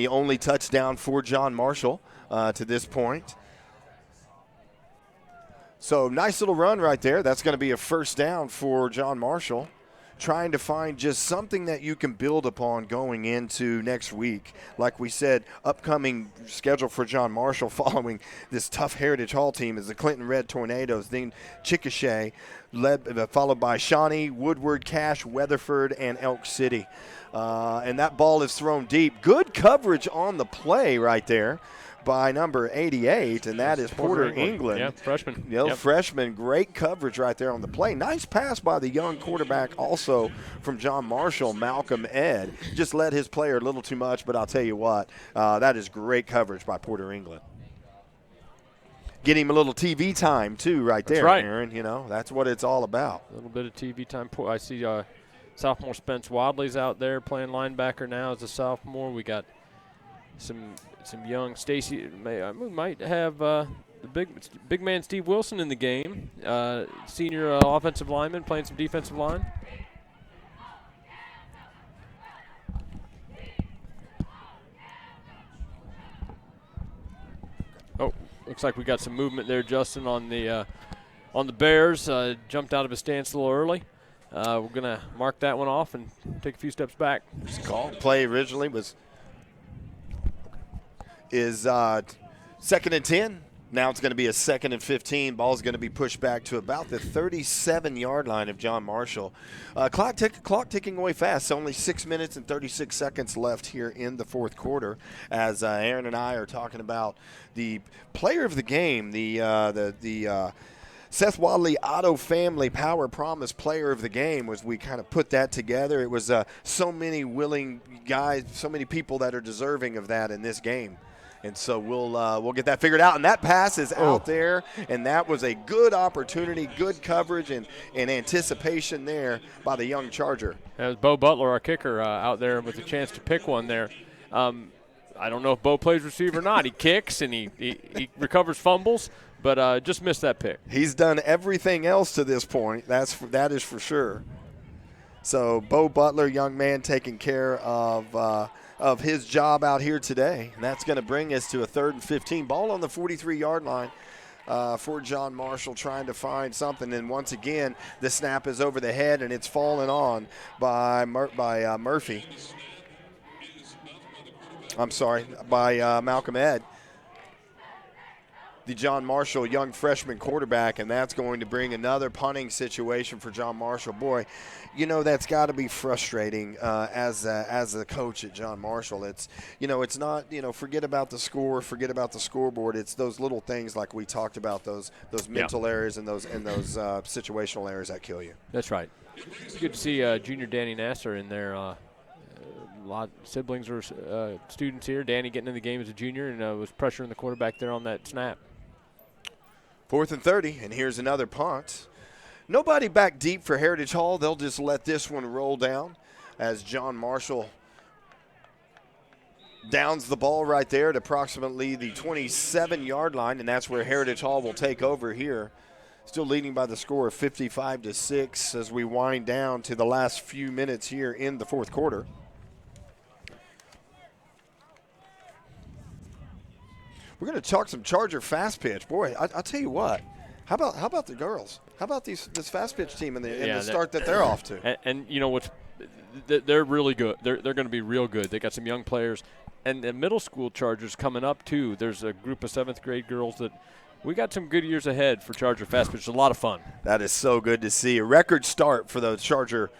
only touchdown for John Marshall to this point. So nice little run right there. That's going to be a first down for John Marshall. trying to find just something that you can build upon going into next week. Like we said, upcoming schedule for John Marshall following this tough Heritage Hall team is the Clinton Red Tornadoes, then Chickasha, followed by Shawnee, Woodward, Cache, Weatherford, and Elk City. And that ball is thrown deep. Good coverage on the play right there by number 88, and that is Porter England. Yeah, freshman. Freshman, great coverage right there on the play. Nice pass by the young quarterback also from John Marshall, Malcolm Ed. Just led his player a little too much, but I'll tell you what, that is great coverage by Porter England. Get him a little TV time, too, right there, right. Aaron. You know, that's what it's all about. A little bit of TV time. I see sophomore Spence Wadley's out there playing linebacker now as a sophomore. We got some young Stacy. We might have the big man Steve Wilson in the game. Senior offensive lineman playing some defensive line. Oh, looks like we got some movement there, Justin, on the Bears. Jumped out of his stance a little early. We're gonna mark that one off and take a few steps back. Call play originally is 2nd and 10. Now it's going to be a 2nd and 15. Ball's going to be pushed back to about the 37-yard line of John Marshall. Clock ticking away fast. Only 6 minutes and 36 seconds left here in the fourth quarter as Aaron and I are talking about the player of the game, the Seth Wadley Auto Family Power Promise Player of the Game. Was we kind of put that together. It was so many willing guys, so many people that are deserving of that in this game. And so we'll get that figured out. And that pass is out there, and that was a good opportunity, good coverage, and anticipation there by the young Charger. That was Bo Butler, our kicker, out there with a chance to pick one there. I don't know if Bo plays receiver or not. He kicks and he recovers fumbles, but just missed that pick. He's done everything else to this point. That is for sure. So Bo Butler, young man, taking care of his job out here today. And that's going to bring us to a 3rd and 15. Ball on the 43-yard line for John Marshall, trying to find something. And once again, the snap is over the head, and it's fallen on by Murphy. I'm sorry, by Malcolm Ed, the John Marshall young freshman quarterback, and that's going to bring another punting situation for John Marshall. Boy, you know, that's got to be frustrating as a coach at John Marshall. It's not, forget about the score, forget about the scoreboard. It's those little things like we talked about, those mental errors and those situational errors that kill you. That's right. It's good to see junior Danny Nasser in there. A lot of siblings or students here. Danny getting in the game as a junior and was pressuring the quarterback there on that snap. 4th and 30, and here's another punt. Nobody back deep for Heritage Hall. They'll just let this one roll down as John Marshall downs the ball right there at approximately the 27-yard line, and that's where Heritage Hall will take over here. Still leading by the score of 55-6 as we wind down to the last few minutes here in the fourth quarter. We're going to talk some Charger fast pitch. Boy, I'll tell you what. How about the girls? How about this fast pitch team in the start that they're off to? And you know what's they're really good. They're going to be real good. They got some young players, and the middle school Chargers coming up too. There's a group of 7th grade girls that we got some good years ahead for Charger fast pitch. It's a lot of fun. That is so good to see. A record start for the Charger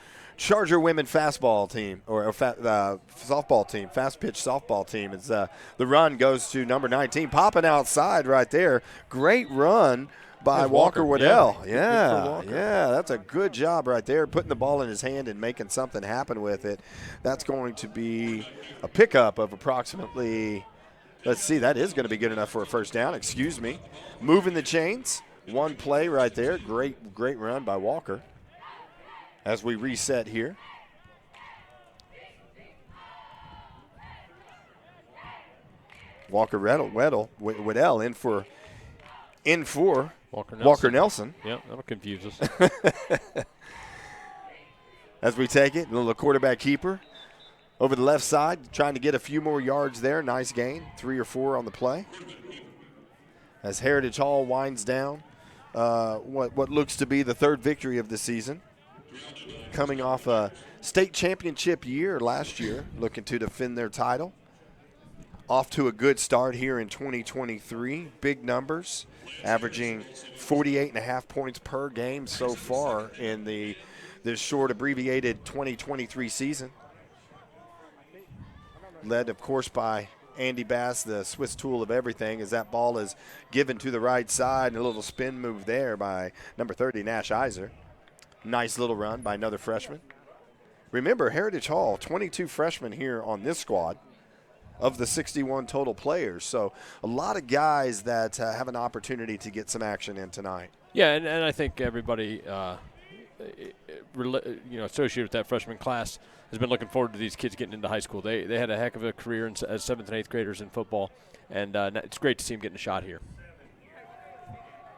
women fastball team or softball team, fast pitch softball team. It's the run goes to number 19, popping outside right there. Great run by Walker Waddell. Yeah, that's a good job right there, putting the ball in his hand and making something happen with it. That's going to be a pickup of approximately, let's see, that is going to be good enough for a first down. Excuse me. Moving the chains. One play right there. Great run by Walker. As we reset here. Walker Waddell in for Walker Nelson. Yeah, that'll confuse us. As we take it, a little quarterback keeper over the left side, trying to get a few more yards there. Nice gain, 3 or 4 on the play. As Heritage Hall winds down what looks to be the 3rd victory of the season. coming off a state championship year last year, looking to defend their title. Off to a good start here in 2023. Big numbers, averaging 48.5 points per game so far in this short abbreviated 2023 season. Led, of course, by Andy Bass, the Swiss tool of everything, as that ball is given to the right side, and a little spin move there by number 30, Nash Iser. Nice little run by another freshman. Remember, Heritage Hall, 22 freshmen here on this squad of the 61 total players. So a lot of guys that have an opportunity to get some action in tonight. Yeah, and I think everybody associated with that freshman class has been looking forward to these kids getting into high school. They had a heck of a career as 7th and 8th graders in football, and it's great to see them getting a shot here.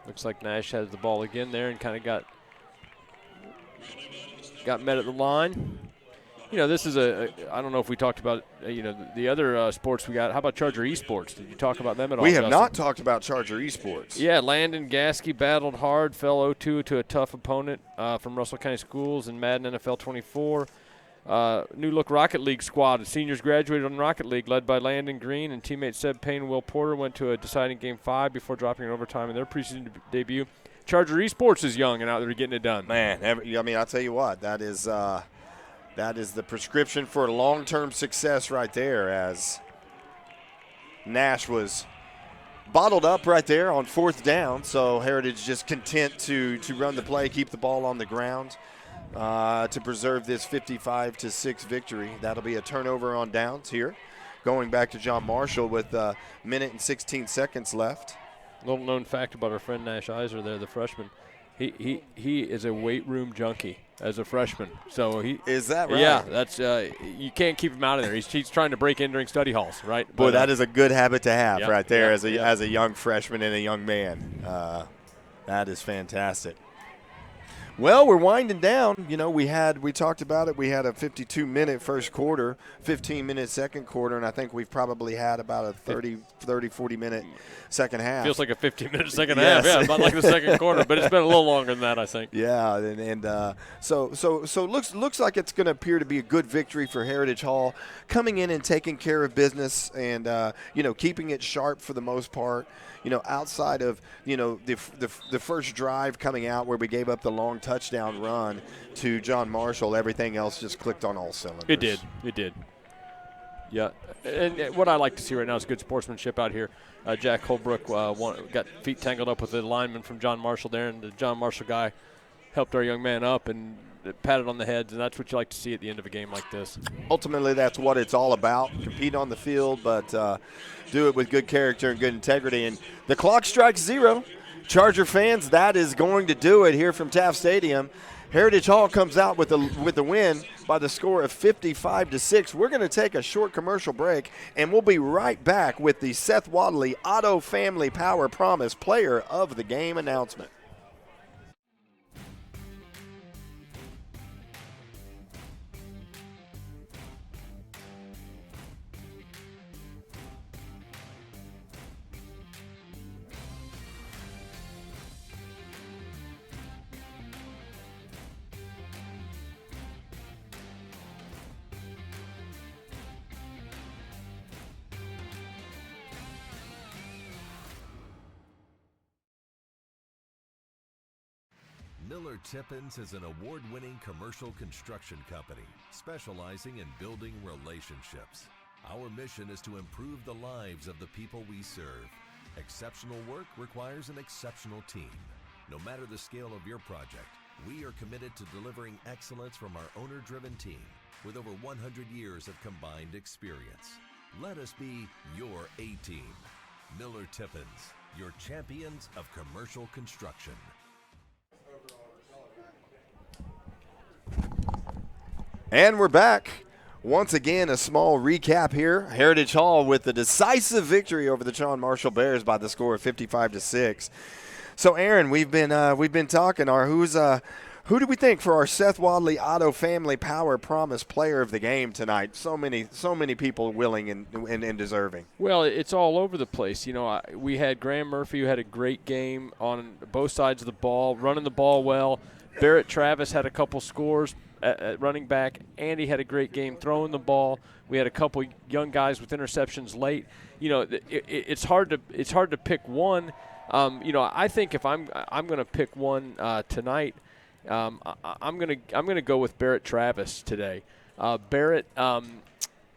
Looks like Nash has the ball again there and kind of got met at the line. You know, this is I don't know if we talked about, the other sports we got. How about Charger Esports? Did you talk about them at all? We have not talked about Charger Esports. Yeah, Landon Gasky battled hard, fell 0-2 to a tough opponent from Russell County Schools in Madden NFL 24. New look Rocket League squad. The seniors graduated on Rocket League, led by Landon Green and teammates Seb Payne and Will Porter, went to a deciding Game 5 before dropping in overtime in their preseason debut. Charger Esports is young and out there getting it done. Man, I'll tell you what, that is the prescription for long-term success right there, as Nash was bottled up right there on 4th down, so Heritage just content to run the play, keep the ball on the ground to preserve this 55-6 victory. That'll be a turnover on downs here. Going back to John Marshall with a minute and 16 seconds left. Little known fact about our friend Nash Iser there, the freshman. He is a weight room junkie as a freshman. So he is that right? Yeah, that's you can't keep him out of there. He's trying to break in during study halls, right? Boy, that is a good habit to have right there as a young freshman and a young man. That is fantastic. Well, we're winding down. You know, we talked about it. We had a 52-minute first quarter, 15-minute second quarter, and I think we've probably had about a 40-minute second half. Feels like a 15-minute second half. Yeah, about like the second quarter, but it's been a little longer than that, I think. Yeah, so looks like it's going to appear to be a good victory for Heritage Hall, coming in and taking care of business and keeping it sharp for the most part. You know, outside of, the first drive coming out where we gave up the long touchdown run to John Marshall, everything else just clicked on all cylinders. It did. Yeah, and what I like to see right now is good sportsmanship out here. Jack Holbrook got feet tangled up with the lineman from John Marshall there, and the John Marshall guy helped our young man up and patted on the heads, and that's what you like to see at the end of a game like this. Ultimately, that's what it's all about. Compete on the field, but do it with good character and good integrity. And the clock strikes 0. Charger fans, that is going to do it here from Taft Stadium. Heritage Hall comes out with the win by the score of 55-6. We're going to take a short commercial break, and we'll be right back with the Seth Wadley Auto Family Power Promise Player of the Game announcement. Miller Tippins is an award-winning commercial construction company specializing in building relationships. Our mission is to improve the lives of the people we serve. Exceptional work requires an exceptional team. No matter the scale of your project, we are committed to delivering excellence from our owner-driven team with over 100 years of combined experience. Let us be your A-team. Miller Tippins, your champions of commercial construction. And we're back. Once again, a small recap here. Heritage Hall with the decisive victory over the John Marshall Bears by the score of 55-6. So, Aaron, we've been talking. Who do we think for our Seth Wadley Auto Family Power Promise Player of the Game tonight? So many people willing and deserving. Well, it's all over the place. You know, we had Graham Murphy, who had a great game on both sides of the ball, running the ball well. Barrett Travis had a couple scores at running back. Andy had a great game throwing the ball. We had a couple young guys with interceptions late. It's hard to pick one. I think if I'm going to pick one tonight, I'm going to go with Barrett Travis today. Barrett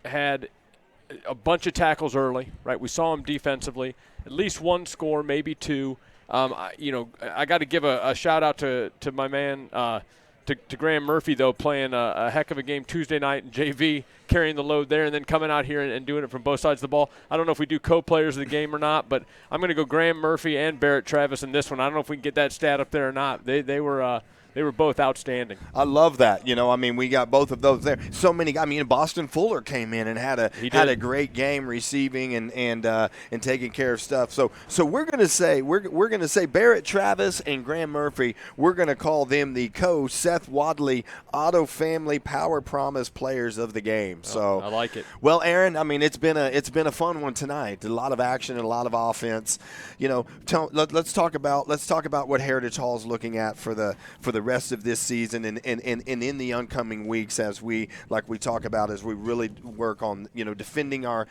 had a bunch of tackles early, right? We saw him defensively, at least one score, maybe two. I got to give a shout out to my man, to Graham Murphy, though, playing a heck of a game Tuesday night in JV, carrying the load there, and then coming out here and doing it from both sides of the ball. I don't know if we do co-players of the game or not, but I'm going to go Graham Murphy and Barrett Travis in this one. I don't know if we can get that stat up there or not. They were both outstanding. I love that. We got both of those there. So many. Boston Fuller came in and had a great game receiving and taking care of stuff. So we're gonna say Barrett Travis and Graham Murphy. We're gonna call them the Seth Wadley Auto Family Power Promise players of the game. So I like it. Well, Aaron, it's been a fun one tonight. A lot of action and a lot of offense. Let's talk about what Heritage Hall is looking at for the rest of this season and in the oncoming weeks as we talk about as we really work on defending our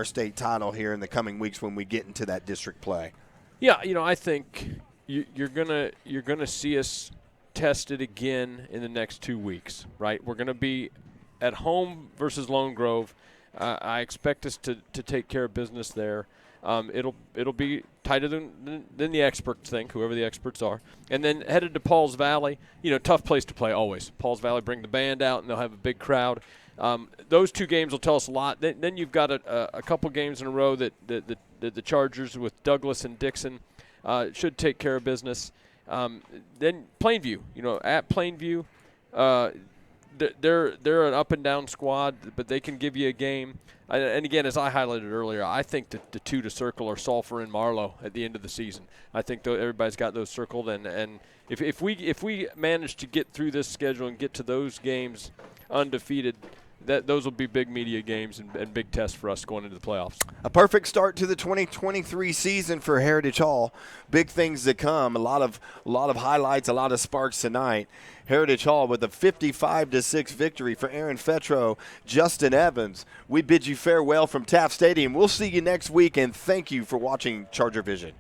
state title here in the coming weeks when we get into that district play. Yeah, I think you're gonna see us test it again in the next 2 weeks, right? We're gonna be at home versus Lone Grove. I expect us to take care of business there. It'll be tighter than the experts think, whoever the experts are. And then headed to Pauls Valley, tough place to play always. Pauls Valley bring the band out, and they'll have a big crowd. Those 2 games will tell us a lot. Then you've got a couple games in a row that the Chargers with Douglas and Dixon should take care of business. Then Plainview, at Plainview, they're an up and down squad, but they can give you a game. And again, as I highlighted earlier, I think that the 2 to circle are Sulphur and Marlowe at the end of the season. I think everybody's got those circled, and if we manage to get through this schedule and get to those games undefeated, those will be big media games and big tests for us going into the playoffs. A perfect start to the 2023 season for Heritage Hall. Big things to come. A lot of highlights, a lot of sparks tonight. Heritage Hall with a 55-6 victory for Aaron Fetro, Justin Evans. We bid you farewell from Taft Stadium. We'll see you next week, and thank you for watching Charger Vision.